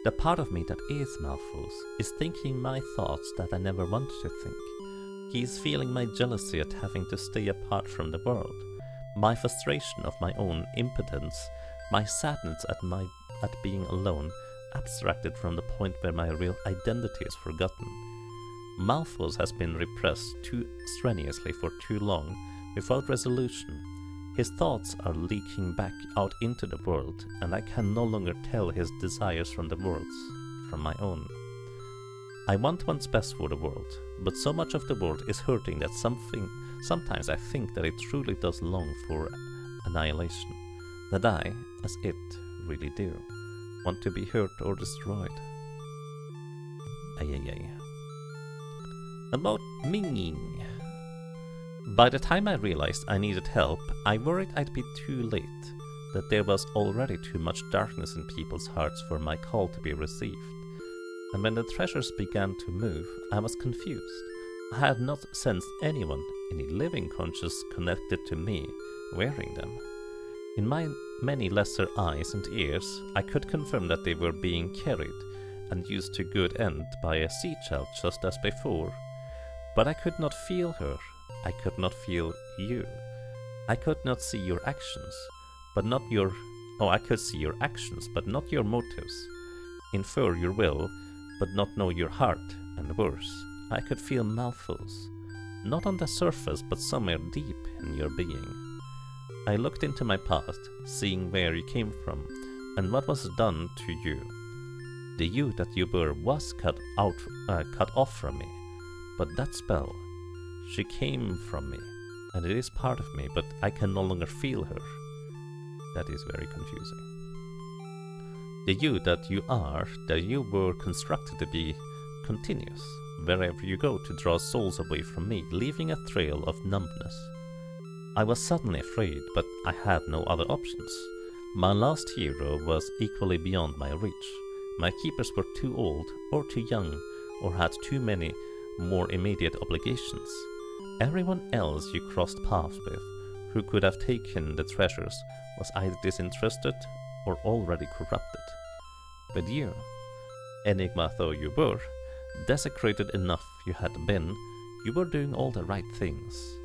the part of me that is Malphos, is thinking my thoughts that I never wanted to think. He is feeling my jealousy at having to stay apart from the world, my frustration of my own impotence, my sadness at being alone, abstracted from the point where my real identity is forgotten. Malphos has been repressed too strenuously for too long, without resolution. His thoughts are leaking back out into the world, and I can no longer tell his desires from the world's, from my own. I want what's best for the world, but so much of the world is hurting that sometimes I think that it truly does long for annihilation, that I, as it, really do, want to be hurt or destroyed. About me. By the time I realized I needed help, I worried I'd be too late, that there was already too much darkness in people's hearts for my call to be received. And when the treasures began to move, I was confused. I had not sensed anyone, any living conscious connected to me, wearing them. In my many lesser eyes and ears, I could confirm that they were being carried and used to good end by a sea child just as before. But I could not feel her. I could not feel you. I could not see your actions, but not your... Oh, I could see your actions, but not your motives. Infer your will, but not know your heart, and worse, I could feel Malphos, not on the surface, but somewhere deep in your being. I looked into my past, seeing where you came from, and what was done to you. The you that you were was cut off from me, but that spell, she came from me, and it is part of me, but I can no longer feel her. That is very confusing. The you that you were constructed to be, continues, wherever you go to draw souls away from me, leaving a trail of numbness. I was suddenly afraid, but I had no other options. My last hero was equally beyond my reach. My keepers were too old, or too young, or had too many more immediate obligations. Everyone else you crossed paths with, who could have taken the treasures, was either disinterested or already corrupted. But you, enigma though you were, desecrated enough you had been, you were doing all the right things,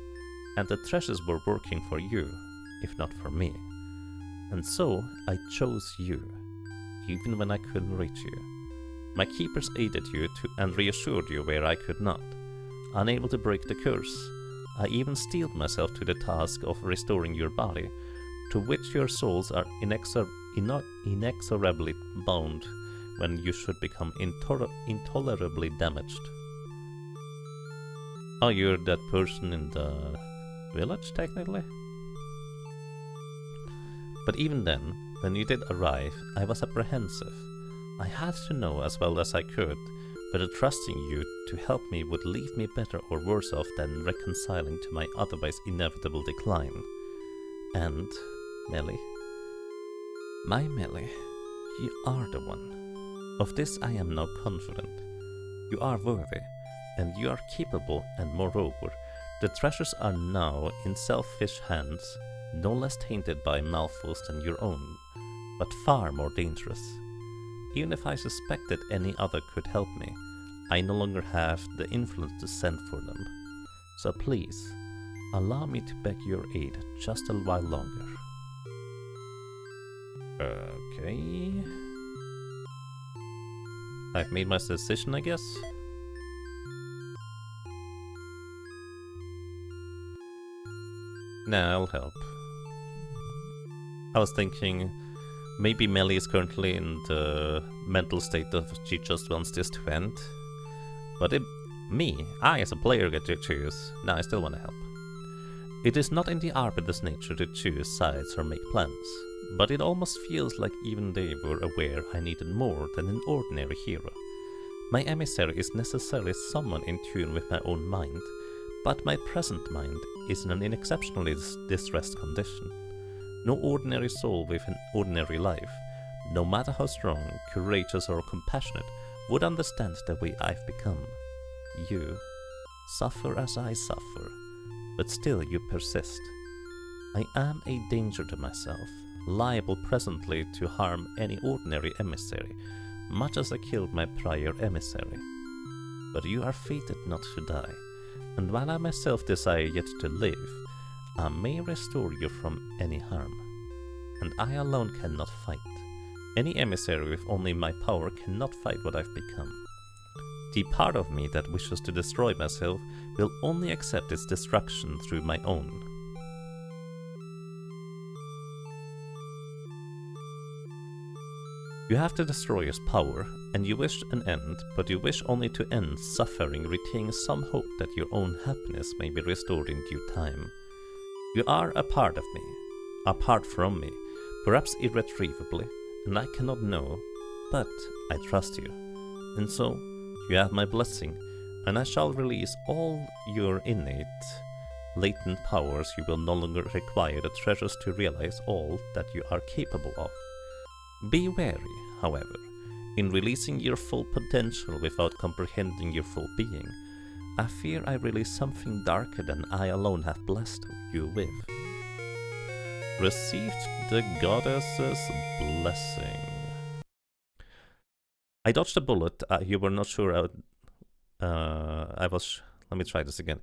and the treasures were working for you, if not for me. And so I chose you, even when I couldn't reach you. My keepers aided you and reassured you where I could not. Unable to break the curse, I even steeled myself to the task of restoring your body, to which your souls are inexorably bound when you should become intolerably damaged. Oh, you're that person in the village, technically? But even then, when you did arrive, I was apprehensive. I had to know as well as I could whether trusting you to help me would leave me better or worse off than reconciling to my otherwise inevitable decline. And, Melly, my Melly, you are the one. Of this I am now confident. You are worthy, and you are capable, and moreover, the treasures are now in selfish hands, no less tainted by malfos than your own, but far more dangerous. Even if I suspected any other could help me, I no longer have the influence to send for them. So please, allow me to beg your aid just a while longer. Okay. I've made my decision, I guess. Nah, I'll help. I was thinking maybe Melly is currently in the mental state of she just wants this to end. But I as a player get to choose. Nah, I still want to help. It is not in the Arbiter's nature to choose sides or make plans, but it almost feels like even they were aware I needed more than an ordinary hero. My emissary is necessarily someone in tune with my own mind, but my present mind is in an exceptionally distressed condition. No ordinary soul with an ordinary life, no matter how strong, courageous or compassionate, would understand the way I've become. You suffer as I suffer, but still you persist. I am a danger to myself, liable presently to harm any ordinary emissary, much as I killed my prior emissary. But you are fated not to die, and while I myself desire yet to live, I may restore you from any harm. And I alone cannot fight. Any emissary with only my power cannot fight what I've become. The part of me that wishes to destroy myself will only accept its destruction through my own. You have the destroyer's power, and you wish an end, but you wish only to end suffering, retaining some hope that your own happiness may be restored in due time. You are a part of me, apart from me, perhaps irretrievably, and I cannot know, but I trust you. And so, you have my blessing, and I shall release all your innate, latent powers. You will no longer require the treasures to realize all that you are capable of. Be wary, however, in releasing your full potential without comprehending your full being. I fear I release something darker than I alone have blessed you with. Received the goddess's blessing. I dodged a bullet. You were not sure. Let me try this again.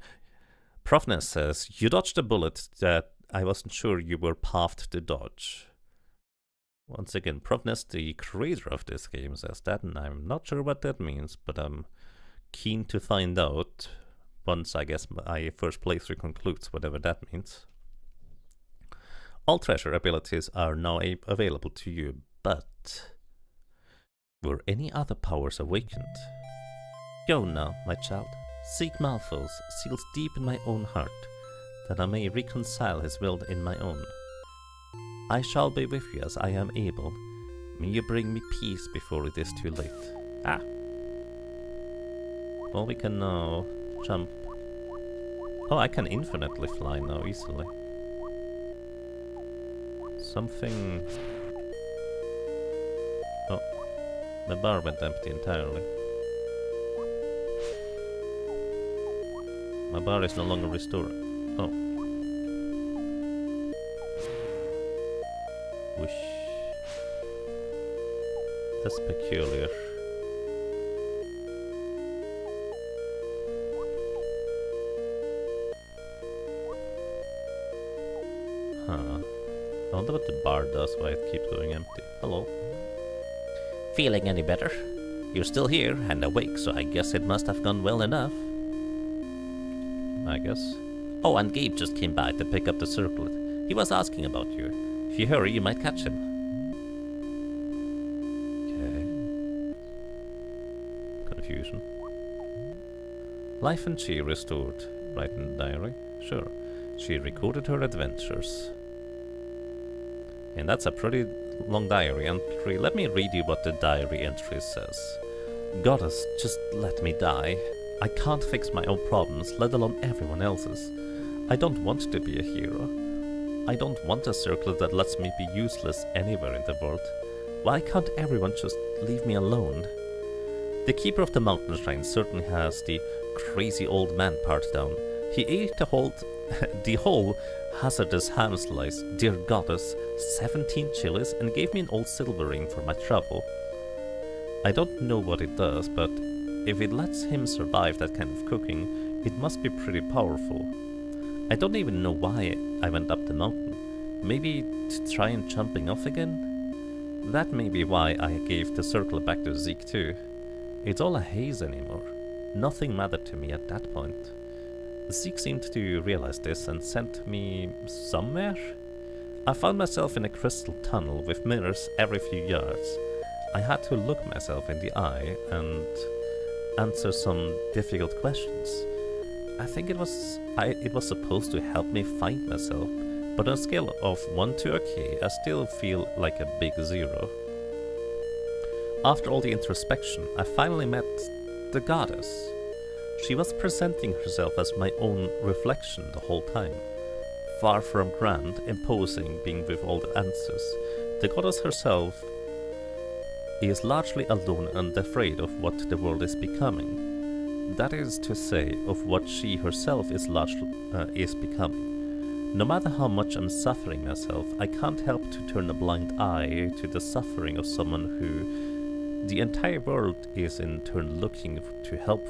Profness says, you dodged a bullet that I wasn't sure you were pathed to dodge. Once again, Profness, the creator of this game, says that, and I'm not sure what that means, but I'm keen to find out once, I guess, my first playthrough concludes, whatever that means. All treasure abilities are now available to you, but were any other powers awakened? Go now, my child, seek Malphos, sealed deep in my own heart, that I may reconcile his will in my own. I shall be with you as I am able. May you bring me peace before it is too late. Ah! Well, we can now jump. Oh, I can infinitely fly now, easily. Something... Oh, my bar went empty entirely. My bar is no longer restored. Oh. Whoosh. That's peculiar. Huh. I wonder what the bar does, why it keeps going empty. Hello. Feeling any better? You're still here and awake, so I guess it must have gone well enough. I guess. Oh, and Gabe just came by to pick up the circlet. He was asking about you. If you hurry, you might catch him. Okay. Confusion. Life and Chi restored. Write in the diary? Sure. She recorded her adventures. And that's a pretty long diary entry. Let me read you what the diary entry says. Goddess, just let me die. I can't fix my own problems, let alone everyone else's. I don't want to be a hero. I don't want a circle that lets me be useless anywhere in the world. Why can't everyone just leave me alone? The keeper of the mountain shrine certainly has the crazy old man part down. He ate the whole hazardous ham slice, dear goddess, 17 chilies, and gave me an old silver ring for my trouble. I don't know what it does, but if it lets him survive that kind of cooking, it must be pretty powerful. I don't even know why I went up the mountain. Maybe to try and jumping off again? That may be why I gave the circle back to Zeke too. It's all a haze anymore. Nothing mattered to me at that point. Zeke seemed to realize this and sent me somewhere. I found myself in a crystal tunnel with mirrors every few yards. I had to look myself in the eye and answer some difficult questions. I think it was supposed to help me find myself, but on a scale of 1 to okay, I still feel like a big 0. After all the introspection, I finally met the goddess. She was presenting herself as my own reflection the whole time. Far from grand, imposing, being with all the answers, the goddess herself is largely alone and afraid of what the world is becoming. That is to say, of what she herself is becoming. No matter how much I'm suffering myself, I can't help to turn a blind eye to the suffering of someone who the entire world is in turn looking to help.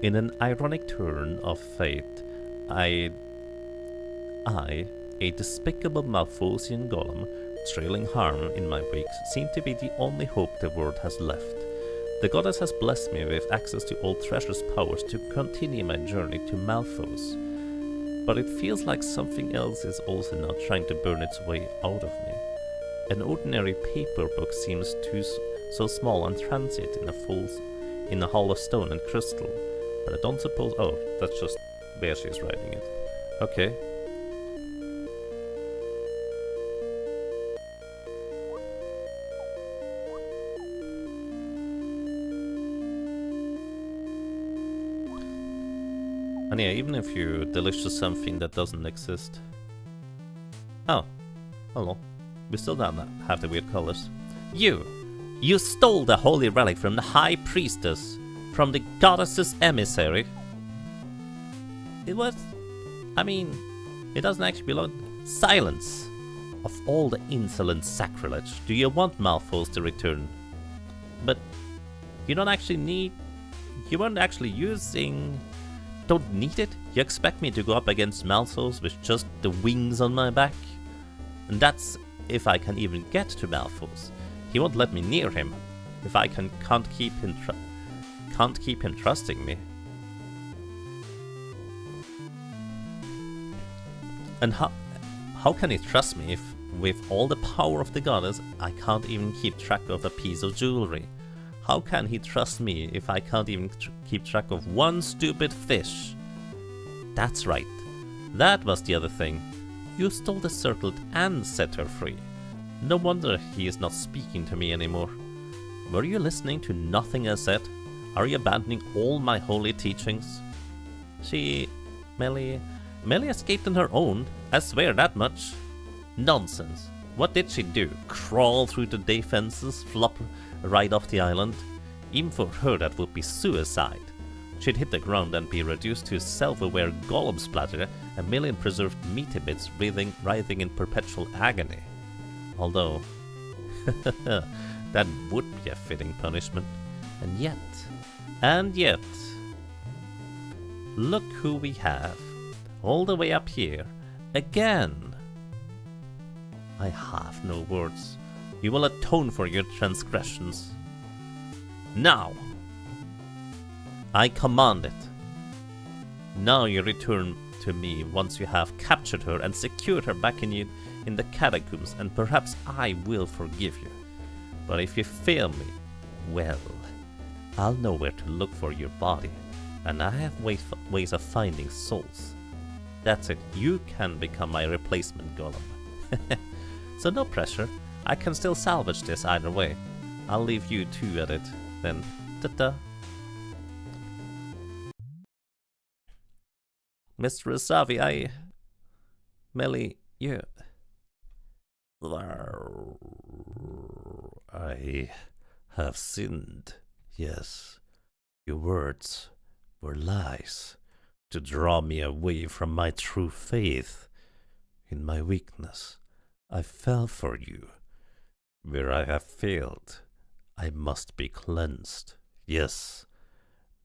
In an ironic turn of fate, I, a despicable Malthusian golem, trailing harm in my wake, seem to be the only hope the world has left. The goddess has blessed me with access to all treasure's powers to continue my journey to Malthus. But it feels like something else is also now trying to burn its way out of me. An ordinary paper book seems so small and transient in a hall of stone and crystal, but I don't suppose... Oh, that's just where she's writing it. Okay. And yeah, even if you delicious something that doesn't exist. Oh, hello. We still don't have the weird colors. You stole the holy relic from the high priestess, from the goddess's emissary. It doesn't actually belong. Silence! Of all the insolent sacrilege, do you want Malthus to return? But you don't need it? You expect me to go up against Malthus with just the wings on my back? And that's if I can even get to Malthus. He won't let me near him if I can't keep him trusting me. And how can he trust me if, with all the power of the goddess, I can't even keep track of a piece of jewelry? How can he trust me if I can't even keep track of one stupid fish? That's right. That was the other thing. You stole the circlet and set her free. No wonder he is not speaking to me anymore. Were you listening to nothing I said? Are you abandoning all my holy teachings? Melly escaped on her own. I swear that much. Nonsense. What did she do? Crawl through the defenses, flop right off the island? Even for her that would be suicide. She'd hit the ground and be reduced to self-aware golem splatter, a million preserved meaty bits writhing in perpetual agony. Although, that would be a fitting punishment. And yet, look who we have. All the way up here, again. I have no words. You will atone for your transgressions. Now! I command it. Now you return to me once you have captured her and secured her back in the catacombs, and perhaps I will forgive you. But if you fail me, well, I'll know where to look for your body, and I have ways of finding souls. That's it, you can become my replacement golem. So no pressure. I can still salvage this either way. I'll leave you two at it, then. Ta-ta. Mr. Asavi, Melly, you... I have sinned, yes. Your words were lies to draw me away from my true faith. In my weakness, I fell for you. Where I have failed, I must be cleansed, yes.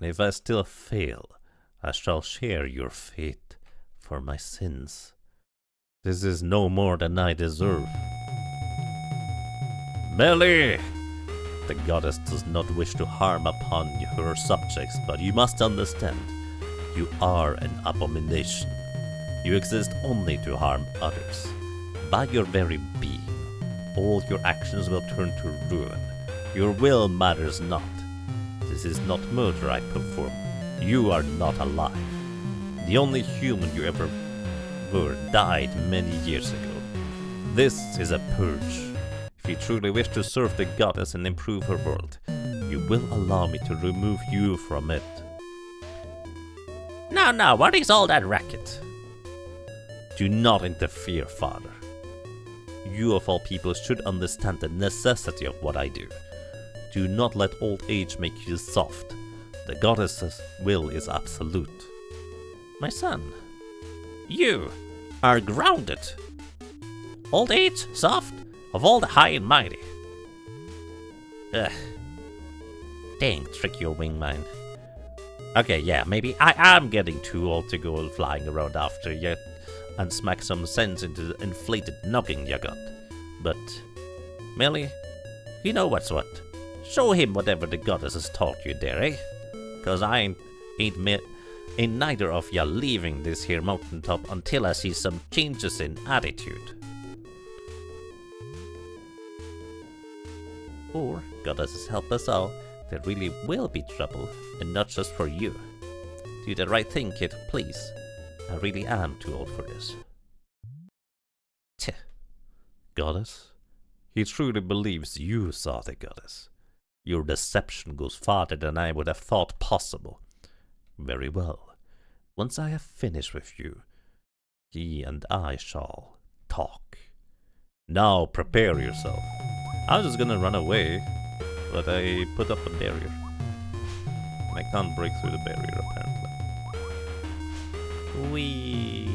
And if I still fail, I shall share your fate for my sins. This is no more than I deserve. Melly! The goddess does not wish to harm upon her subjects, but you must understand, you are an abomination. You exist only to harm others. By your very being, all your actions will turn to ruin. Your will matters not. This is not murder I perform. You are not alive. The only human you ever were died many years ago. This is a purge. If you truly wish to serve the goddess and improve her world, you will allow me to remove you from it. Now, what is all that racket? Do not interfere, father. You of all people should understand the necessity of what I do. Do not let old age make you soft. The goddess's will is absolute. My son, you are grounded. Old age, soft, of all the high and mighty. Ugh. Dang, trick your wing mind. Okay, yeah, maybe I am getting too old to go flying around after you and smack some sense into the inflated noggin you got. But, Melly, you know what's what. Show him whatever the goddess has taught you there, eh? Cause I ain't neither of ya leaving this here mountaintop until I see some changes in attitude. Or, goddesses help us all, there really will be trouble, and not just for you. Do the right thing, kid, please. I really am too old for this. Tch. Goddess? He truly believes you saw the goddess. Your deception goes farther than I would have thought possible. Very well. Once I have finished with you, he and I shall talk. Now prepare yourself. I was just gonna run away, but I put up a barrier. And I can't break through the barrier, apparently. Whee!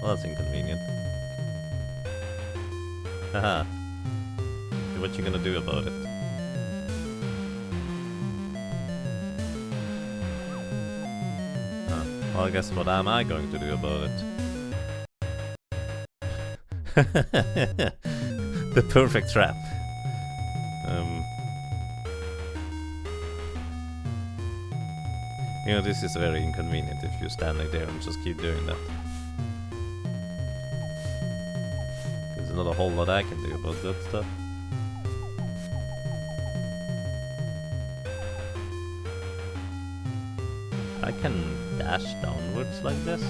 Well, that's inconvenient. Haha. What you gonna do about it? Well, I guess what am I going to do about it? The perfect trap. You know, this is very inconvenient if you're standing there and just keep doing that. There's not a whole lot I can do about that stuff. I can dash downwards like this.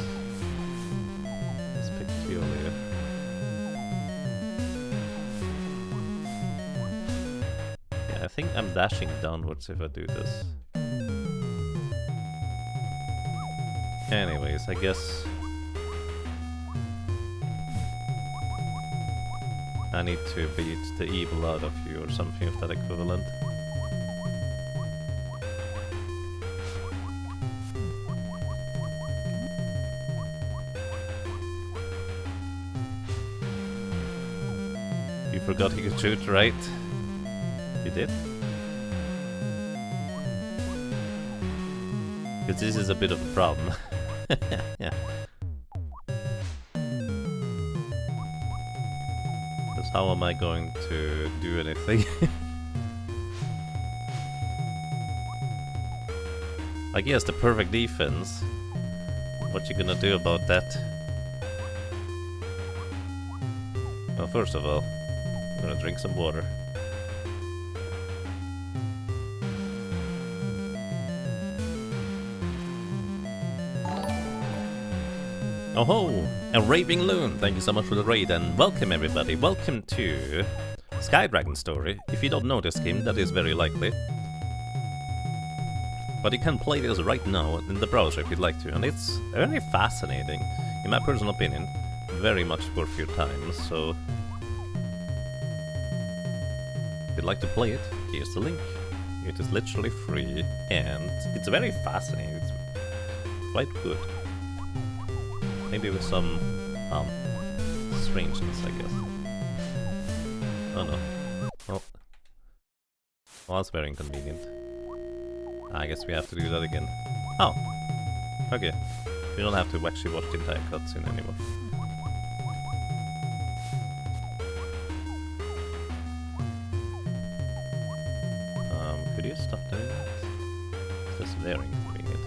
It's peculiar. Yeah, I think I'm dashing downwards if I do this. Anyways, I guess I need to beat the evil out of you or something of that equivalent. You forgot he could shoot, right? You did? Because this is a bit of a problem. Yeah. Because how am I going to do anything? Like, yes, the perfect defense. What you gonna do about that? Well, first of all, I'm gonna drink some water. Oh ho! A raving loon! Thank you so much for the raid and welcome everybody. Welcome to Sky Dragon Story. If you don't know this game, that is very likely. But you can play this right now in the browser if you'd like to, and it's very fascinating, in my personal opinion. Very much worth your time, so if you'd like to play it, here's the link. It is literally free, and it's very fascinating. It's quite good. Maybe with some strangeness, I guess. Oh no. Well, that's very inconvenient. I guess we have to do that again. Oh! Okay. We don't have to actually watch the entire cutscene anymore. Could you stop doing that? This is very inconvenient.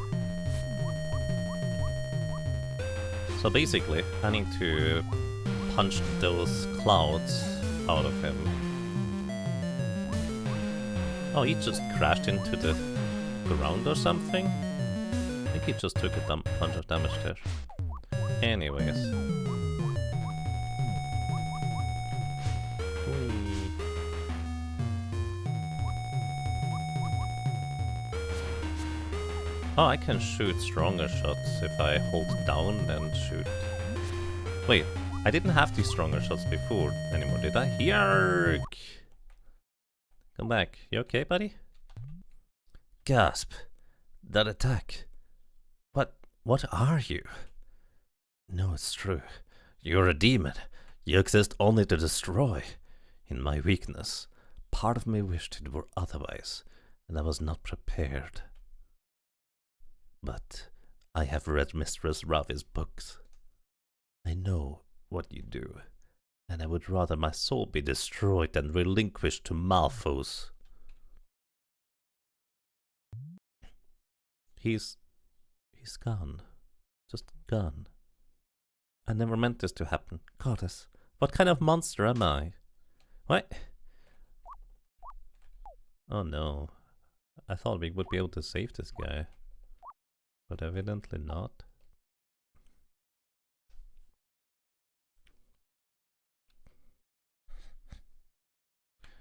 So basically, I need to punch those clouds out of him. Oh, he just crashed into the ground or something? I think he just took a bunch of damage there. Anyways. Whee. Oh, I can shoot stronger shots if I hold down and shoot. Wait, I didn't have these stronger shots before anymore, did I? Yark! Come back. You okay, buddy? Gasp. That attack. What are you? No, it's true. You're a demon. You exist only to destroy. In my weakness, part of me wished it were otherwise, and I was not prepared. But I have read Mistress Ravi's books. I know what you do, and I would rather my soul be destroyed than relinquished to Malphos. He's gone. Just gone. I never meant this to happen. Goddess, what kind of monster am I? What? Oh no. I thought we would be able to save this guy. But evidently not.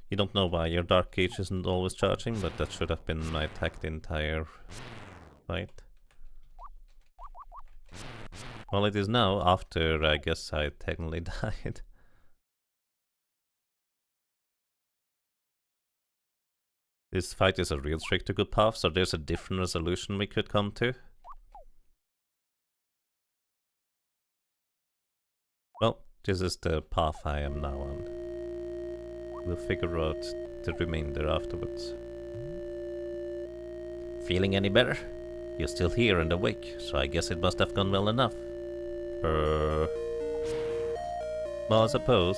You don't know why your Dark Cage isn't always charging, but that should have been my attack the entire fight. Well, it is now, after I guess I technically died. This fight is a real trick to good path, so there's a different resolution we could come to. Well, this is the path I am now on. We'll figure out the remainder afterwards. Feeling any better? You're still here and awake, so I guess it must have gone well enough. Well, I suppose.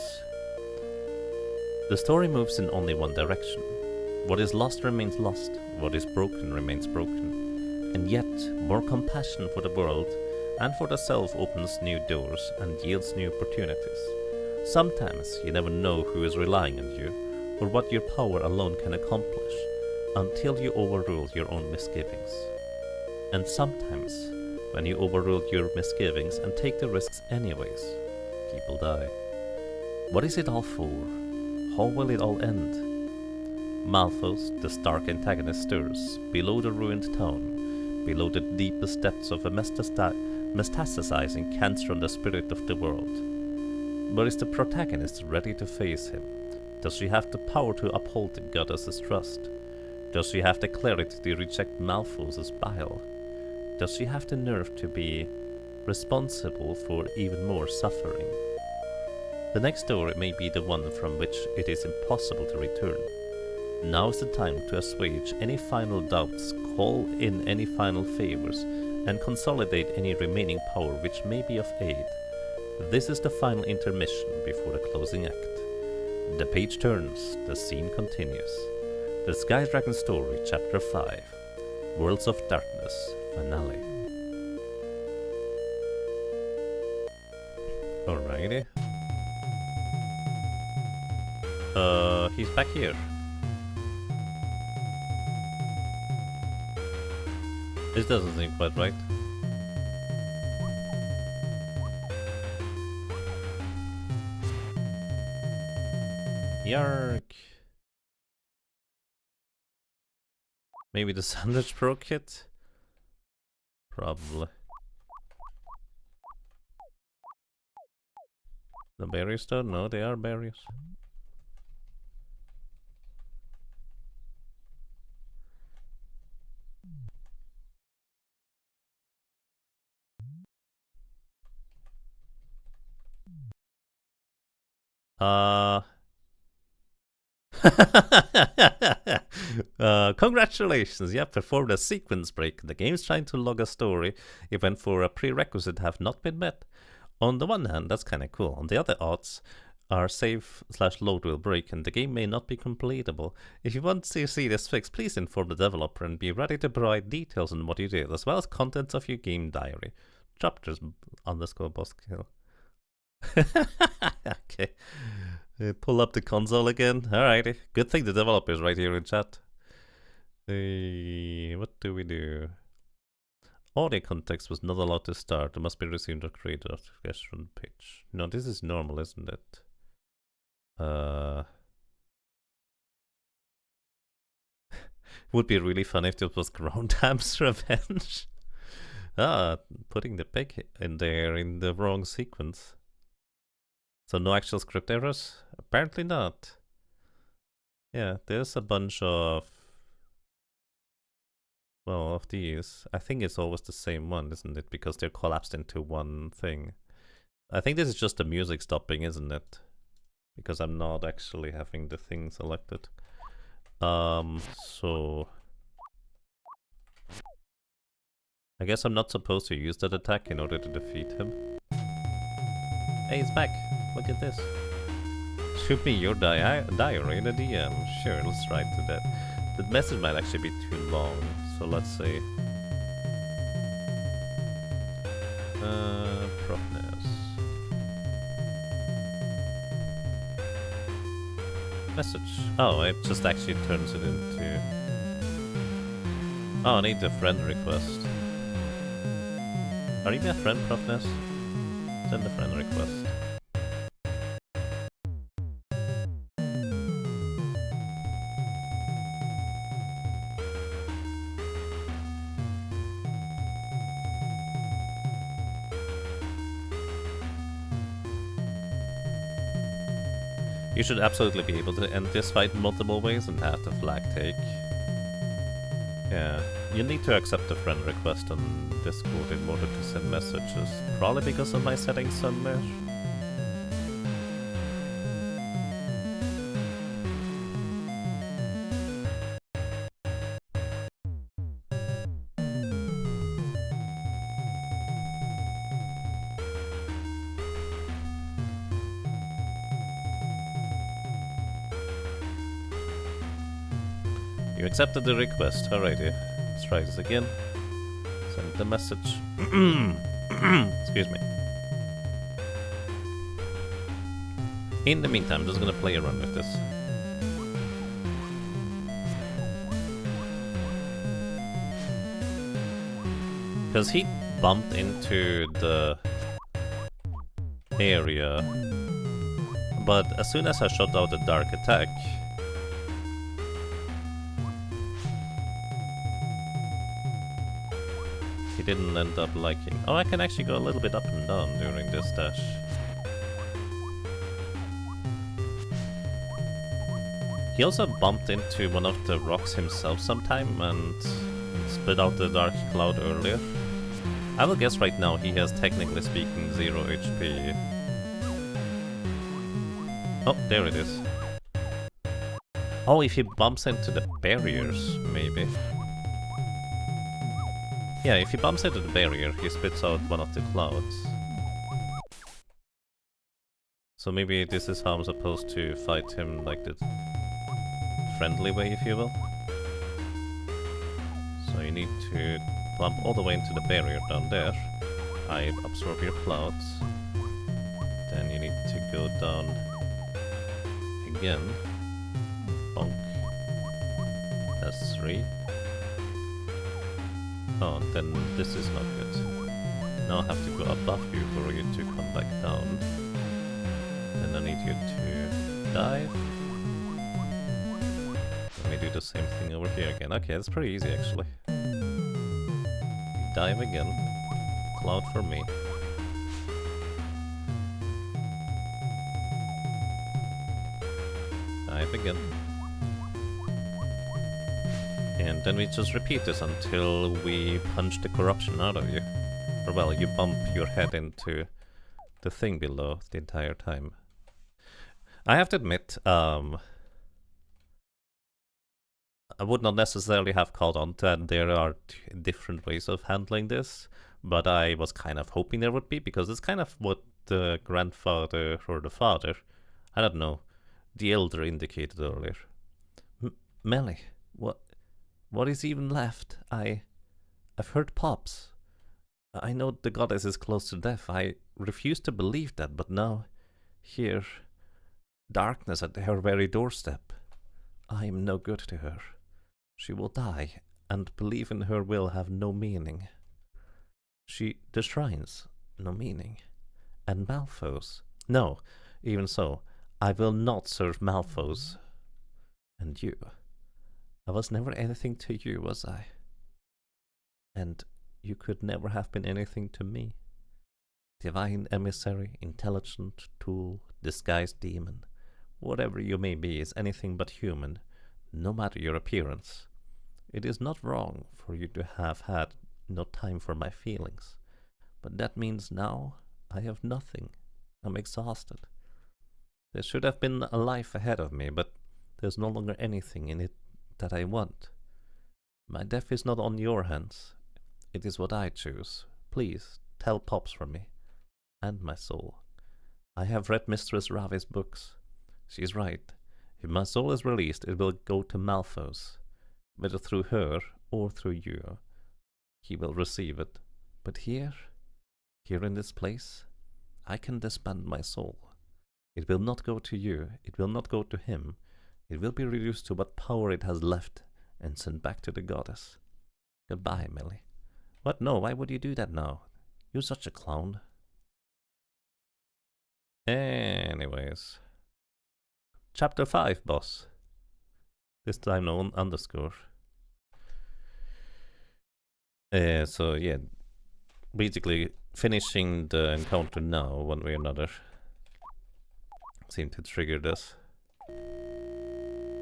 The story moves in only one direction. What is lost remains lost, what is broken remains broken. And yet, more compassion for the world and for the self opens new doors and yields new opportunities. Sometimes you never know who is relying on you, or what your power alone can accomplish, until you overrule your own misgivings. And sometimes, when you overrule your misgivings and take the risks anyways, people die. What is it all for? How will it all end? Malphos, the stark antagonist, stirs below the ruined town, below the deepest depths of a metastasizing cancer on the spirit of the world. But is the protagonist ready to face him? Does she have the power to uphold the goddess's trust? Does she have the clarity to reject Malphos' bile? Does she have the nerve to be responsible for even more suffering? The next story may be the one from which it is impossible to return. Now is the time to assuage any final doubts, call in any final favors, and consolidate any remaining power which may be of aid. This is the final intermission before the closing act. The page turns, the scene continues. The Sky Dragon Story, Chapter 5, Worlds of Darkness, Finale. Alrighty. He's back here. This doesn't seem quite right. Yark. Maybe the Sandwich Pro kit? Probably. The berries though? No, they are berries. Congratulations, you have performed a sequence break. The game's trying to log a story event for a prerequisite have not been met. On the one hand, that's kinda cool. On the other, odds are save/load will break and the game may not be completable. If you want to see this fix, please inform the developer and be ready to provide details on what you did, as well as contents of your game diary. Chapters _ boss kill. Okay. Pull up the console again. Alrighty. Good thing the developer's right here in chat. What do we do? Audio context was not allowed to start. It must be resumed or created after guest from the page. No, this is normal, isn't it? Would be really fun if this was Groundham's Revenge. Putting the pig in there in the wrong sequence. So no actual script errors? Apparently not. Yeah, there's a bunch of... well, of these. I think it's always the same one, isn't it? Because they're collapsed into one thing. I think this is just the music stopping, isn't it? Because I'm not actually having the thing selected. So... I guess I'm not supposed to use that attack in order to defeat him. Hey, he's back! Look at this. Shoot me your diary in a DM. Sure, let's try to that. The message might actually be too long, so let's see. Proftness. Message. Oh, it just actually turns it into... oh, I need a friend request. Are you my friend, Proftness? Send a friend request. You should absolutely be able to end this fight multiple ways and have the flag take. Yeah, you need to accept a friend request on Discord in order to send messages. Probably because of my settings somewhere. You accepted the request, alrighty. Let's try this again. Send the message. Excuse me. In the meantime, I'm just gonna play around with this. Because he bumped into the area, but as soon as I shot out a dark attack, he didn't end up liking. Oh, I can actually go a little bit up and down during this dash. He also bumped into one of the rocks himself sometime and spit out the dark cloud earlier. I will guess right now he has, technically speaking, 0 HP. Oh, there it is. Oh, if he bumps into the barriers, maybe. Yeah, if he bumps into the barrier, he spits out one of the clouds. So maybe this is how I'm supposed to fight him, like the friendly way, if you will. So you need to bump all the way into the barrier down there. I absorb your clouds. Then you need to go down again. Bonk. That's 3. Oh, then this is not good. Now I have to go above you for you to come back down. Then I need you to dive. we do the same thing over here again. Okay, that's pretty easy actually. Dive again. Cloud for me. Dive again. And then we just repeat this until we punch the corruption out of you. Or well, you bump your head into the thing below the entire time. I have to admit, I would not necessarily have called on to that. There are different ways of handling this, but I was kind of hoping there would be, because it's kind of what the grandfather or the father, I don't know, the elder indicated earlier. Melly, what is even left? I've heard pops. I know the goddess is close to death. I refuse to believe that, but now, here, darkness at her very doorstep. I am no good to her. She will die, and believe in her will have no meaning. The shrines, no meaning. And Malphos. No, even so, I will not serve Malphos. And you. I was never anything to you, was I? And you could never have been anything to me. Divine emissary, intelligent tool, disguised demon. Whatever you may be is anything but human, no matter your appearance. It is not wrong for you to have had no time for my feelings, but that means now I have nothing. I'm exhausted. There should have been a life ahead of me, but there's no longer anything in it that I want. My death is not on your hands. It is what I choose. Please, tell Pops for me. And my soul. I have read Mistress Ravi's books. She's right. If my soul is released, it will go to Malphos. Whether through her or through you. He will receive it. But here in this place, I can disband my soul. It will not go to you. It will not go to him. It will be reduced to what power it has left and sent back to the goddess. Goodbye, Millie. What? No, why would you do that now? You're such a clown. Anyways. Chapter 5, boss. This time no underscore. So yeah, basically finishing the encounter now, one way or another. Seem to trigger this.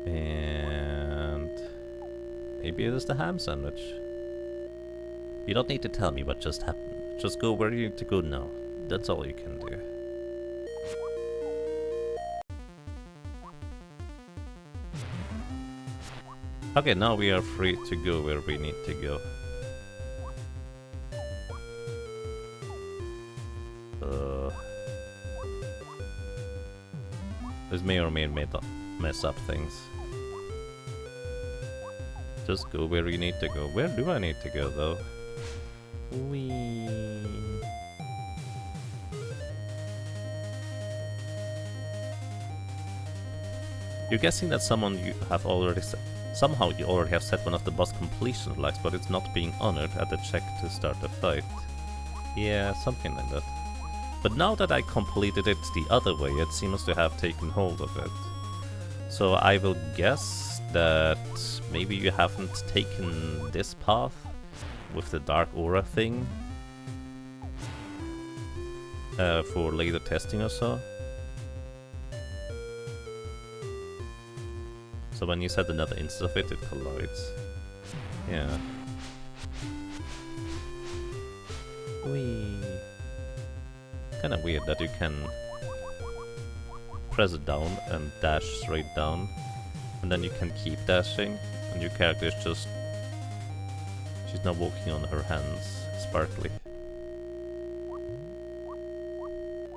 And maybe it is the ham sandwich. You don't need to tell me what just happened. Just go where you need to go now. That's all you can do. Okay, now we are free to go where we need to go. This may or may not mess up things. Just go where you need to go. Where do I need to go, though? Whee. You're guessing that somehow you already have set one of the boss completion flags, but it's not being honored at the check to start the fight. Yeah, something like that. But now that I completed it the other way, it seems to have taken hold of it. So I will guess that maybe you haven't taken this path with the dark aura thing for later testing or so. So when you set another instance of it, it collides. Yeah. Whee. Kinda weird that you can press it down and dash straight down, and then you can keep dashing, and your character is just... she's now walking on her hands, sparkly.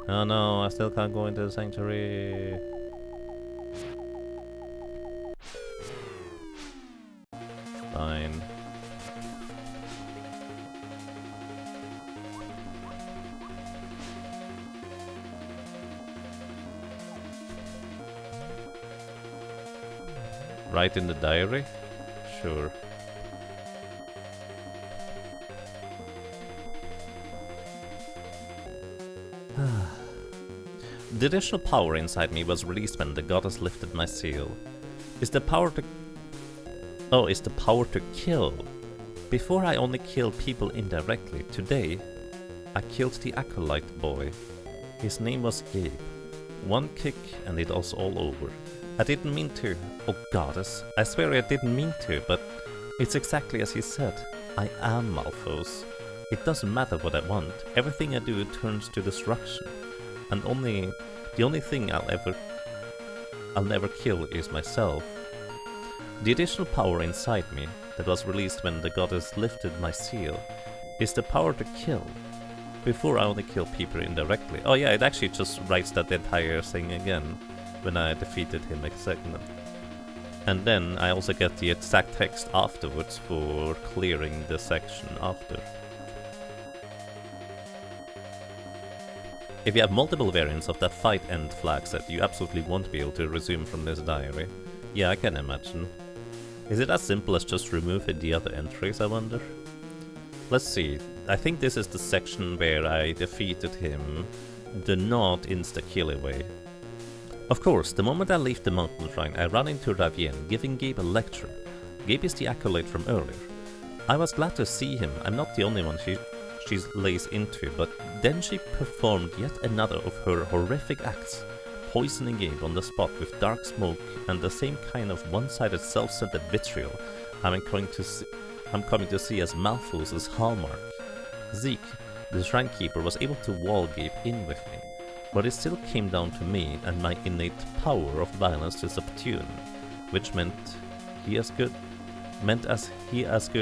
Oh no, I still can't go into the sanctuary. Fine. Write in the diary? Sure. The additional power inside me was released when the goddess lifted my seal. Is the power to Oh, it's the power to kill. Before I only killed people indirectly. Today, I killed the acolyte boy. His name was Gabe. One kick and it was all over. I didn't mean to. Oh goddess, I swear I didn't mean to, but it's exactly as he said. I am Malphos. It doesn't matter what I want. Everything I do turns to destruction. And the only thing I'll never kill is myself. The additional power inside me, that was released when the goddess lifted my seal, is the power to kill. Before I only kill people indirectly. Oh yeah, it actually just writes that entire thing again when I defeated him exactly. And then I also get the exact text afterwards for clearing the section after. If you have multiple variants of that fight end flag set, you absolutely won't be able to resume from this diary. Yeah, I can imagine. Is it as simple as just removing the other entries, I wonder? Let's see. I think this is the section where I defeated him the not insta-kill way. Of course, the moment I leave the mountain shrine, I run into Ravien, giving Gabe a lecture. Gabe is the acolyte from earlier. I was glad to see him. I'm not the only one she lays into, but then she performed yet another of her horrific acts, poisoning Gabe on the spot with dark smoke and the same kind of one-sided self-centered vitriol I'm coming to see as Malphos' hallmark. Zeke, the shrine keeper, was able to wall Gabe in with me, but it still came down to me and my innate power of violence to subdue him, which meant he as good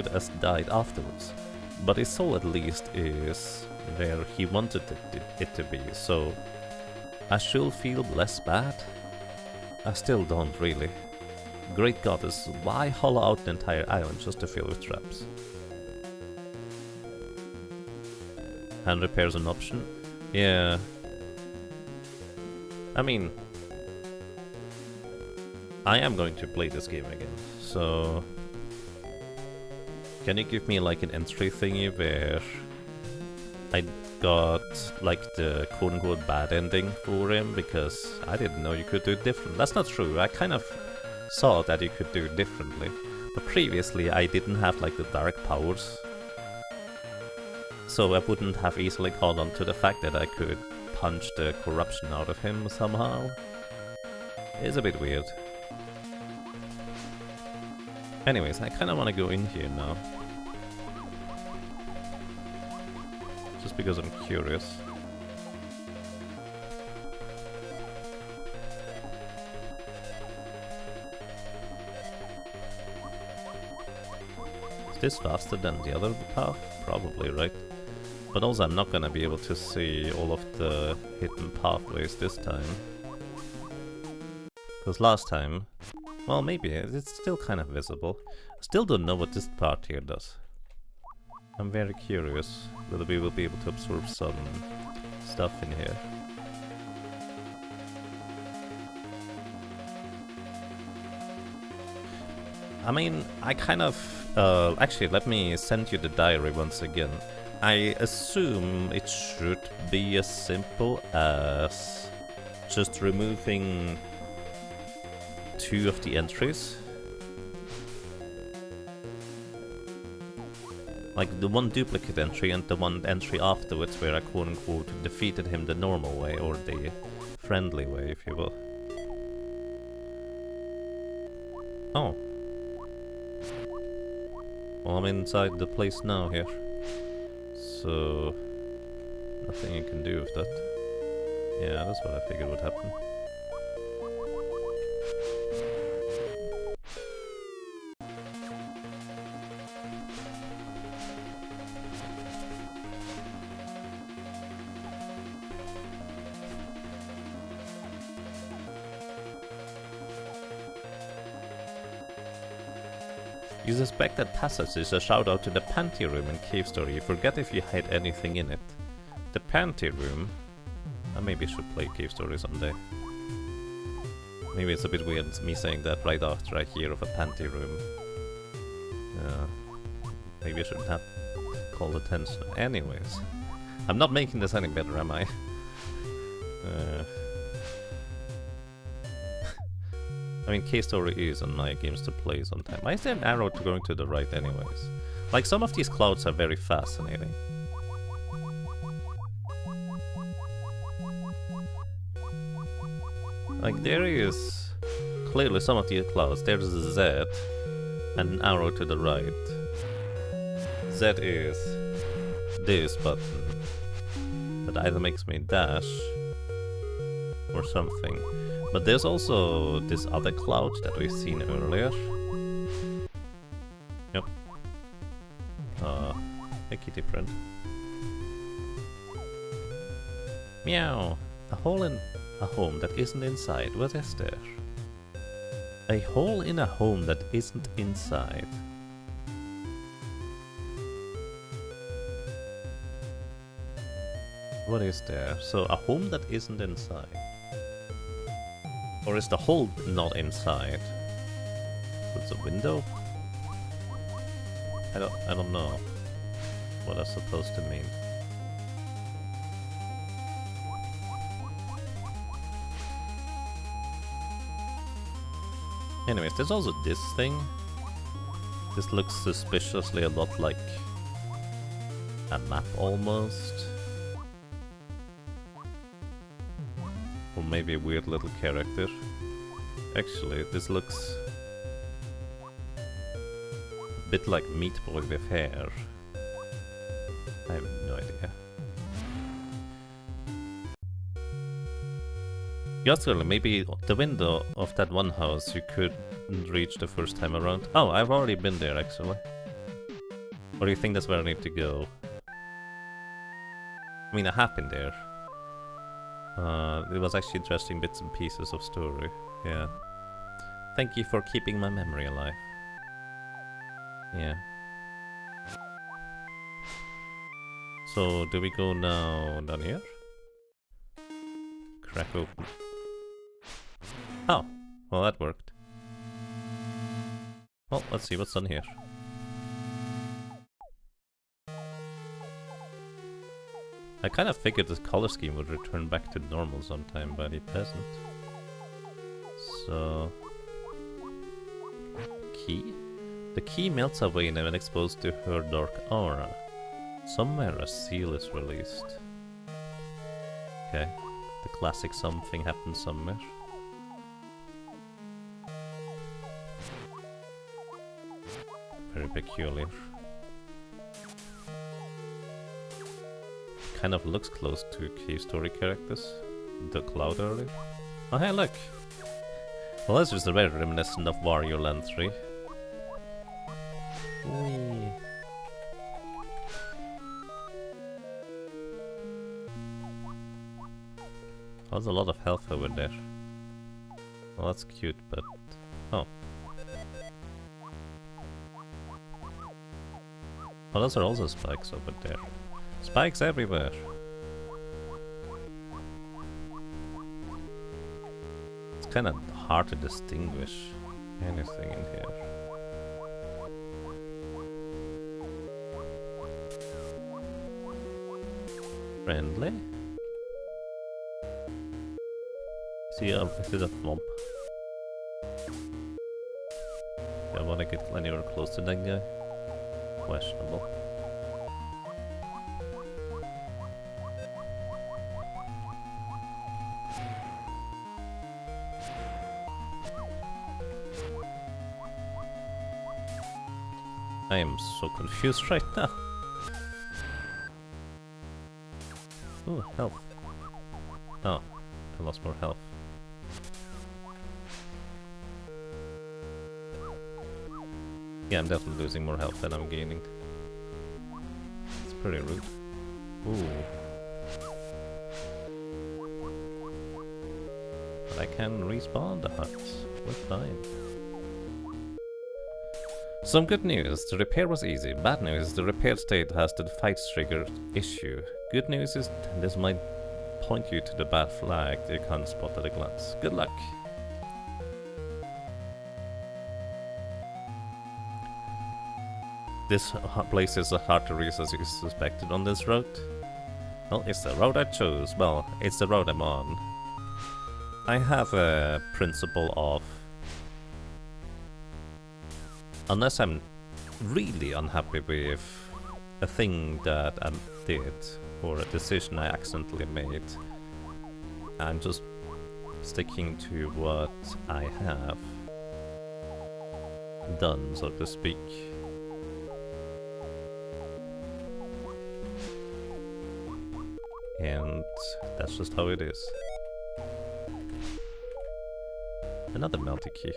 as died afterwards. But his soul at least is where he wanted it to be, so I should feel less bad. I still don't really. Great goddess, why hollow out the entire island just to fill with traps? Hand repair's an option? Yeah. I mean, I am going to play this game again, so can you give me like an entry thingy where I got like the quote-unquote bad ending for him, because I didn't know you could do it different. That's not true, I kind of saw that you could do it differently, but previously I didn't have like the dark powers, so I wouldn't have easily caught on to the fact that I could punch the corruption out of him somehow. It's a bit weird. Anyways, I kinda wanna go in here now. Just because I'm curious. Is this faster than the other path? Probably, right? But also I'm not gonna be able to see all of the hidden pathways this time. Because last time, well, maybe it's still kind of visible. I still don't know what this part here does. I'm very curious whether we will be able to absorb some stuff in here. I mean, I kind of... actually, let me send you the diary once again. I assume it should be as simple as just removing 2 of the entries. Like the one duplicate entry and the one entry afterwards where I quote-unquote defeated him the normal way, or the friendly way, if you will. Oh. Well, I'm inside the place now here. So... nothing you can do with that. Yeah, that's what I figured would happen. You suspect that passage is a shout out to the Panty Room in Cave Story. You forget if you hide anything in it. The Panty Room? I maybe should play Cave Story someday. Maybe it's a bit weird me saying that right after I hear of a Panty Room. Maybe I shouldn't have called attention. Anyways. I'm not making this any better, am I? I mean, K-Story is on my games to play sometime. Why is there an arrow going to the right anyways? Like, some of these clouds are very fascinating. Like, there is clearly some of these clouds. There's a Z and an arrow to the right. Z is this button that either makes me dash or something. But there's also this other cloud that we've seen earlier. Yep. Hey kitty friend. Meow. A hole in a home that isn't inside. What is there? A hole in a home that isn't inside. What is there? So a home that isn't inside. Or is the hole not inside? It's a window? I don't know what that's supposed to mean. Anyways, there's also this thing. This looks suspiciously a lot like a map almost. Or maybe a weird little character. Actually, this looks a bit like Meat Boy with hair. I have no idea. Yesterday, maybe the window of that one house you couldn't reach the first time around. Oh, I've already been there actually. Or do you think that's where I need to go? I mean, I have been there. It was actually interesting bits and pieces of story. Yeah. Thank you for keeping my memory alive. Yeah. So, do we go now down here? Crack open. Oh, well that worked. Well, let's see what's on here. I kind of figured this color scheme would return back to normal sometime, but it doesn't. So... Key? The key melts away when exposed to her dark aura. Somewhere a seal is released. Okay. The classic something happens somewhere. Very peculiar. Kind of looks close to K-Story characters. The cloud earlier. Oh hey, look! Well, that's just very reminiscent of Wario Land 3. Whee. There's a lot of health over there. Well, that's cute, but... Oh. Well, those are also spikes over there. Spikes everywhere! It's kind of hard to distinguish anything in here. Friendly? Is it a thwomp? Do I want to get anywhere close to that guy? Questionable. I am so confused right now. Ooh, health. Oh, I lost more health. Yeah, I'm definitely losing more health than I'm gaining. It's pretty rude. Ooh. But I can respawn the huts. We're fine. Some good news, the repair was easy. Bad news, the repaired state has the fight trigger issue. Good news is this might point you to the bad flag that you can't spot at a glance. Good luck! This place is as hard to reach as you suspected on this road. Well, it's the road I chose. Well, it's the road I'm on. I have a principle of Unless I'm really unhappy with a thing that I did or a decision I accidentally made, I'm just sticking to what I have done, so to speak. And that's just how it is. Another melty key.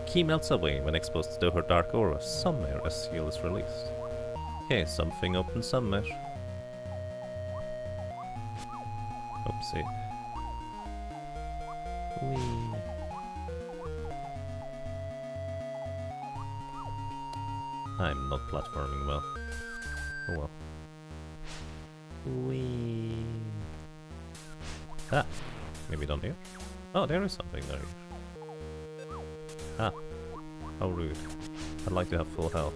Key melts away when exposed to her dark aura. Somewhere a seal is released. Okay, something open somewhere. Oopsie. Whee. I'm not platforming well. Oh well. Whee. Ah, maybe down here? Oh, there is something there. Ah, how rude. I'd like to have full health.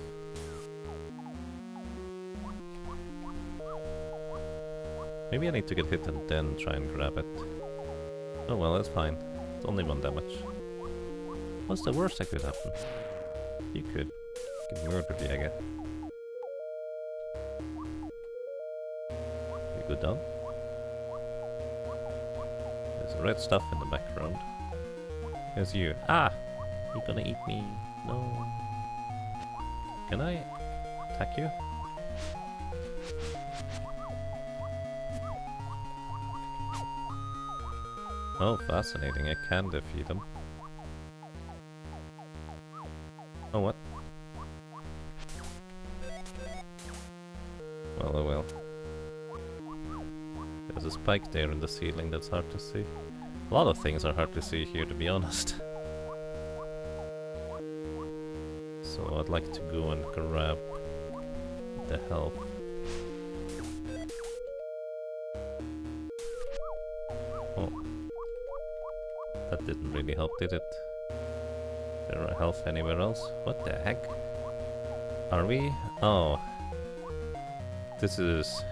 Maybe I need to get hit and then try and grab it. Oh well, that's fine. It's only 1 damage. What's the worst that could happen? You could get murdered, Jäger. You go down? There's red stuff in the background. There's you. Ah! You're gonna eat me. No. Can I attack you? Oh, fascinating. I can defeat him. Oh, what? Well, oh well. There's a spike there in the ceiling that's hard to see. A lot of things are hard to see here, to be honest. So I'd like to go and grab the health. Oh. That didn't really help, did it? There are health anywhere else? What the heck? Are we? Oh. This is...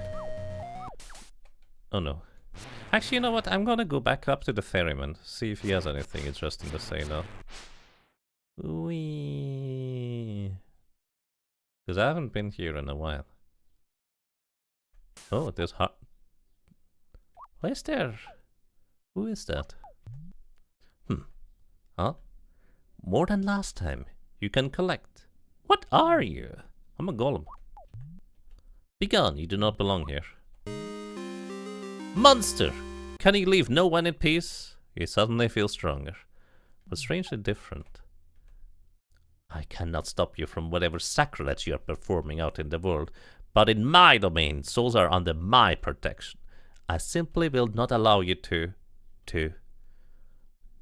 Oh no. Actually, you know what? I'm gonna go back up to the ferryman, see if he has anything interesting to say now. Whee! Because I haven't been here in a while. Oh, there's heart. Where's there? Who is that? Huh? More than last time. You can collect. What are you? I'm a golem. Begone, you do not belong here. Monster! Can you leave no one in peace? You suddenly feel stronger, but strangely different. I cannot stop you from whatever sacrilege you are performing out in the world, but in my domain, souls are under my protection. I simply will not allow you to...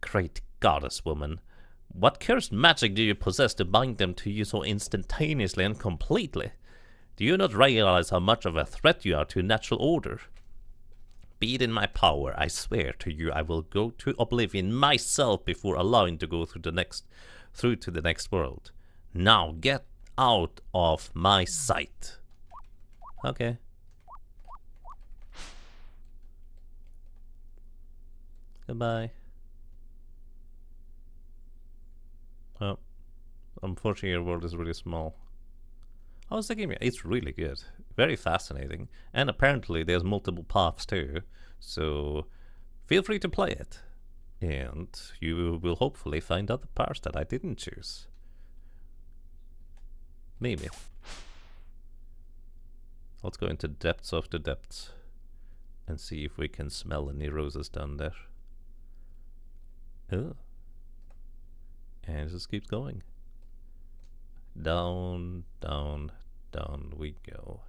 Great goddess woman, what cursed magic do you possess to bind them to you so instantaneously and completely? Do you not realize how much of a threat you are to natural order? Be it in my power, I swear to you I will go to oblivion myself before allowing to go through to the next world. Now get out of my sight. Okay. Goodbye. Oh, unfortunately your world is really small. I was thinking it's really good. Very fascinating. And apparently there's multiple paths too. So feel free to play it. And you will hopefully find other parts that I didn't choose. Maybe. Let's go into depths of the depths. And see if we can smell any roses down there. Oh. And just keeps going. Down, down, down we go.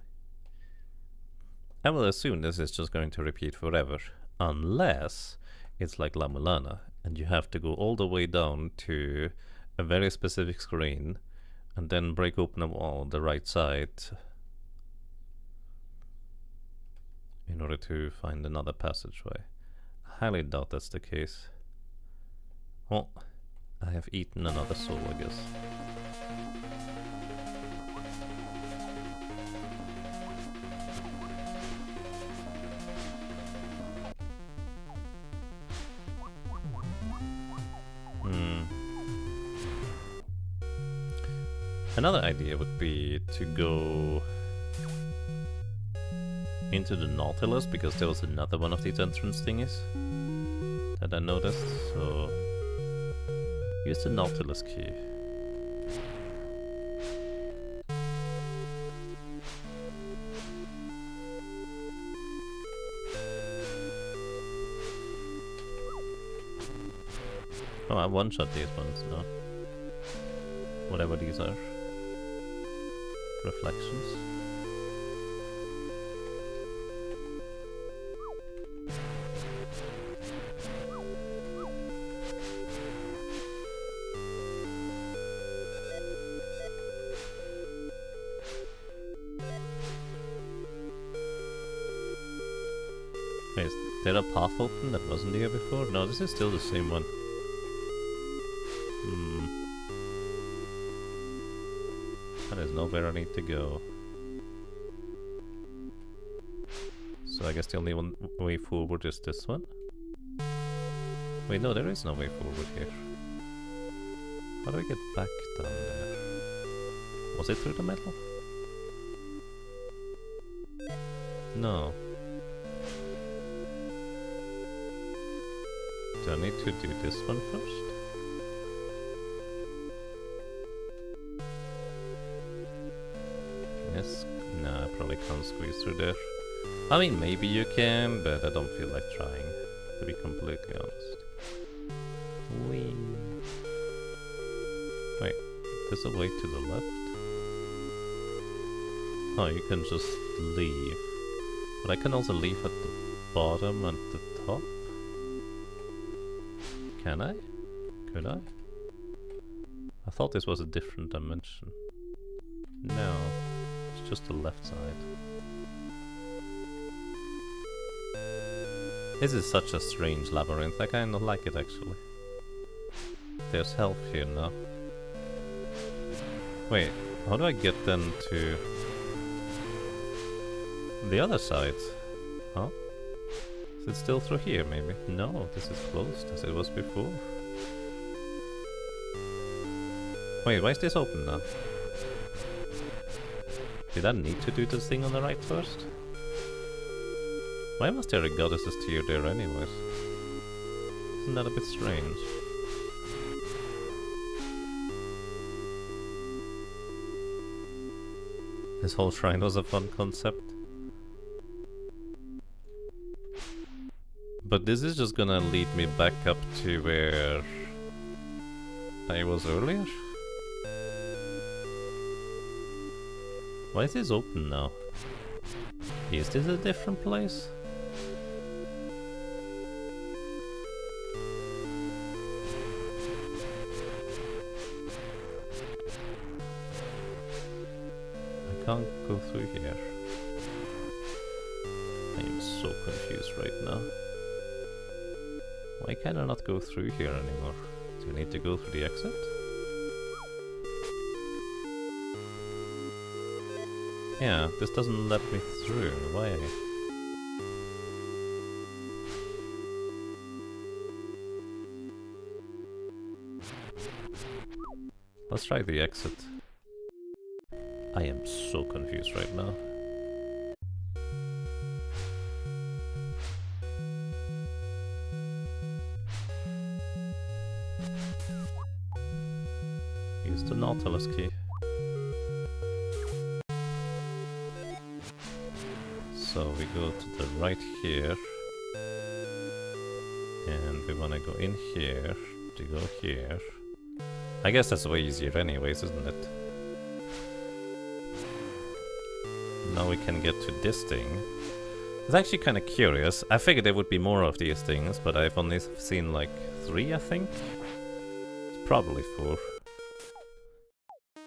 I will assume this is just going to repeat forever. Unless it's like La Mulana and you have to go all the way down to a very specific screen and then break open a wall on the right side in order to find another passageway. I highly doubt that's the case. Well, I have eaten another soul, I guess. Another idea would be to go into the Nautilus, because there was another one of these entrance thingies that I noticed, so use the Nautilus key. Oh, I one-shot these ones, no? Whatever these are. Reflections. Wait, is there a path open that wasn't here before? No, this is still the same one. There's nowhere I need to go. So I guess the only one way forward is this one? Wait, no, there is no way forward here. How do I get back down there? Was it through the metal? No. Do I need to do this one first? Yes. No, I probably can't squeeze through there. I mean, maybe you can, but I don't feel like trying, to be completely honest. Whee. Wait, there's a way to the left? Oh, you can just leave. But I can also leave at the bottom and the top? Can I? Could I? I thought this was a different dimension. No, it's just the left side. This is such a strange labyrinth, I kind of like it actually. There's health here now. Wait, how do I get then to the other side? Huh? Is it still through here maybe? No, this is closed as it was before. Wait, why is this open now? Did I need to do this thing on the right first? Why was there a goddess's tear there anyways? Isn't that a bit strange? This whole shrine was a fun concept. But this is just gonna lead me back up to where I was earlier? Why is this open now? Is this a different place? I can't go through here. I am so confused right now. Why can I not go through here anymore? Do I need to go through the exit? Yeah, this doesn't let me through. Why? Let's try the exit. I am so confused right now. Use the Nautilus key. So we go to the right here. And we wanna go in here to go here. I guess that's way easier anyways, isn't it? Now we can get to this thing. It's actually kind of curious. I figured there would be more of these things, but I've only seen like 3, I think. It's probably 4.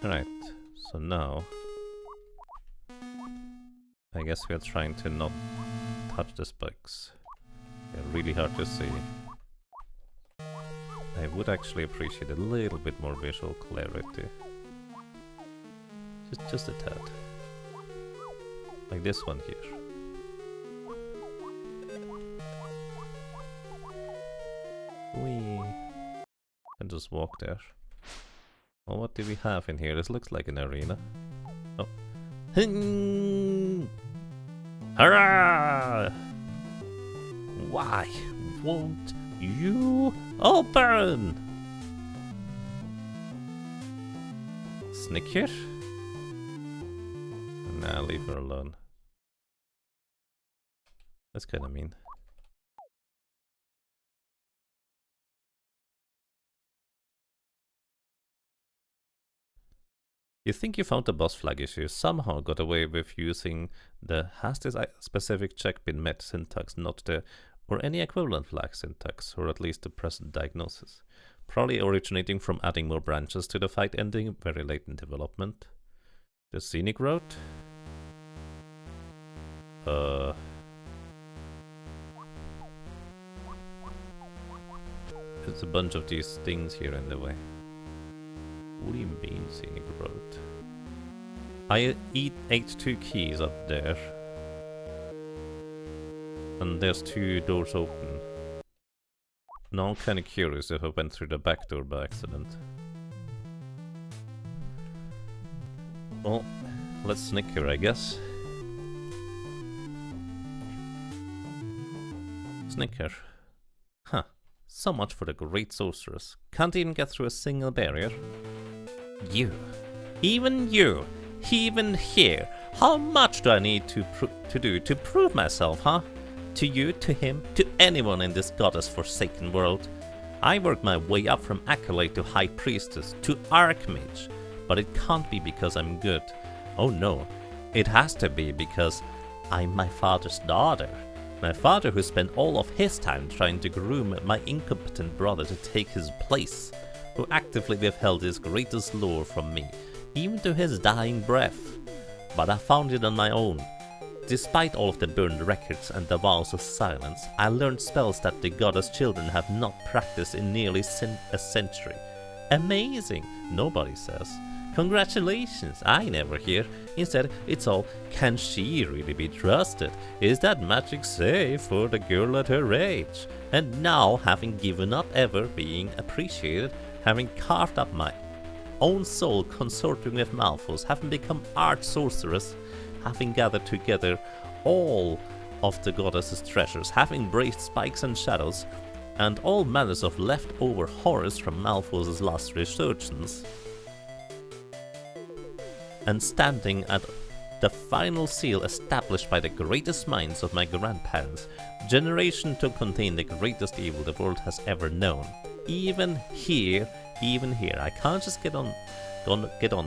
Alright, so now I guess we are trying to not touch the spikes. They're really hard to see. I would actually appreciate a little bit more visual clarity. Just a tad. Like this one here. Whee! And just walk there. Well, what do we have in here? This looks like an arena. Oh. Hurrah! Why won't you open? Snicker? Nah, leave her alone. That's kinda mean. You think you found the boss flag issue, somehow got away with using the has this specific check been met syntax, not the or any equivalent flag syntax, or at least the present diagnosis. Probably originating from adding more branches to the fight ending very late in development. The scenic route? There's a bunch of these things here in the way. What do you mean, scenic road? I ate 2 keys up there. And there's 2 doors open. Now I'm kinda curious if I went through the back door by accident. Well, let's sneak here, I guess. Snicker. Huh. So much for the great sorceress. Can't even get through a single barrier. You. Even you. Even here. How much do I need to do to prove myself, huh? To you, to him, to anyone in this goddess-forsaken world. I worked my way up from acolyte to high priestess to archmage. But it can't be because I'm good. Oh no. It has to be because I'm my father's daughter. My father who spent all of his time trying to groom my incompetent brother to take his place, who actively withheld his greatest lore from me, even to his dying breath. But I found it on my own. Despite all of the burned records and the vows of silence, I learned spells that the goddess children have not practiced in nearly a century. Amazing, nobody says. Congratulations, I never hear. Instead, it's all, can she really be trusted? Is that magic safe for the girl at her age? And now, having given up ever being appreciated, having carved up my own soul consorting with Malphos, having become art sorceress, having gathered together all of the goddess's treasures, having braved spikes and shadows, and all manners of leftover horrors from Malphos' last resurgence, and standing at the final seal established by the greatest minds of my grandparents, generation to contain the greatest evil the world has ever known. Even here, I can't just get on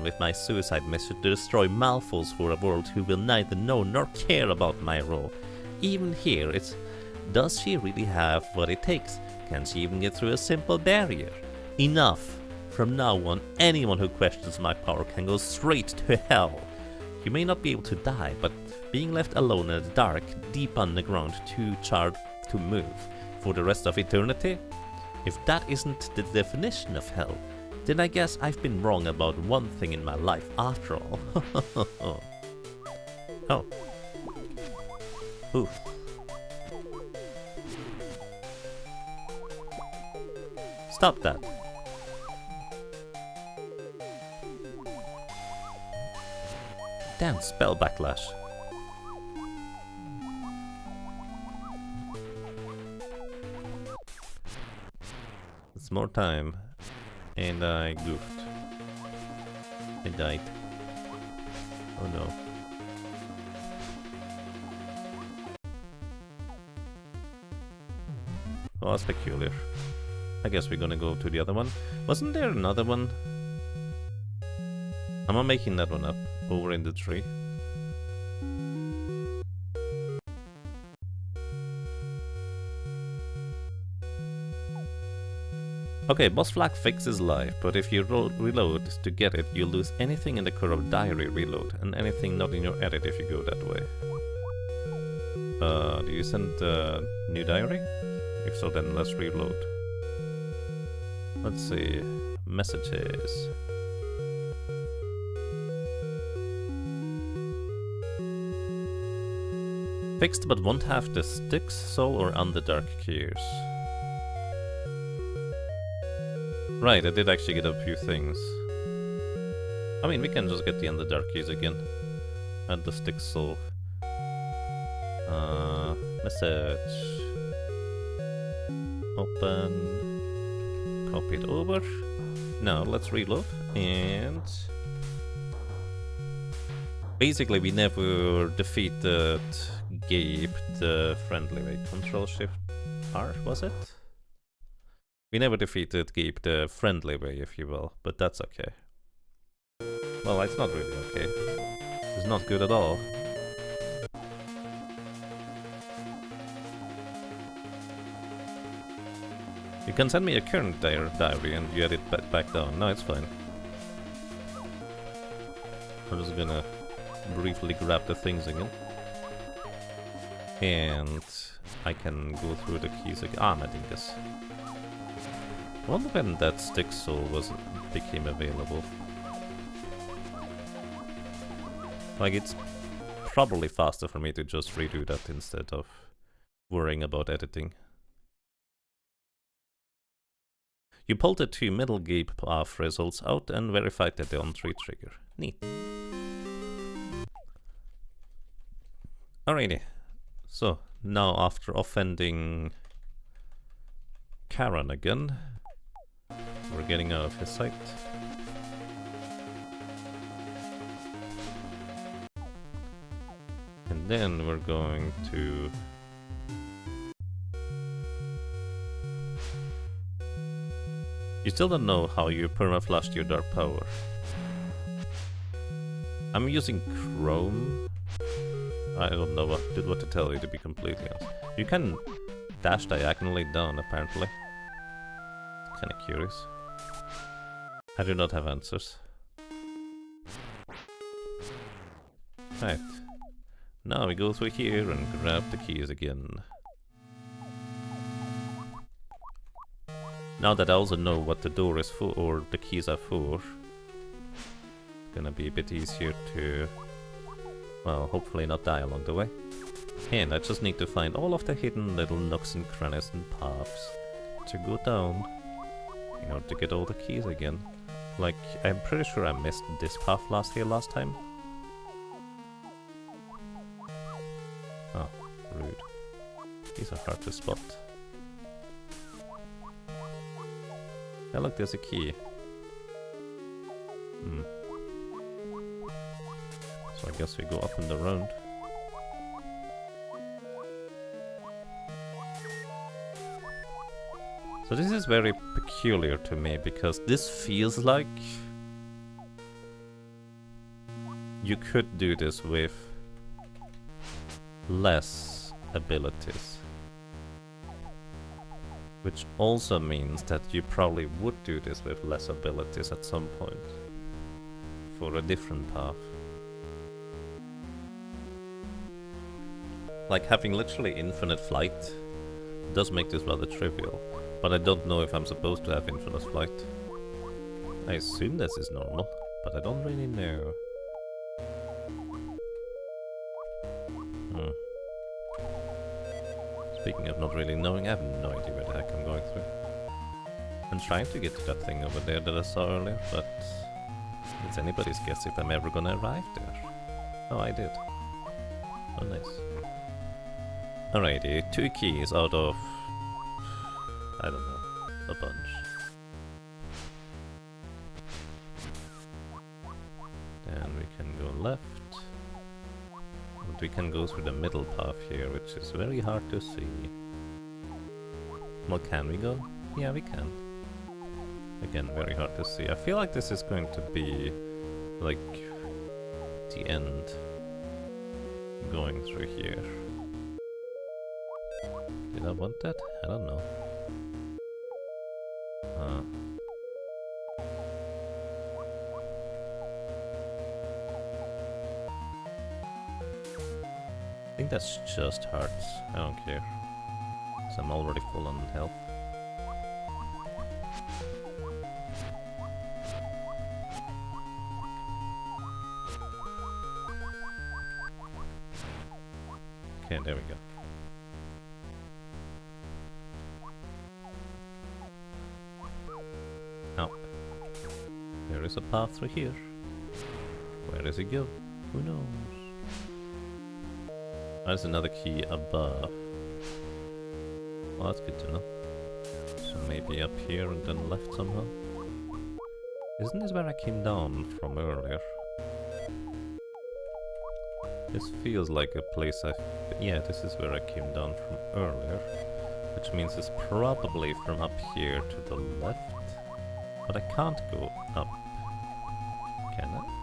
with my suicide mission to destroy Malphos for a world who will neither know nor care about my role. Even here, it's, does she really have what it takes? Can she even get through a simple barrier? Enough. From now on, anyone who questions my power can go straight to hell. You may not be able to die, but being left alone in the dark, deep underground, too charred to move for the rest of eternity? If that isn't the definition of hell, then I guess I've been wrong about one thing in my life after all. Oh. Ooh. Stop that. Damn spell backlash. It's more time. And I goofed. I died. Oh no. Oh, that's peculiar. I guess we're gonna go to the other one. Wasn't there another one? Am I making that one up? Over in the tree? Okay, boss flag fixes life, but if you reload to get it, you lose anything in the curve diary reload, and anything not in your edit if you go that way. Do you send the new diary? If so, then let's reload. Let's see. Messages. Fixed but won't have the Styx, Soul or Underdark keys. Right, I did actually get a few things. I mean, we can just get the Underdark keys again. And the stick so. Message. Open. Copy it over. Now let's reload. And basically we never defeated Gabe the friendly way. Control Shift R, was it? We never defeated Gabe the friendly way, if you will, but that's okay. Well, it's not really okay. It's not good at all. You can send me a current diary and get it back down. No, it's fine. I'm just gonna briefly grab the things again. And I can go through the keys again. Ah, my dingus. I wonder when that stick soul became available. Like, it's probably faster for me to just redo that instead of worrying about editing. You pulled the 2 middle Gabe path results out and verified that they're on 3 trigger. Neat. Alrighty. So, now after offending Karen again, we're getting out of his sight. And then we're going to... You still don't know how you perma-flashed your dark power. I'm using Chrome. I don't know what to tell you, to be completely honest. You can dash diagonally down, apparently. Kinda curious. I do not have answers. Right. Now we go through here and grab the keys again. Now that I also know what the door is for, or the keys are for, it's gonna be a bit easier to, well, hopefully not die along the way. And I just need to find all of the hidden little nooks and crannies and paths to go down in order to get all the keys again. Like, I'm pretty sure I missed this path last time. Oh, rude. These are hard to spot. Hey, look, there's a key. So I guess we go up and around. So this is very peculiar to me, because this feels like you could do this with less abilities. Which also means that you probably would do this with less abilities at some point. For a different path. Like, having literally infinite flight does make this rather trivial. But I don't know if I'm supposed to have infinite flight. I assume this is normal, but I don't really know. Speaking of not really knowing, I have no idea where the heck I'm going through. I'm trying to get to that thing over there that I saw earlier, but it's anybody's guess if I'm ever gonna arrive there. Oh, I did. Oh, nice. Alrighty, 2 keys out of, I don't know, a bunch. Then we can go left. And we can go through the middle path here, which is very hard to see. Well, can we go? Yeah, we can. Again, very hard to see. I feel like this is going to be, like, the end. Going through here. Did I want that? I don't know. I think that's just hearts. I don't care. Because I'm already full on health. Okay, there we go. Now, there is a path through here. Where does it go? Who knows? There's another key above. Well, that's good to know. So maybe up here and then left somehow? Isn't this where I came down from earlier? This feels like a place yeah, this is where I came down from earlier. Which means it's probably from up here to the left. But I can't go up. Can I?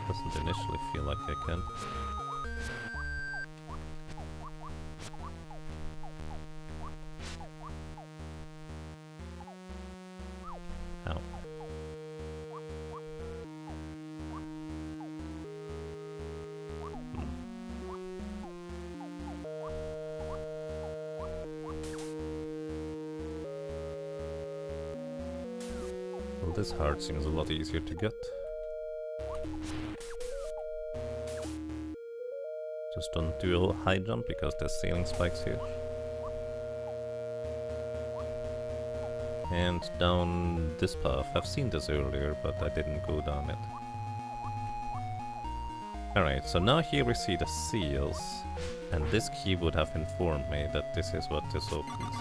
Doesn't initially feel like I can. Ow. Well, this heart seems a lot easier to get. Just don't do a high jump because there's ceiling spikes here. And down this path. I've seen this earlier, but I didn't go down it. Alright, so now here we see the seals. And this key would have informed me that this is what this opens.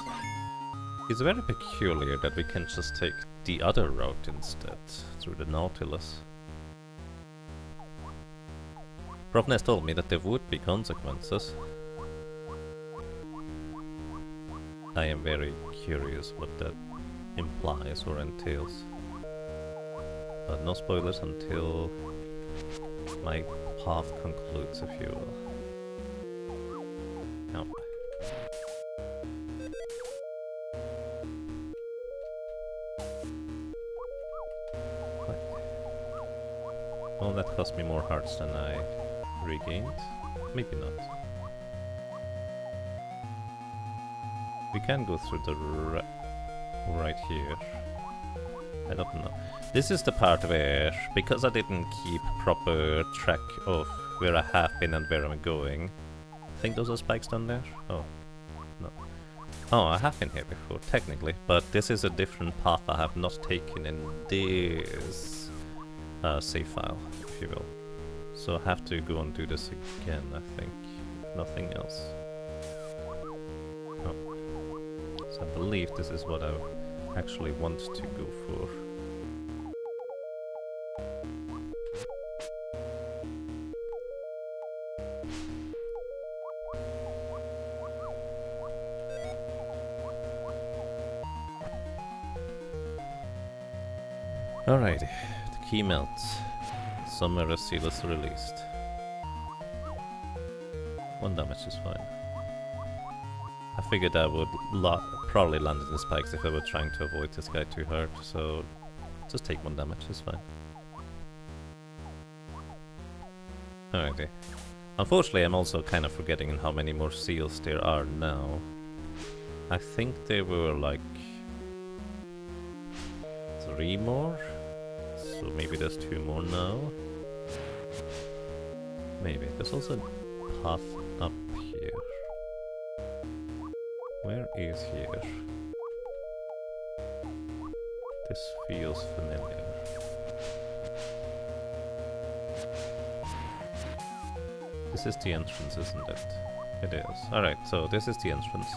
It's very peculiar that we can just take the other route instead, through the Nautilus. Profness told me that there would be consequences. I am very curious what that implies or entails. But no spoilers until my path concludes, if you will. Now. Well, that cost me more hearts than I regained. Maybe not. We can go through the right here. I don't know. This is the part where, because I didn't keep proper track of where I have been and where I'm going. I think those are spikes down there? Oh, no. Oh, I have been here before, technically, but this is a different path I have not taken in this save file, if you will. So I have to go and do this again, I think. Nothing else. Oh. So I believe this is what I actually want to go for. Alrighty, the key melts. Summer seal is released. 1 damage is fine. I figured I would probably land in the spikes if I were trying to avoid this guy too hard, so just take 1 damage, it's fine. Alrighty. Unfortunately, I'm also kind of forgetting how many more seals there are now. I think there were like 3 more? So maybe there's 2 more now? Maybe. There's also a path up here. Where is here? This feels familiar. This is the entrance, isn't it? It is. Alright, so this is the entrance.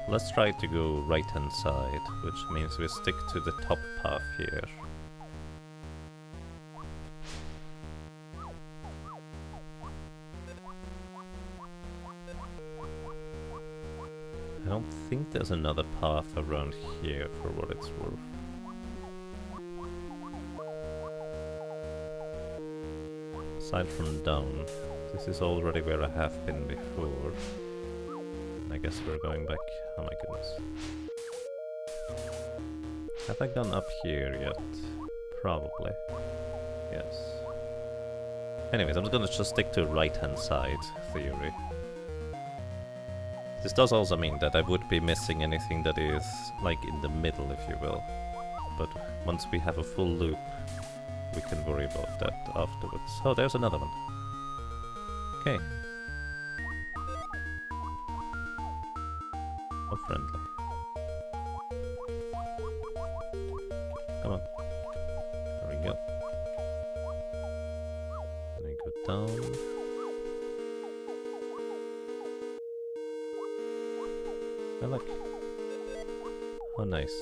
Let's try to go right hand side, which means we stick to the top path here. I don't think there's another path around here for what it's worth. Aside from down, this is already where I have been before. I guess we're going back. Oh my goodness. Have I gone up here yet? Probably. Yes. Anyways, I'm gonna just stick to right hand side theory. This does also mean that I would be missing anything that is like in the middle, if you will. But once we have a full loop, we can worry about that afterwards. Oh, there's another one. Okay. How friendly. Come on. There we go. Then I go down. Oh look. Oh nice.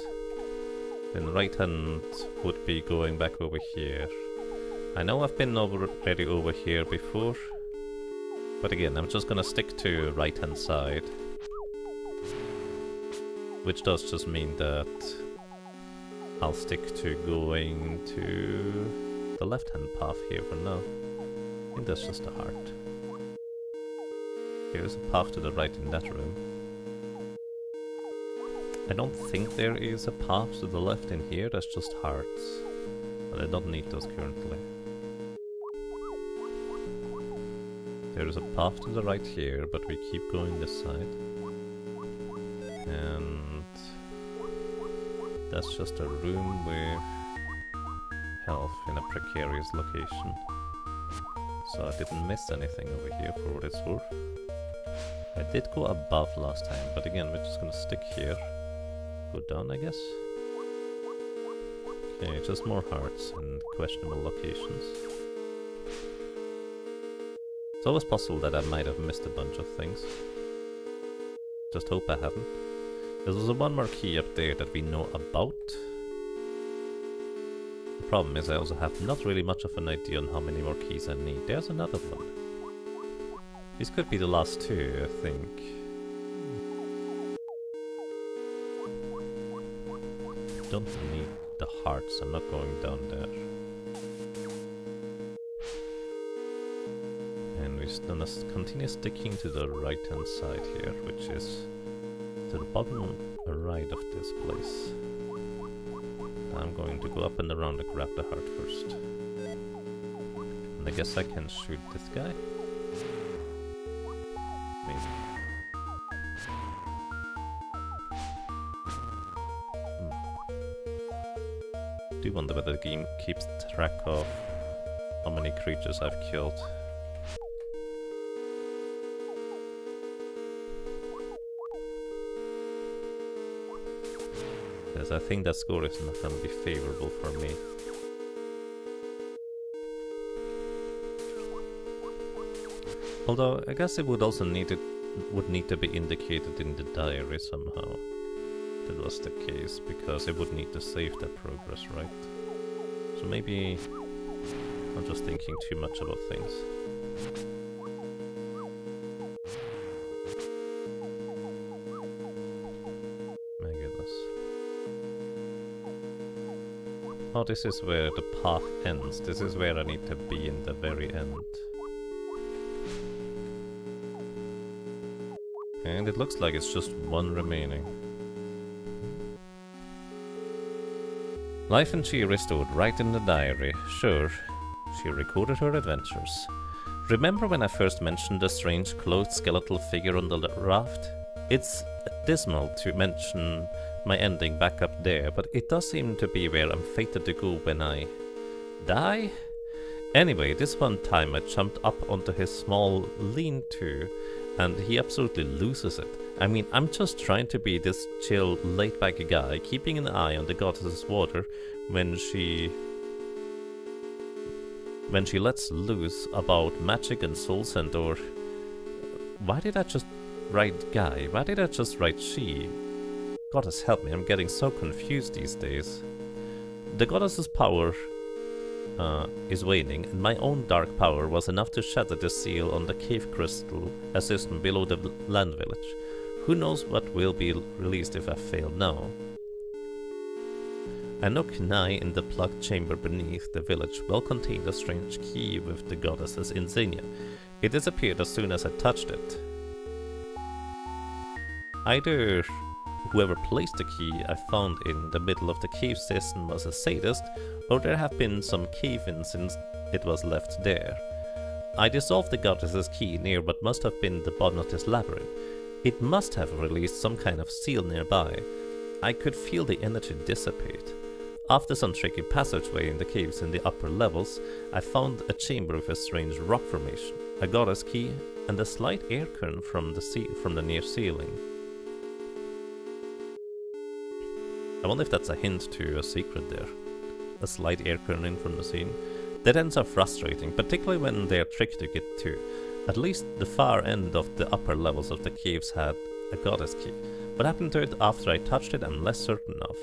Then right hand would be going back over here. I know I've been already over here before. But again, I'm just gonna stick to right hand side. Which does just mean that I'll stick to going to the left hand path here for now. I think that's just a heart. Here's a path to the right in that room. I don't think there is a path to the left in here, that's just hearts. But I don't need those currently. There is a path to the right here, but we keep going this side. And that's just a room with health in a precarious location. So I didn't miss anything over here for what it's worth. I did go above last time, but again, we're just gonna stick here. Go down, I guess. Okay, just more hearts in questionable locations. It's always possible that I might have missed a bunch of things. Just hope I haven't. There's also one more key up there that we know about. The problem is I also have not really much of an idea on how many more keys I need. There's another one. These could be the last two, I think. Don't need the hearts, I'm not going down there. And we're gonna continue sticking to the right hand side here, which is to the bottom right of this place. I'm going to go up and around and grab the heart first. And I guess I can shoot this guy? Maybe. I do wonder whether the game keeps track of how many creatures I've killed. Because I think that score is not going to be favorable for me. Although I guess it would also need to be indicated in the diary somehow. That was the case, because it would need to save that progress, right? So maybe I'm just thinking too much about things. My goodness. Oh, this is where the path ends. This is where I need to be in the very end. And it looks like it's just one remaining. Life and she restored right in the diary. Sure, she recorded her adventures. Remember when I first mentioned the strange clothed skeletal figure on the raft? It's dismal to mention my ending back up there, but it does seem to be where I'm fated to go when I die? Anyway, this one time I jumped up onto his small lean-to, and he absolutely loses it. I mean, I'm just trying to be this chill, laid-back guy, keeping an eye on the goddess's water when she lets loose about magic and soul scent, or... Why did I just write guy? Why did I just write she? Goddess help me, I'm getting so confused these days. The goddess's power is waning, and my own dark power was enough to shatter the seal on the cave crystal system below the land village. Who knows what will be released if I fail now? A nook nigh in the plugged chamber beneath the village well contained a strange key with the goddess's insignia. It disappeared as soon as I touched it. Either whoever placed the key I found in the middle of the cave system was a sadist, or there have been some cave-ins since it was left there. I dissolved the goddess's key near what must have been the bottom of this labyrinth. It must have released some kind of seal nearby. I could feel the energy dissipate. After some tricky passageway in the caves in the upper levels, I found a chamber with a strange rock formation, a goddess key, and a slight air current from the near ceiling. I wonder if that's a hint to a secret there. A slight air current from the scene. Dead ends are frustrating, particularly when they're tricky to get to. At least the far end of the upper levels of the caves had a goddess key. What happened to it after I touched it, I'm less certain of.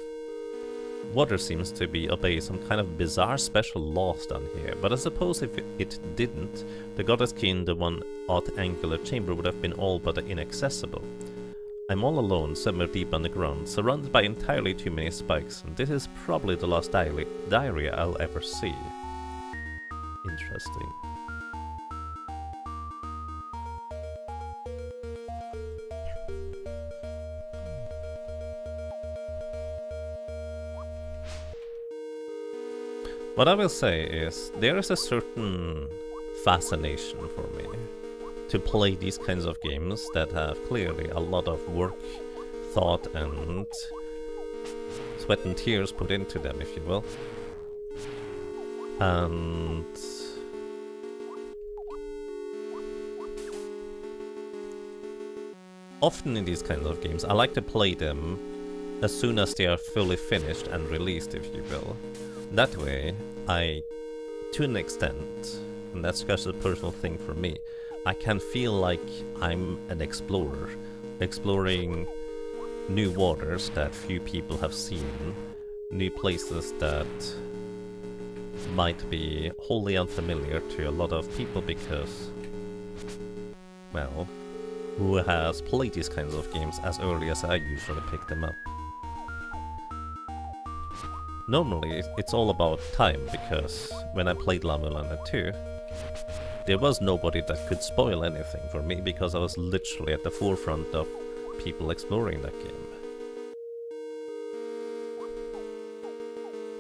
Water seems to be obey some kind of bizarre special laws down here, but I suppose if it didn't, the goddess key in the one odd angular chamber would have been all but inaccessible. I'm all alone, somewhere deep underground, surrounded by entirely too many spikes, and this is probably the last diarrhea I'll ever see. Interesting. What I will say is, there is a certain fascination for me to play these kinds of games that have clearly a lot of work, thought and sweat and tears put into them, if you will. And often in these kinds of games, I like to play them as soon as they are fully finished and released, if you will. That way, to an extent, and that's just a personal thing for me, I can feel like I'm an explorer, exploring new waters that few people have seen, new places that might be wholly unfamiliar to a lot of people because, well, who has played these kinds of games as early as I usually pick them up. Normally, it's all about time, because when I played Lava Land 2, there was nobody that could spoil anything for me, because I was literally at the forefront of people exploring that game.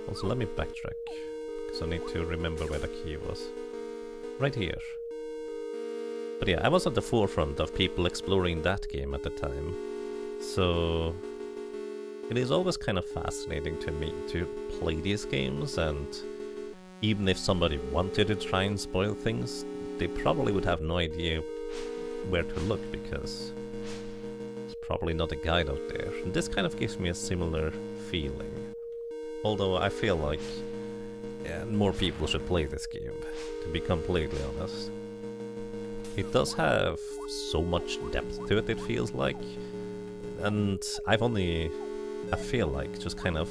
Also, let me backtrack, because I need to remember where the key was. Right here. But yeah, I was at the forefront of people exploring that game at the time, so it is always kind of fascinating to me to play these games, and even if somebody wanted to try and spoil things, they probably would have no idea where to look, because there's probably not a guide out there. And this kind of gives me a similar feeling. Although I feel like more people should play this game, to be completely honest. It does have so much depth to it, it feels like. And I feel like just kind of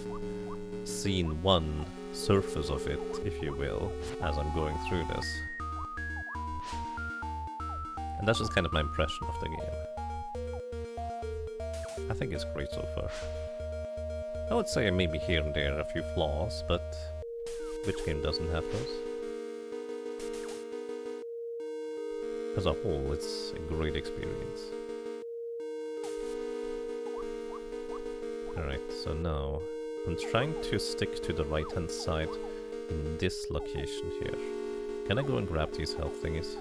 seen one surface of it, if you will, as I'm going through this. And that's just kind of my impression of the game. I think it's great so far. I would say maybe here and there a few flaws, but which game doesn't have those? As a whole, it's a great experience. Alright, so now I'm trying to stick to the right hand side in this location here. Can I go and grab these health thingies?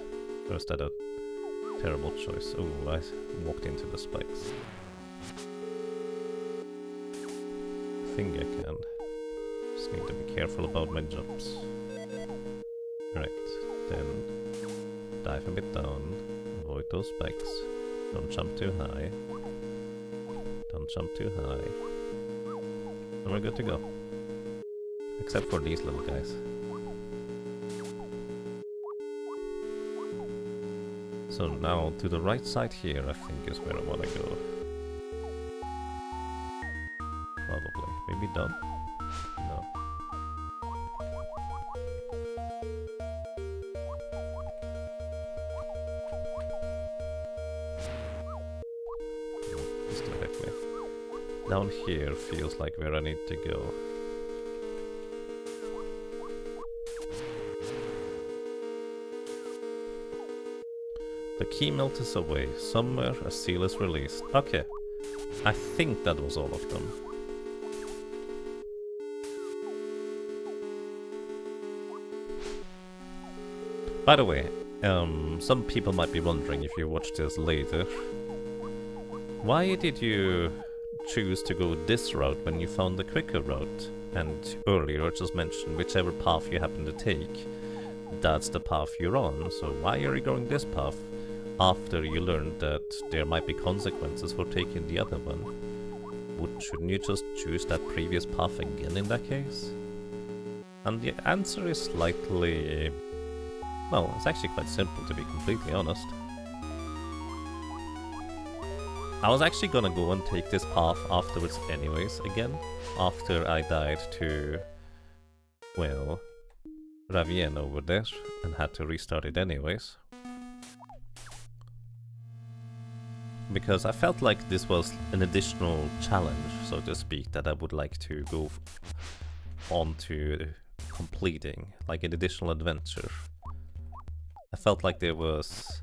Or is that a terrible choice? Oh, I walked into the spikes. I think I can. Just need to be careful about my jumps. Right, then dive a bit down, avoid those spikes, don't jump too high, don't jump too high, and we're good to go. Except for these little guys. So now to the right side here, I think is where I want to go. Probably. Maybe down? No. Just directly. Down here feels like where I need to go. The key melts away. Somewhere a seal is released. Okay. I think that was all of them. By the way, some people might be wondering if you watch this later. Why did you choose to go this route when you found the quicker route? And earlier it just mentioned whichever path you happen to take, that's the path you're on. So why are you going this path after you learned that there might be consequences for taking the other one? shouldn't you just choose that previous path again in that case? And the answer is slightly... well, it's actually quite simple, to be completely honest. I was actually gonna go and take this path afterwards anyways, again, after I died to, well, Ravien over there, and had to restart it anyways. Because I felt like this was an additional challenge, so to speak, that I would like to go on to completing, like an additional adventure. I felt like there was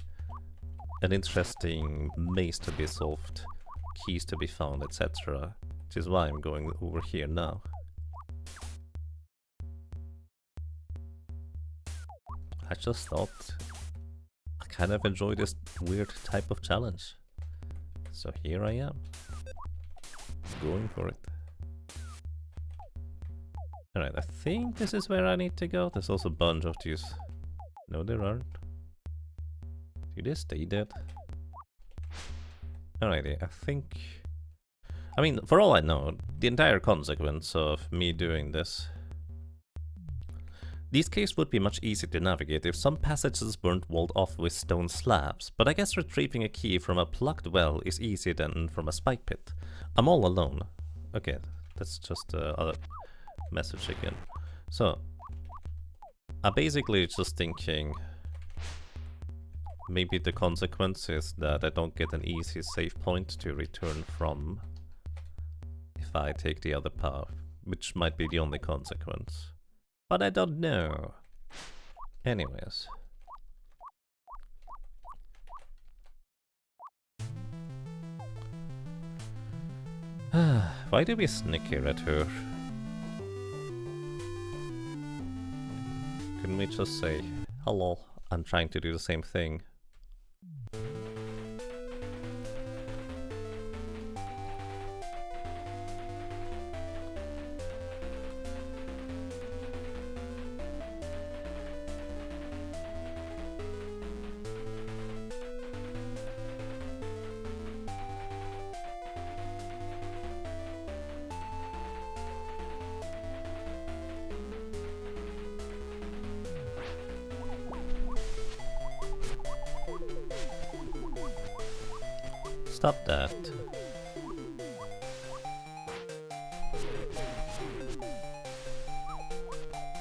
an interesting maze to be solved, keys to be found, etc. Which is why I'm going over here now. I just thought I kind of enjoy this weird type of challenge. So here I am, going for it. Alright, I think this is where I need to go. There's also a bunch of these. No, there aren't. Do they stay dead? Alrighty, I think... I mean, for all I know, the entire consequence of me doing this... these caves would be much easier to navigate if some passages weren't walled off with stone slabs, but I guess retrieving a key from a plugged well is easier than from a spike pit. I'm all alone. Okay, that's just other message again. So, I'm basically just thinking... maybe the consequence is that I don't get an easy save point to return from if I take the other path, which might be the only consequence. But I don't know. Anyways. Why do we snicker at her? Couldn't we just say, hello, I'm trying to do the same thing? Stop that.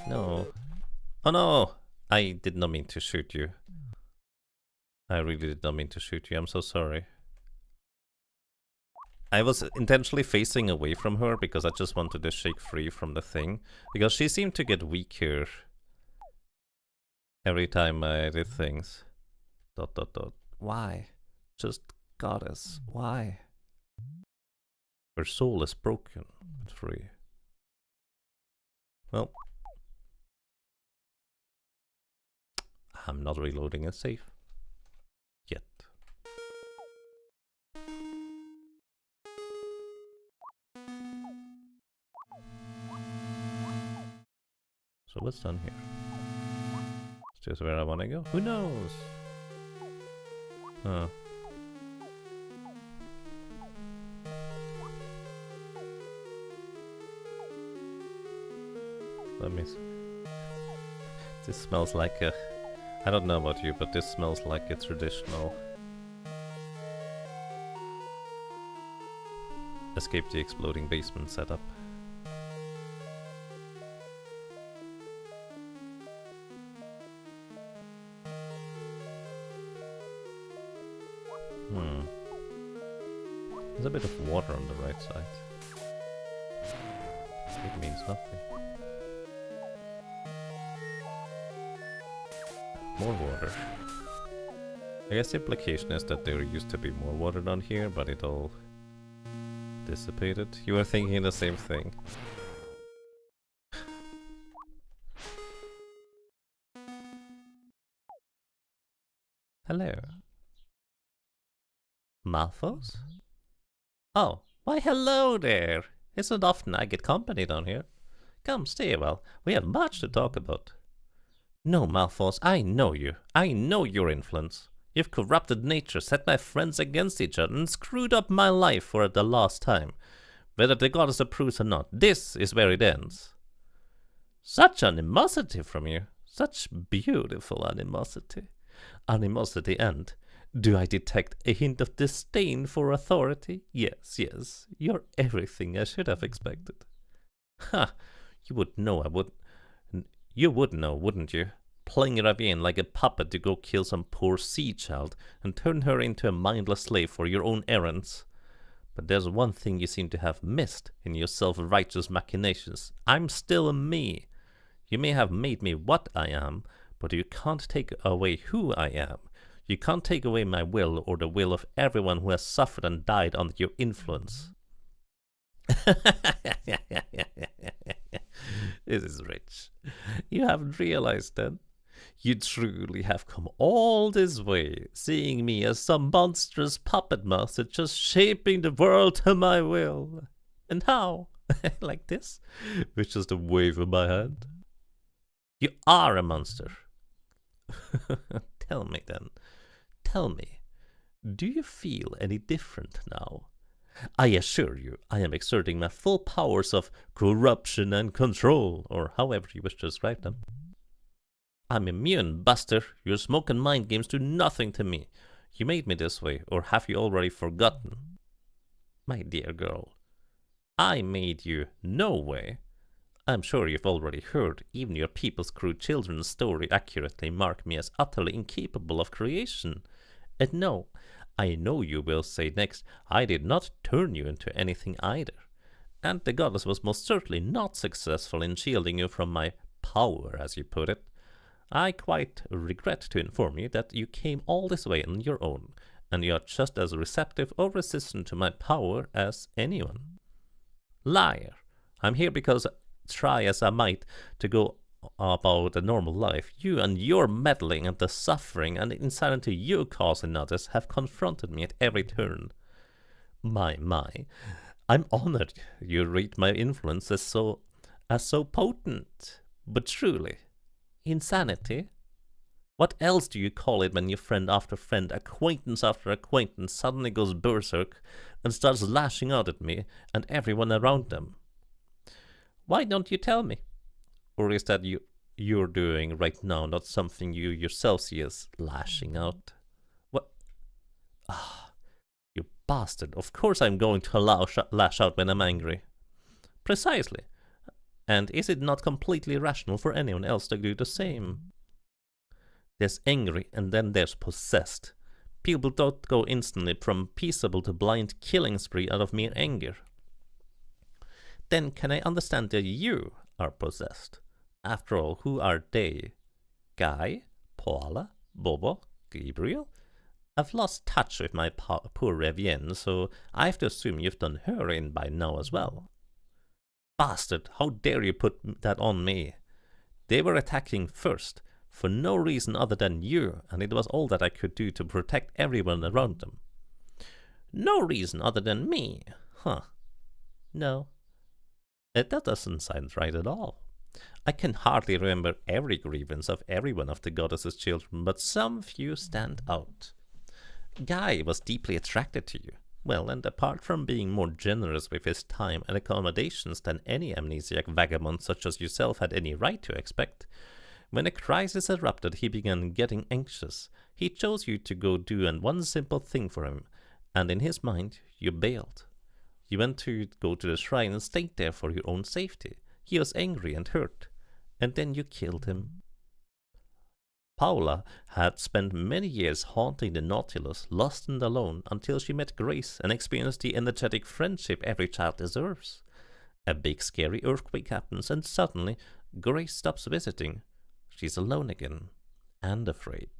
No. Oh no! I did not mean to shoot you. I really did not mean to shoot you, I'm so sorry. I was intentionally facing away from her because I just wanted to shake free from the thing. Because she seemed to get weaker every time I did things. ... Why? Just... goddess, why? Her soul is broken, but free. Well, I'm not reloading a save yet. So what's done here? Is this where I want to go? Who knows? Huh. Let me see. This smells like a... I don't know about you, but this smells like a traditional... escape the exploding basement setup. There's a bit of water on the right side. It means nothing. More water. I guess the implication is that there used to be more water down here, but it all dissipated. You were thinking the same thing. Hello. Malphos? Oh, why hello there! Isn't often I get company down here. Come, stay a while. We have much to talk about. No, Malphos, I know you. I know your influence. You've corrupted nature, set my friends against each other, and screwed up my life for the last time. Whether the goddess approves or not, this is where it ends. Such animosity from you. Such beautiful animosity. Animosity and... Do I detect a hint of disdain for authority? Yes, yes. You're everything I should have expected. Ha! You would know I would... You would know, wouldn't you? Playing Ravien like a puppet to go kill some poor sea child and turn her into a mindless slave for your own errands. But there's one thing you seem to have missed in your self-righteous machinations. I'm still me. You may have made me what I am, but you can't take away who I am. You can't take away my will or the will of everyone who has suffered and died under your influence. This is rich. You haven't realized that? You truly have come all this way, seeing me as some monstrous puppet master just shaping the world to my will. And how? Like this? With just a wave of my hand? You are a monster. Tell me then. Tell me, do you feel any different now? I assure you, I am exerting my full powers of corruption and control, or however you wish to describe them. I'm immune, Buster. Your smoke and mind games do nothing to me. You made me this way, or have you already forgotten? My dear girl, I made you no way. I'm sure you've already heard, even your people's crude children's story accurately mark me as utterly incapable of creation. And no, I know you will say next, I did not turn you into anything either. And the goddess was most certainly not successful in shielding you from my power, as you put it. I quite regret to inform you that you came all this way on your own, and you are just as receptive or resistant to my power as anyone. Liar! I'm here because, try as I might to go about a normal life, you and your meddling and the suffering and the insanity you cause in others have confronted me at every turn. My, I'm honored you read my influence as so potent, but truly, insanity? What else do you call it when your friend after friend, acquaintance after acquaintance suddenly goes berserk and starts lashing out at me and everyone around them? Why don't you tell me? Or is that you're doing right now not something you yourself see as lashing out? What? Ah, you bastard. Of course I'm going to lash out when I'm angry. Precisely. And is it not completely rational for anyone else to do the same? There's angry and then there's possessed. People don't go instantly from peaceable to blind killing spree out of mere anger. Then can I understand that you are possessed? After all, who are they? Guy? Paula? Bobo? Gabriel? I've lost touch with my poor Ravien, so I have to assume you've done her in by now as well. Bastard, how dare you put that on me? They were attacking first, for no reason other than you, and it was all that I could do to protect everyone around them. No reason other than me? Huh. No. That doesn't sound right at all. I can hardly remember every grievance of every one of the goddess's children, but some few stand out. Guy was deeply attracted to you. Well, and apart from being more generous with his time and accommodations than any amnesiac vagabond such as yourself had any right to expect, when a crisis erupted he began getting anxious. He chose you to go do one simple thing for him, and in his mind you bailed. You went to go to the shrine and stayed there for your own safety. He was angry and hurt, and then you killed him. Paula had spent many years haunting the Nautilus, lost and alone, until she met Grace and experienced the energetic friendship every child deserves. A big scary earthquake happens, and suddenly Grace stops visiting. She's alone again, and afraid.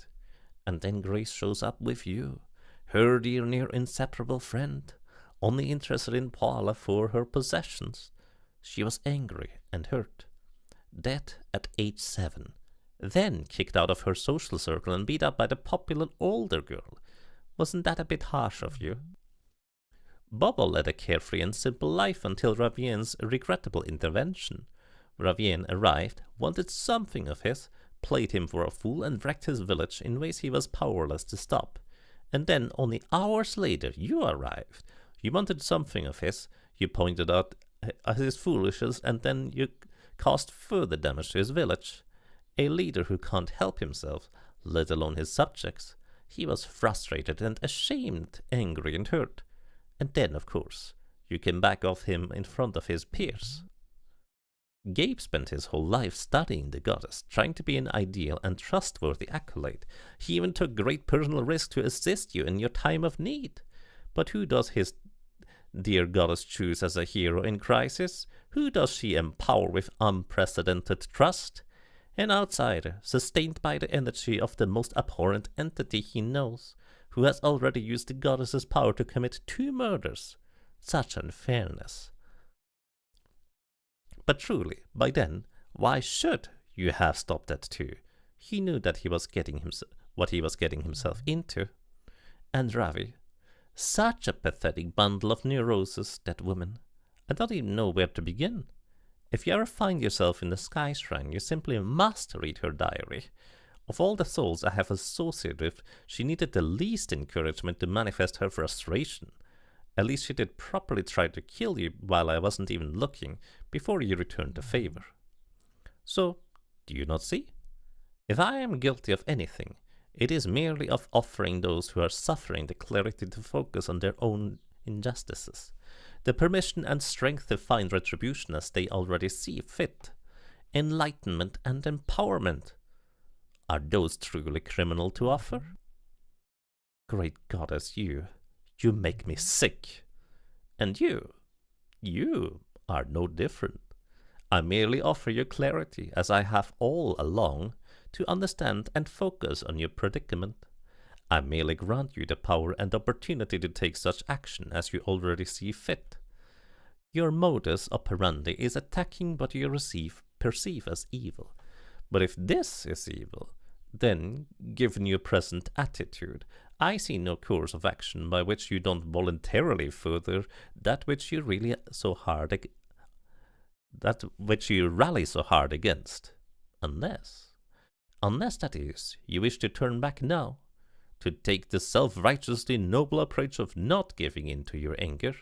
And then Grace shows up with you, her dear near inseparable friend, only interested in Paula for her possessions. She was angry and hurt. That at age 7. Then kicked out of her social circle and beat up by the popular older girl. Wasn't that a bit harsh of you? Bobo led a carefree and simple life until Ravien's regrettable intervention. Ravien arrived, wanted something of his, played him for a fool and wrecked his village in ways he was powerless to stop. And then, only hours later, you arrived. You wanted something of his, You pointed out his foolishness, and then you caused further damage to his village. A leader who can't help himself, let alone his subjects. He was frustrated and ashamed, angry and hurt. And then, of course, you came back off him in front of his peers. Gabe spent his whole life studying the goddess, trying to be an ideal and trustworthy acolyte. He even took great personal risk to assist you in your time of need. But who does his dear goddess choose as a hero in crisis? Who does she empower with unprecedented trust? An outsider, sustained by the energy of the most abhorrent entity he knows, who has already used the goddess's power to commit 2 murders. Such unfairness. But truly, by then, why should you have stopped that too? He knew that he was getting what he was getting himself into. And Ravi, such a pathetic bundle of neurosis, that woman. I don't even know where to begin. If you ever find yourself in the Sky Shrine, you simply must read her diary. Of all the souls I have associated with, she needed the least encouragement to manifest her frustration. At least she did properly try to kill you while I wasn't even looking, before you returned the favor. So, do you not see? If I am guilty of anything, it is merely of offering those who are suffering the clarity to focus on their own injustices, the permission and strength to find retribution as they already see fit, enlightenment and empowerment. Are those truly criminal to offer? Great goddess, you make me sick. And you are no different. I merely offer you clarity, as I have all along, to understand and focus on your predicament. I merely grant you the power and opportunity to take such action as you already see fit. Your modus operandi is attacking what you perceive as evil. But if this is evil, then, given your present attitude, I see no course of action by which you don't voluntarily further that which you rally so hard against. Unless that is, you wish to turn back now, to take the self-righteously noble approach of not giving in to your anger,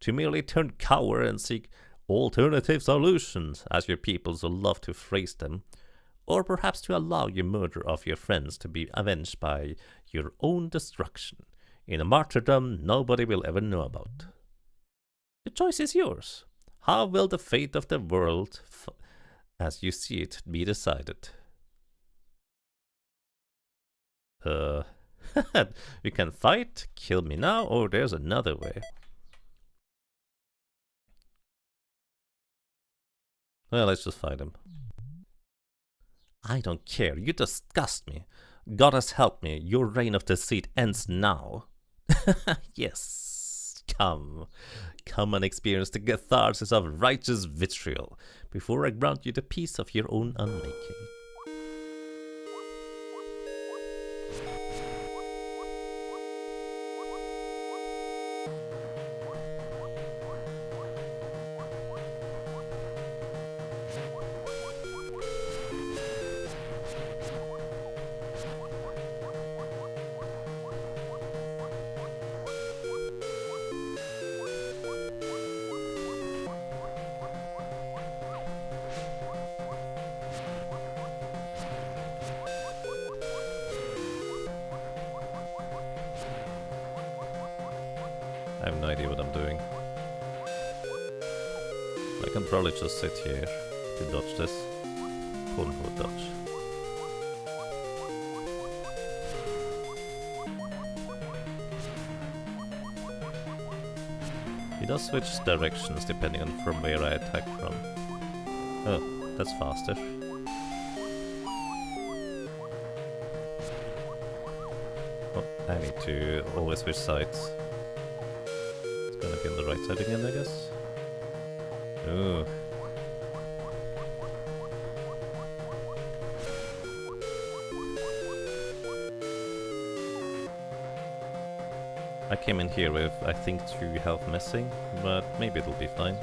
to merely turn coward and seek alternative solutions, as your people so love to phrase them, or perhaps to allow your murder of your friends to be avenged by your own destruction, in a martyrdom nobody will ever know about. The choice is yours. How will the fate of the world, as you see it, be decided? You can fight, kill me now, or there's another way. Well, let's just fight him. I don't care, you disgust me. Goddess help me, your reign of deceit ends now. Yes, come and experience the catharsis of righteous vitriol, before I grant you the peace of your own unmaking. I have no idea what I'm doing. I can probably just sit here to dodge this. Quote-unquote dodge. He does switch directions depending on from where I attack from. Oh, that's faster. Oh, I need to always switch sides. Gonna be on the right side again, I guess. Ooh. I came in here with, I think, 2 health missing, but maybe it'll be fine.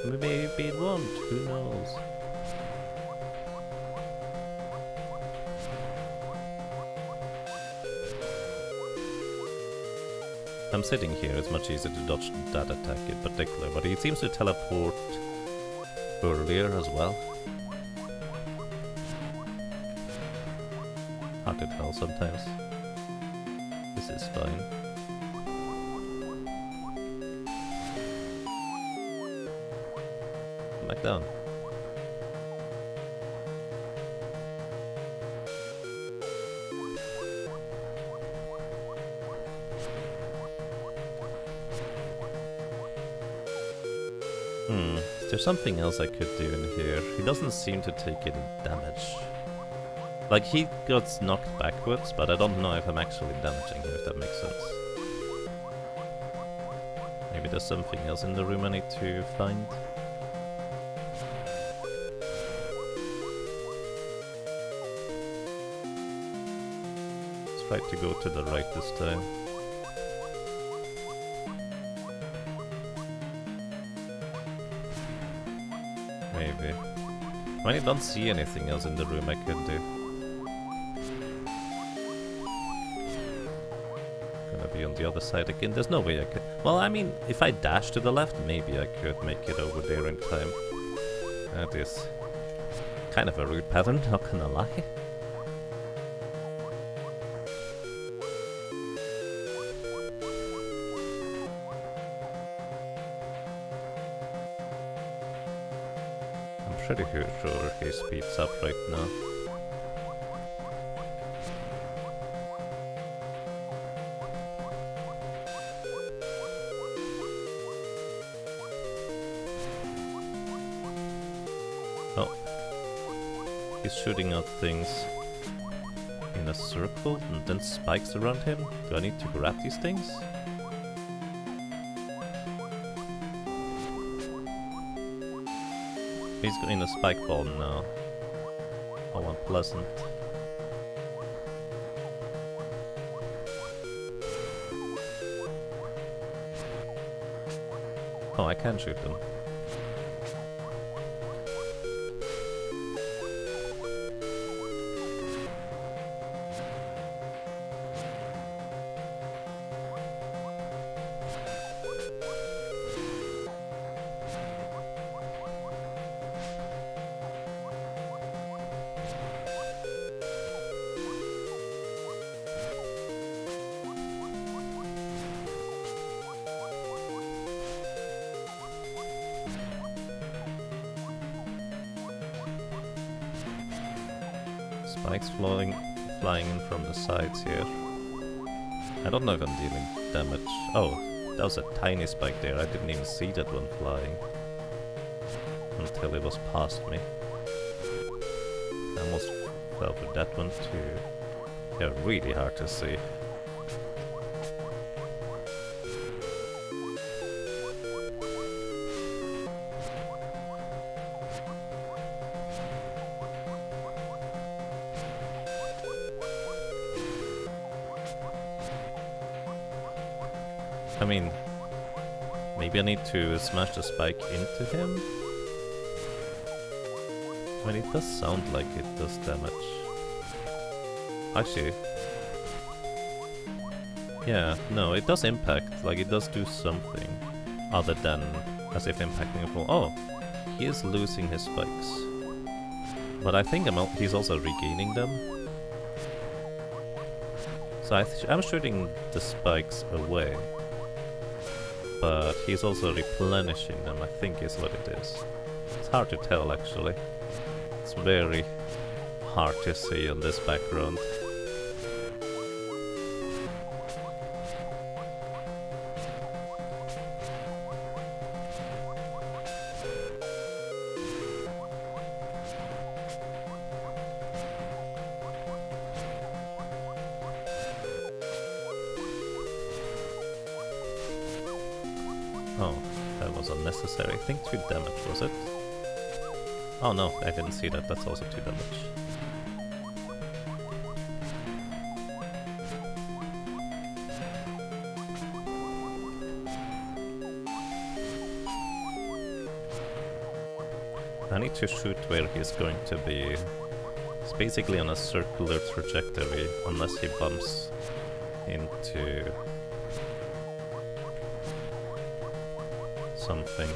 Maybe it won't, who knows? I'm sitting here, it's much easier to dodge that attack in particular, but he seems to teleport earlier as well. Hard to tell sometimes. This is fine. Back down. Is there something else I could do in here? He doesn't seem to take any damage. Like, he gets knocked backwards, but I don't know if I'm actually damaging him, if that makes sense. Maybe there's something else in the room I need to find. Let's try to go to the right this time. Maybe. When I don't see anything else in the room I could do. Gonna be on the other side again. There's no way I could. Well, I mean, if I dash to the left, maybe I could make it over there in time. That is kind of a rude pattern, not gonna lie. Pretty sure he speeds up right now. Oh. He's shooting out things in a circle and then spikes around him. Do I need to grab these things? He's in a spike ball now. How unpleasant. Oh, I can shoot them. Spikes flying in from the sides here. I don't know if I'm dealing damage. Oh, that was a tiny spike there. I didn't even see that one flying until it was past me. I almost fell for that one too. They're really hard to see. I mean, maybe I need to smash the spike into him? I mean, it does sound like it does damage. Actually, yeah, no, it does impact, like it does do something other than as if impacting a full. Oh, he is losing his spikes. But I think he's also regaining them. So I'm shooting the spikes away. But he's also replenishing them, I think is what it is. It's hard to tell actually. It's very hard to see on this background. Oh, that was unnecessary. I think 2 damage, was it? Oh no, I didn't see that. That's also 2 damage. I need to shoot where he's going to be. It's basically on a circular trajectory, unless he bumps into something.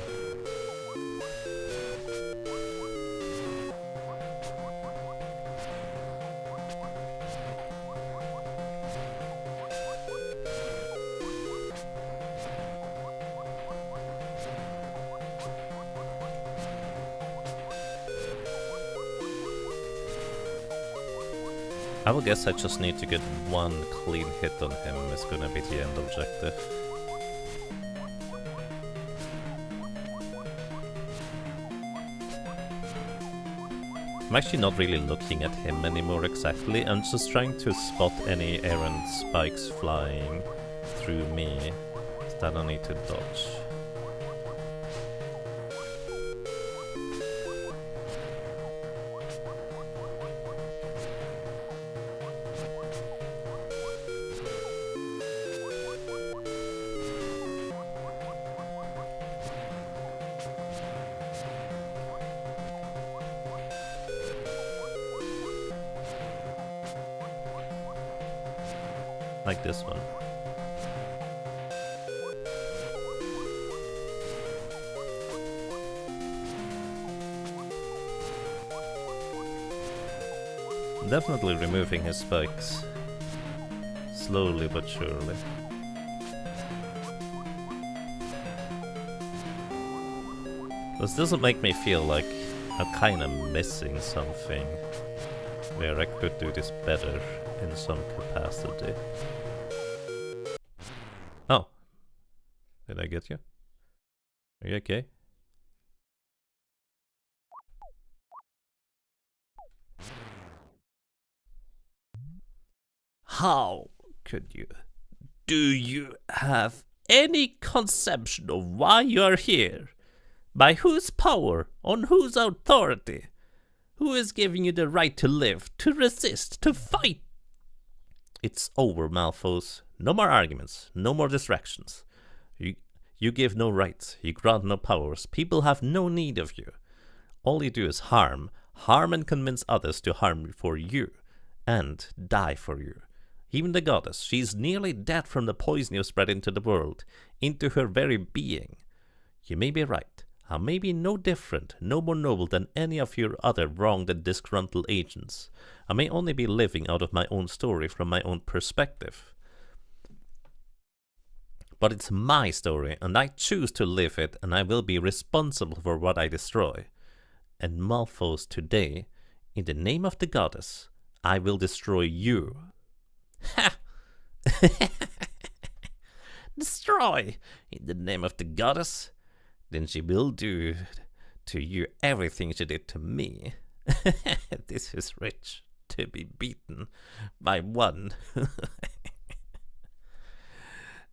I will guess I just need to get one clean hit on him, is gonna be the end objective. I'm actually not really looking at him anymore exactly, I'm just trying to spot any errant spikes flying through me that I need to dodge. Like this one. Definitely removing his spikes. Slowly but surely. This doesn't make me feel like I'm kinda missing something where I could do this better in some capacity. Oh. Did I get you? Are you okay? How could you? Do you have any conception of why you are here? By whose power? On whose authority? Who is giving you the right to live, to resist, to fight? It's over, Malphos. No more arguments, no more distractions. You give no rights, you grant no powers. People have no need of you. All you do is harm and convince others to harm for you, and die for you. Even the goddess, she's nearly dead from the poison you spread into the world, into her very being. You may be right. I may be no different, no more noble than any of your other wronged and disgruntled agents. I may only be living out of my own story from my own perspective. But it's my story, and I choose to live it, and I will be responsible for what I destroy. And Malphos, today, in the name of the goddess, I will destroy you. Ha! Destroy! In the name of the goddess? Then she will do to you everything she did to me. This is rich, to be beaten by one.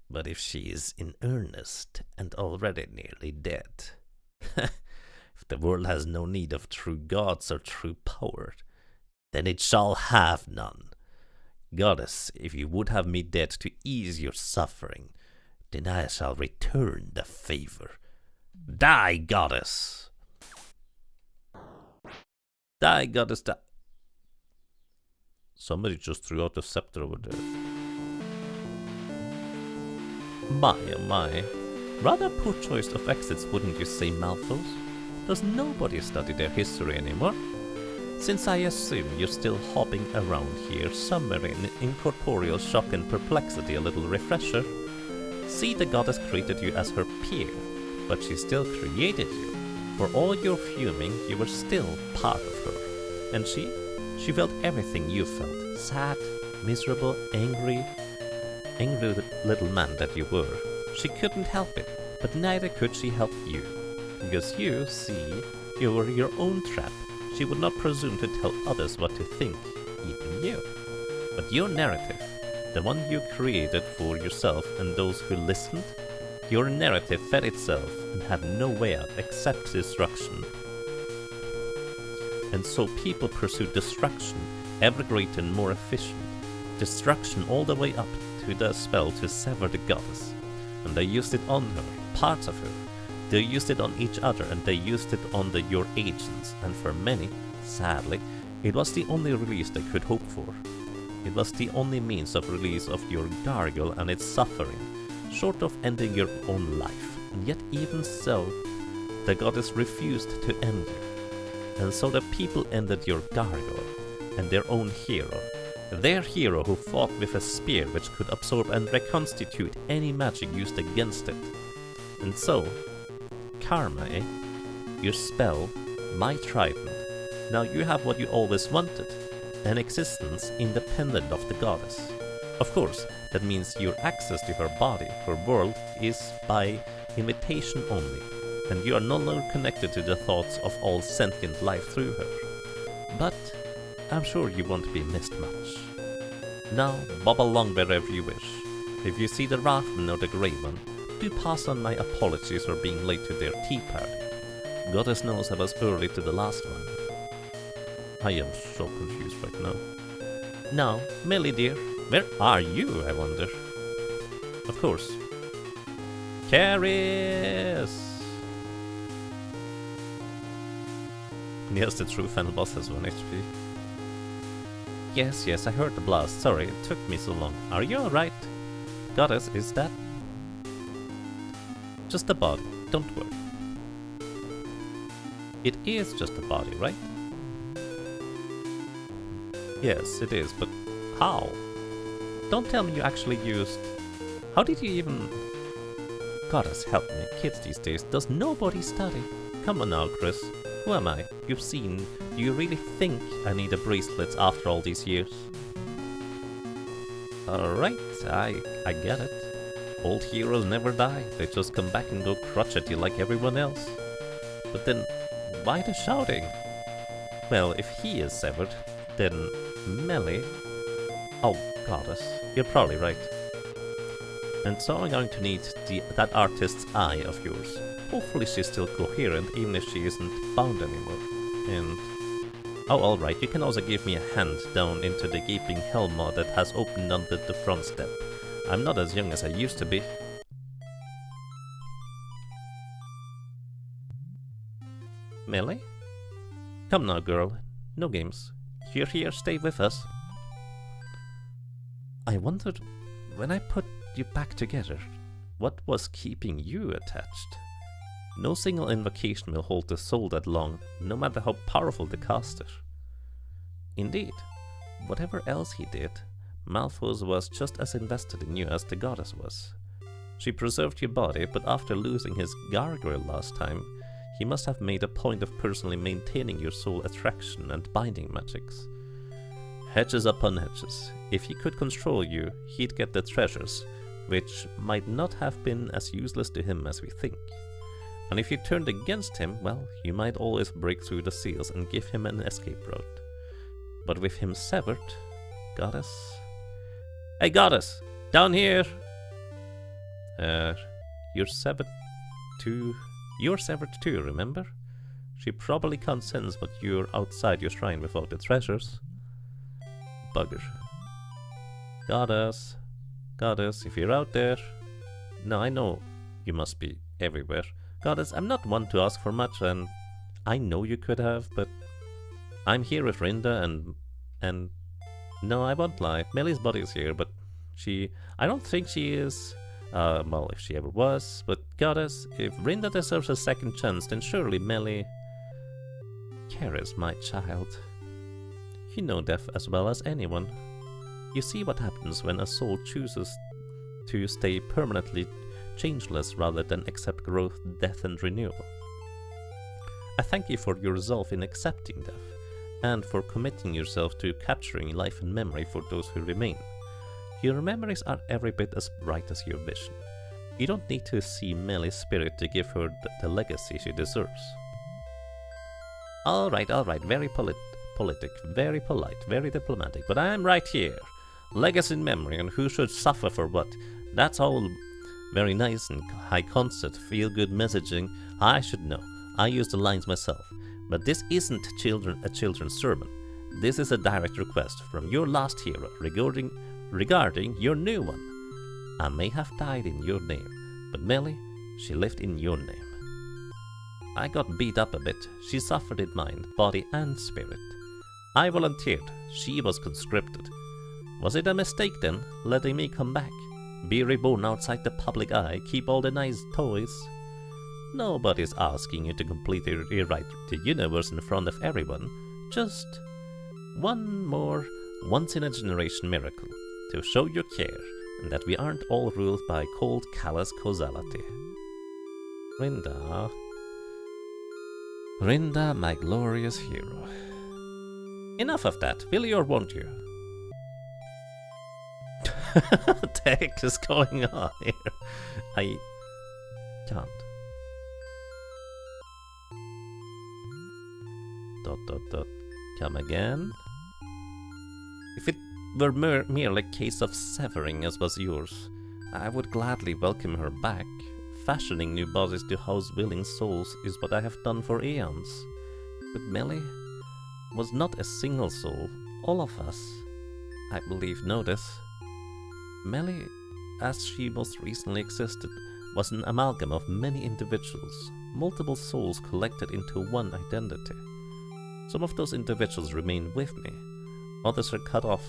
But if she is in earnest and already nearly dead, if the world has no need of true gods or true power, then it shall have none. Goddess, if you would have me dead to ease your suffering, then I shall return the favor. Die, goddess! Die, goddess, die! Somebody just threw out the scepter over there. My oh my. Rather poor choice of exits, wouldn't you say, Malphos? Does nobody study their history anymore? Since I assume you're still hopping around here, somewhere in incorporeal shock and perplexity, a little refresher. See, the goddess created you as her peer, but she still created you. For all your fuming, you were still part of her. And she felt everything you felt. Sad, miserable, angry little man that you were. She couldn't help it, but neither could she help you. Because you, see, you were your own trap. She would not presume to tell others what to think, even you. But your narrative, the one you created for yourself and those who listened, your narrative fed itself and had no way out except destruction. And so people pursued destruction, ever greater and more efficient. Destruction all the way up to the spell to sever the goddess. And they used it on her, parts of her. They used it on each other, and they used it on your agents, and for many, sadly, it was the only release they could hope for. It was the only means of release of your gargle and its suffering, short of ending your own life. And yet even so, the goddess refused to end you. And so the people ended your gargoyle, and their own hero. Their hero who fought with a spear which could absorb and reconstitute any magic used against it. And so, karma, eh? Your spell might ripen. Now you have what you always wanted, an existence independent of the goddess. Of course, that means your access to her body, her world, is by invitation only, and you are no longer connected to the thoughts of all sentient life through her. But I'm sure you won't be missed much. Now, bob along wherever you wish. If you see the Rathman or the Grey One, do pass on my apologies for being late to their tea party. Goddess knows I was early to the last one. I am so confused right now. Now, Melly dear, where are you, I wonder? Of course. Caris! Yes, the true final boss has 1 HP. Yes, I heard the blast. Sorry, it took me so long. Are you alright? Goddess, is that? Just a body, don't worry. It is just a body, right? Yes, it is, but how? Don't tell me you actually used... How did you even... Goddess, help me. Kids these days, does nobody study? Come on now, Chris. Who am I? You've seen. Do you really think I need a bracelet after all these years? Alright, I get it. Old heroes never die. They just come back and go crotchety like everyone else. But then, why the shouting? Well, if he is severed, then Melly... Oh, Goddess, you're probably right. And so I'm going to need that artist's eye of yours. Hopefully she's still coherent, even if she isn't bound anymore. And... Oh, alright, you can also give me a hand down into the gaping hellmaw that has opened under the front step. I'm not as young as I used to be. Melly? Come now, girl. No games. You're here, stay with us. I wondered, when I put you back together, what was keeping you attached? No single invocation will hold the soul that long, no matter how powerful the caster. Indeed, whatever else he did, Malphus was just as invested in you as the goddess was. She preserved your body, but after losing his gargoyle last time, he must have made a point of personally maintaining your soul attraction and binding magics. Hedges upon hedges. If he could control you, he'd get the treasures, which might not have been as useless to him as we think. And if you turned against him, well, you might always break through the seals and give him an escape route. But with him severed, Goddess... Hey, Goddess! Down here! You're severed too... You're severed too, remember? She probably can't sense what you're outside your shrine without the treasures. Bugger. Goddess. Goddess, if you're out there... No, I know you must be everywhere. Goddess, I'm not one to ask for much, and I know you could have, but I'm here with Rinda, and no, I won't lie. Melly's body is here, but I don't think she is, well, if she ever was, but Goddess, if Rinda deserves a second chance, then surely Melly... Caris, my child. You know death as well as anyone. You see what happens when a soul chooses to stay permanently changeless rather than accept growth, death and renewal. I thank you for your resolve in accepting death, and for committing yourself to capturing life and memory for those who remain. Your memories are every bit as bright as your vision. You don't need to see Melly's spirit to give her the legacy she deserves. Alright, very politic, very polite, very diplomatic, but I'm right here. Legacy and memory, and who should suffer for what. That's all very nice and high concept, feel-good messaging. I should know. I use the lines myself. But this isn't a children's sermon. This is a direct request from your last hero regarding your new one. I may have died in your name, but Melly, she lived in your name. I got beat up a bit. She suffered in mind, body and spirit. I volunteered. She was conscripted. Was it a mistake then, letting me come back? Be reborn outside the public eye, keep all the nice toys? Nobody's asking you to completely rewrite the universe in front of everyone. Just one more once-in-a-generation miracle to show your care and that we aren't all ruled by cold, callous causality. Rinda, my glorious hero. Enough of that, will you or won't you? What the heck is going on here? I can't. Come again. If it were merely a case of severing as was yours, I would gladly welcome her back. Fashioning new bodies to house willing souls is what I have done for eons. But Melly was not a single soul. All of us, I believe, know this. Melly, as she most recently existed, was an amalgam of many individuals, multiple souls collected into one identity. Some of those individuals remain with me, others are cut off,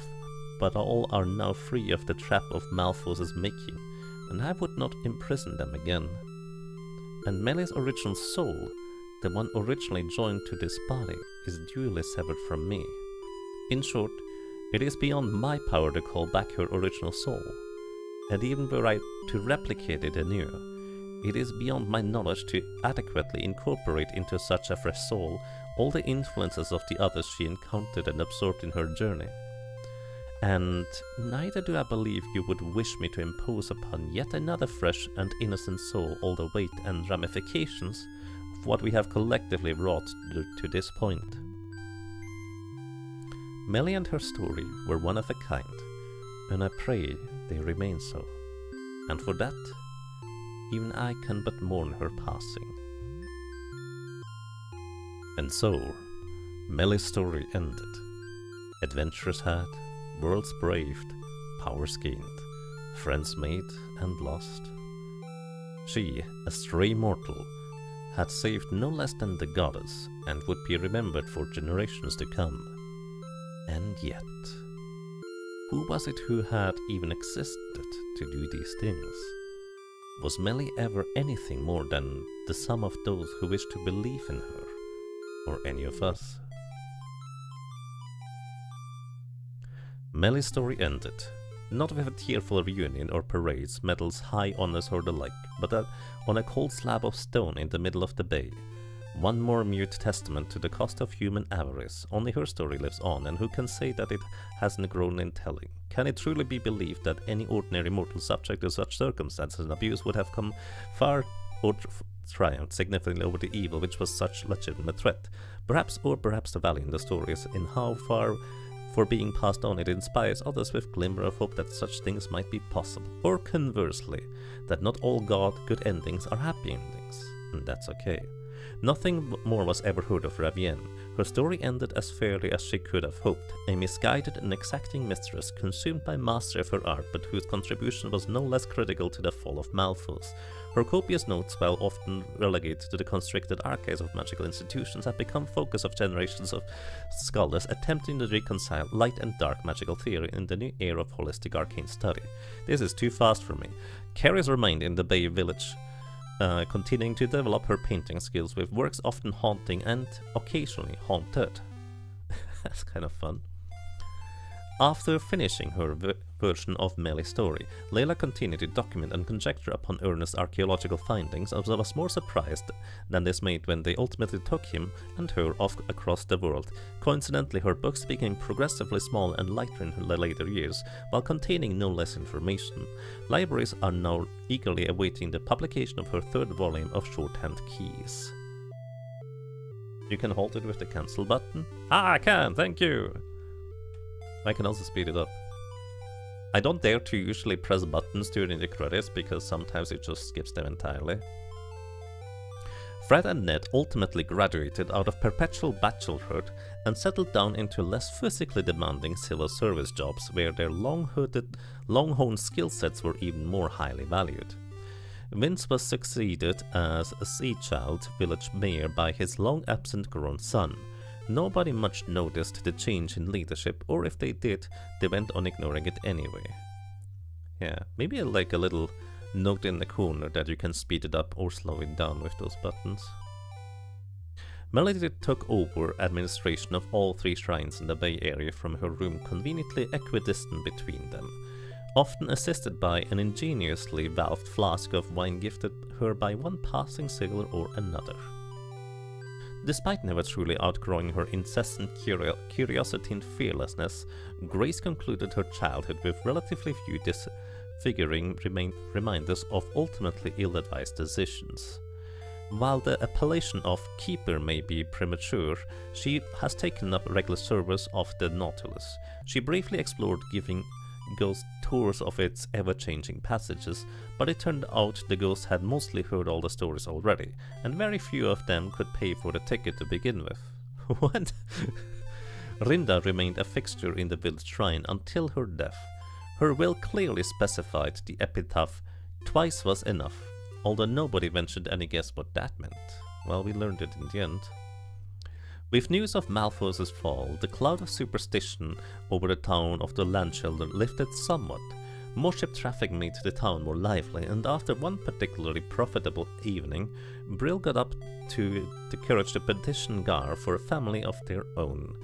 but all are now free of the trap of Malphos's making, and I would not imprison them again. And Melly's original soul, the one originally joined to this body, is duly severed from me. In short, it is beyond my power to call back her original soul, and even were I to replicate it anew, it is beyond my knowledge to adequately incorporate into such a fresh soul all the influences of the others she encountered and absorbed in her journey. And neither do I believe you would wish me to impose upon yet another fresh and innocent soul all the weight and ramifications of what we have collectively wrought to this point. Melly and her story were one of a kind, and I pray they remain so. And for that, even I can but mourn her passing. And so, Melly's story ended. Adventures had, worlds braved, powers gained, friends made and lost. She, a stray mortal, had saved no less than the goddess and would be remembered for generations to come. And yet, who was it who had even existed to do these things? Was Melly ever anything more than the sum of those who wished to believe in her, or any of us? Melly's story ended, not with a tearful reunion or parades, medals, high honors or the like, but on a cold slab of stone in the middle of the bay. One more mute testament to the cost of human avarice. Only her story lives on, and who can say that it hasn't grown in telling? Can it truly be believed that any ordinary mortal subject to such circumstances and abuse would have come far or triumphed significantly over the evil which was such legitimate threat? Perhaps the value in the story is in how far for being passed on it inspires others with glimmer of hope that such things might be possible, or conversely, that not all good endings are happy endings, and that's okay. Nothing more was ever heard of Ravienne. Her story ended as fairly as she could have hoped, a misguided and exacting mistress consumed by mastery of her art, but whose contribution was no less critical to the fall of Malphos. Her copious notes, while often relegated to the constricted archives of magical institutions, have become focus of generations of scholars attempting to reconcile light and dark magical theory in the new era of holistic arcane study. This is too fast for me. Carries her mind in the Bay Village, continuing to develop her painting skills with works often haunting and occasionally haunted. That's kind of fun. After finishing her version of Melly's story, Layla continued to document and conjecture upon Ernest's archaeological findings, and was more surprised than dismayed when they ultimately took him and her off across the world. Coincidentally, her books became progressively small and lighter in her later years, while containing no less information. Libraries are now eagerly awaiting the publication of her third volume of Shorthand Keys. You can hold it with the cancel button. I can, thank you! I can also speed it up. I don't dare to usually press buttons during the credits because sometimes it just skips them entirely. Fred and Ned ultimately graduated out of perpetual bachelorhood and settled down into less physically demanding civil service jobs where their long-honed skill sets were even more highly valued. Vince was succeeded as a Seachild village mayor by his long-absent grown son. Nobody much noticed the change in leadership, or if they did, they went on ignoring it anyway. Yeah, maybe like a little Note in the corner that you can speed it up or slow it down with those buttons. Melody took over administration of all 3 shrines in the Bay Area from her room, conveniently equidistant between them, often assisted by an ingeniously valved flask of wine gifted her by one passing sailor or another. Despite never truly outgrowing her incessant curiosity and fearlessness, Grace concluded her childhood with relatively few disfiguring reminders of ultimately ill-advised decisions. While the appellation of keeper may be premature, she has taken up regular service of the Nautilus. She briefly explored giving Ghost tours of its ever-changing passages, but it turned out the Ghost had mostly heard all the stories already, and very few of them could pay for the ticket to begin with. What? Rinda remained a fixture in the village shrine until her death. Her will clearly specified the epitaph, "Twice was enough," although nobody ventured any guess what that meant. Well, we learned it in the end. With news of Malphos's fall, the cloud of superstition over the town of the Landchildren lifted somewhat. More ship traffic made the town more lively, and after one particularly profitable evening, Brill got up to the courage to petition Gar for a family of their own.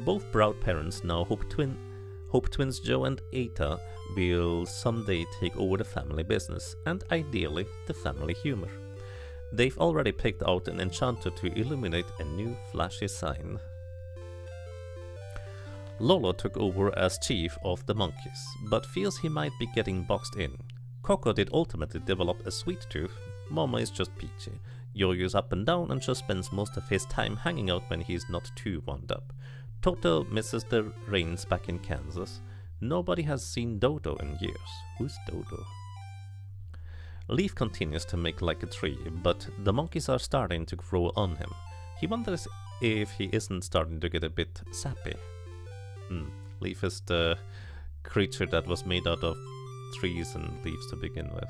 Both proud parents now hope twins Joe and Eta will someday take over the family business, and ideally the family humor. They've already picked out an enchanter to illuminate a new flashy sign. Lolo took over as chief of the monkeys, but feels he might be getting boxed in. Coco did ultimately develop a sweet tooth. Mama is just peachy. Yo-yo's up and down and just spends most of his time hanging out when he's not too wound up. Toto misses the rains back in Kansas. Nobody has seen Dodo in years. Who's Dodo? Leaf continues to make like a tree, but the monkeys are starting to grow on him. He wonders if he isn't starting to get a bit sappy. Leaf is the creature that was made out of trees and leaves to begin with.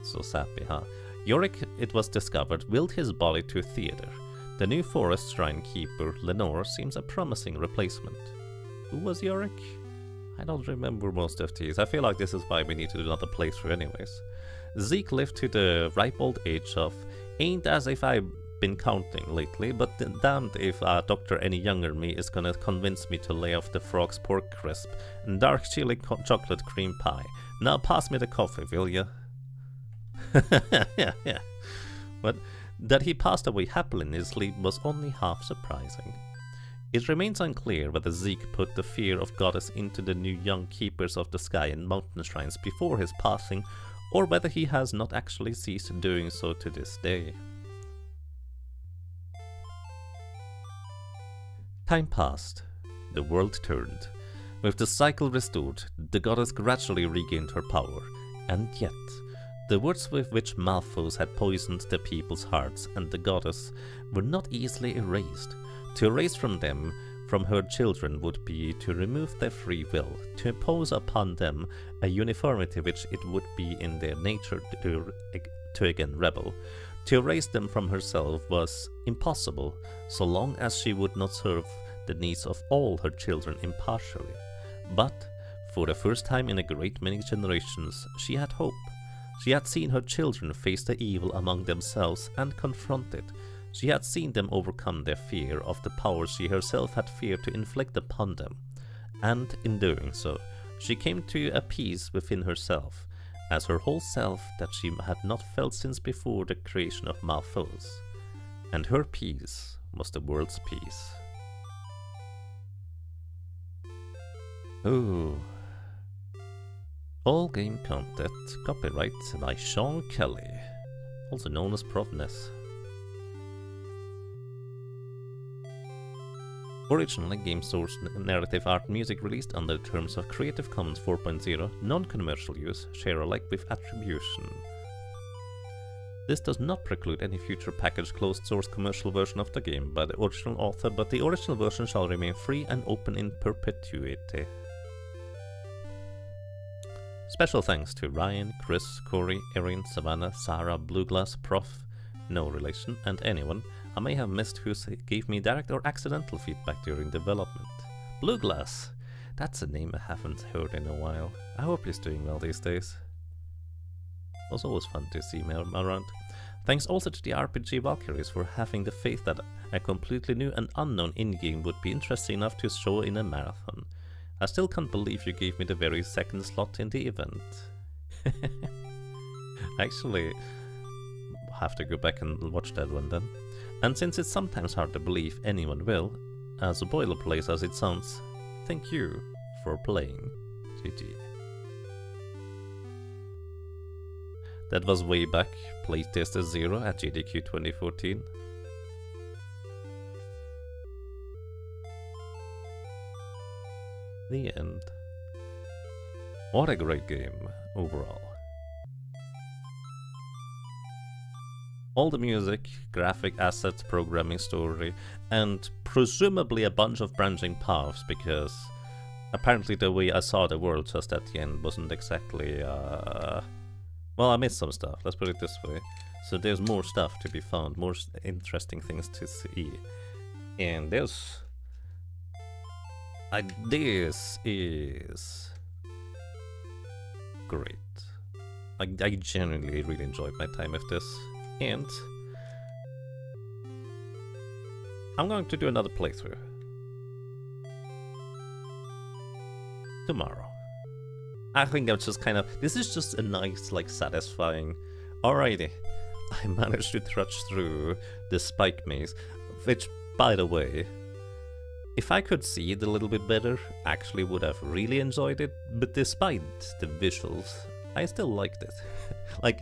So sappy, huh? Yorick, it was discovered, willed his body to theater. The new forest shrine keeper, Lenore, seems a promising replacement. Who was Yorick? I don't remember most of these. I feel like this is why we need to do another playthrough anyways. Zeke lived to the ripe old age of ain't as if I've been counting lately, but damned if a doctor any younger me is gonna convince me to lay off the frog's pork crisp and dark chili chocolate cream pie. Now pass me the coffee, will ya? yeah. But that he passed away happily in his sleep was only half surprising. It remains unclear whether Zeke put the fear of goddess into the new young keepers of the sky and mountain shrines before his passing, or whether he has not actually ceased doing so to this day. Time passed. The world turned. With the cycle restored, the goddess gradually regained her power, and yet, the words with which Malphos had poisoned the people's hearts and the goddess were not easily erased. To erase from them, from her children, would be to remove their free will, to impose upon them a uniformity which it would be in their nature to again rebel. To erase them from herself was impossible, so long as she would not serve the needs of all her children impartially. But, for the first time in a great many generations, she had hope. She had seen her children face the evil among themselves and confront it. She had seen them overcome their fear of the power she herself had feared to inflict upon them, and in doing so, she came to a peace within herself, as her whole self that she had not felt since before the creation of Malphos. And her peace was the world's peace. Ooh. All game content, copyright by Sean Kelly, also known as Prof. Ness. Originally, game source narrative art music released under the terms of Creative Commons 4.0, non-commercial use, share alike with attribution. This does not preclude any future packaged closed source commercial version of the game by the original author, but the original version shall remain free and open in perpetuity. Special thanks to Ryan, Chris, Corey, Erin, Savannah, Sarah, Blueglass, Prof, no relation, and anyone I may have missed who gave me direct or accidental feedback during development. Blueglass! That's a name I haven't heard in a while. I hope he's doing well these days. was always fun to see me around. Thanks also to the RPG Valkyries for having the faith that a completely new and unknown in-game would be interesting enough to show in a marathon. I still can't believe you gave me the very second slot in the event. Actually, have to go back and watch that one then. And since it's sometimes hard to believe anyone will, as boilerplate as it sounds, thank you for playing. GG. That was way back, playtester 0 at GDQ 2014. The end. What a great game, overall. All the music, graphic assets, programming story, and presumably a bunch of branching paths, because apparently the way I saw the world just at the end wasn't exactly, well, I missed some stuff, let's put it this way. So there's more stuff to be found, more interesting things to see. And this is great. I genuinely really enjoyed my time with this. And I'm going to do another playthrough tomorrow. I think that's just kind of, this is just a nice, like, satisfying, alrighty, I managed to trudge through the spike maze, which, by the way, if I could see it a little bit better, actually would have really enjoyed it, but despite the visuals, I still liked it. Like,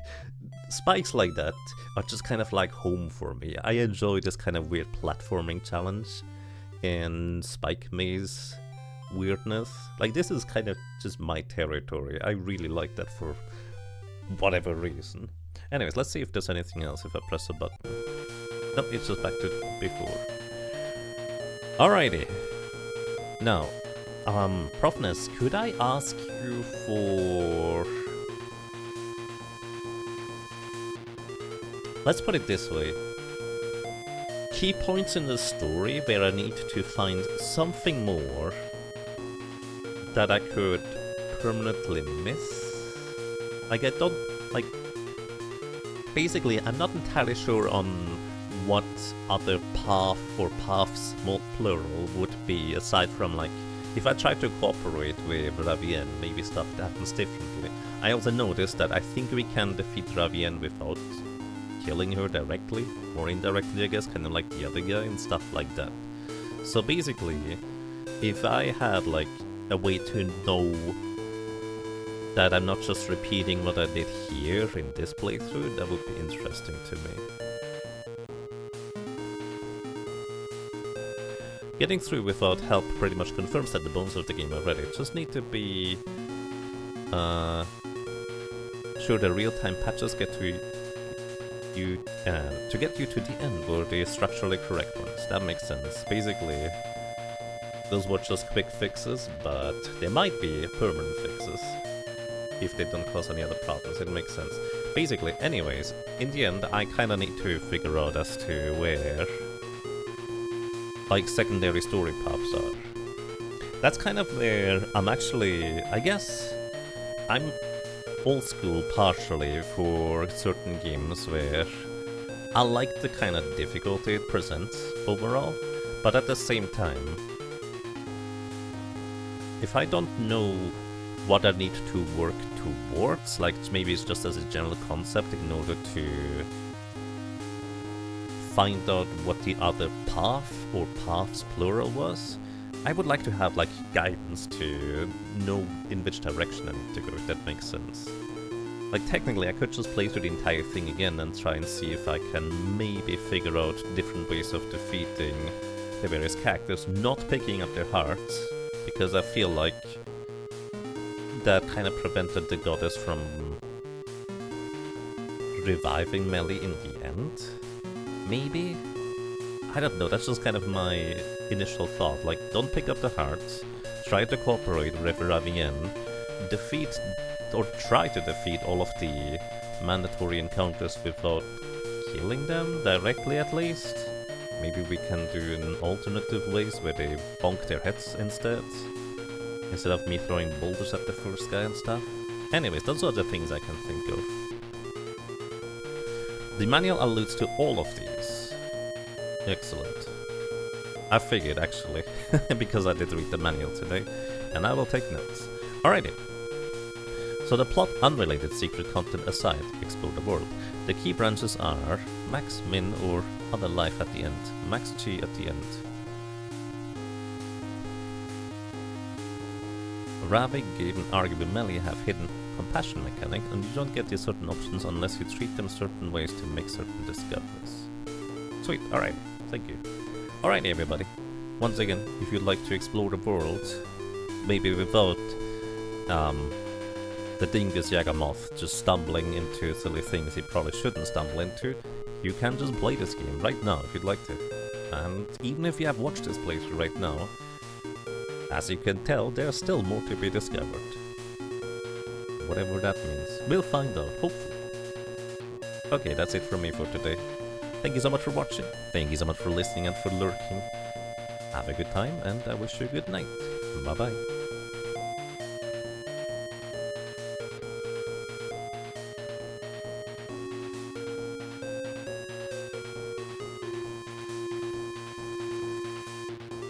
spikes like that are just kind of like home for me. I enjoy this kind of weird platforming challenge and spike maze weirdness. Like, this is kind of just my territory. I really like that for whatever reason. Anyways, let's see if there's anything else if I press a button. Nope, it's just back to before. Alrighty. Now, Profness, could I ask you for... Let's put it this way. Key points in the story where I need to find something more that I could permanently miss. Like, I don't, like, basically I'm not entirely sure on what other path or paths, more plural, would be aside from, like, if I try to cooperate with Ravien, maybe stuff happens differently. I also noticed that I think we can defeat Ravien without killing her directly, or indirectly I guess, kind of like the other guy and stuff like that. So basically, if I had like a way to know that I'm not just repeating what I did here in this playthrough, that would be interesting to me. Getting through without help pretty much confirms that the bones of the game are ready. Just need to be sure the real-time patches get to you to the end, or the structurally correct ones. That makes sense. Basically, those were just quick fixes, but they might be permanent fixes if they don't cause any other problems. It makes sense. Basically, anyways, in the end, I kind of need to figure out as to where, like, secondary story paths are. That's kind of where I'm actually, I guess, I'm old school partially for certain games where I like the kind of difficulty it presents overall, but at the same time, if I don't know what I need to work towards, like maybe it's just as a general concept in order to find out what the other path or paths plural was, I would like to have like guidance to know in which direction I need to go, if that makes sense. Like technically I could just play through the entire thing again and try and see if I can maybe figure out different ways of defeating the various characters, not picking up their hearts, because I feel like that kind of prevented the goddess from reviving Melly in the end. Maybe? I don't know, that's just kind of my initial thought. Like, don't pick up the hearts, try to cooperate with Ravien, defeat, or try to defeat all of the mandatory encounters without killing them directly at least. Maybe we can do an alternative ways where they bonk their heads instead of me throwing boulders at the first guy and stuff. Anyways, those are the things I can think of. The manual alludes to all of these. Excellent. I figured, actually, because I did read the manual today, and I will take notes. Alrighty. So the plot unrelated secret content aside, explore the world. The key branches are Max, Min, or other life at the end. Max Chi at the end. Ravi, Gabe, and arguably Melly have hidden compassion mechanic, and you don't get these certain options unless you treat them certain ways to make certain discoveries. Sweet, alright, thank you. Alright everybody, once again, if you'd like to explore the world, maybe without the dingus Yagamoth just stumbling into silly things he probably shouldn't stumble into, you can just play this game right now if you'd like to. And even if you have watched this playthrough right now, as you can tell, there's still more to be discovered. Whatever that means. We'll find out, hopefully. Okay, that's it from me for today. Thank you so much for watching. Thank you so much for listening and for lurking. Have a good time, and I wish you a good night. Bye bye.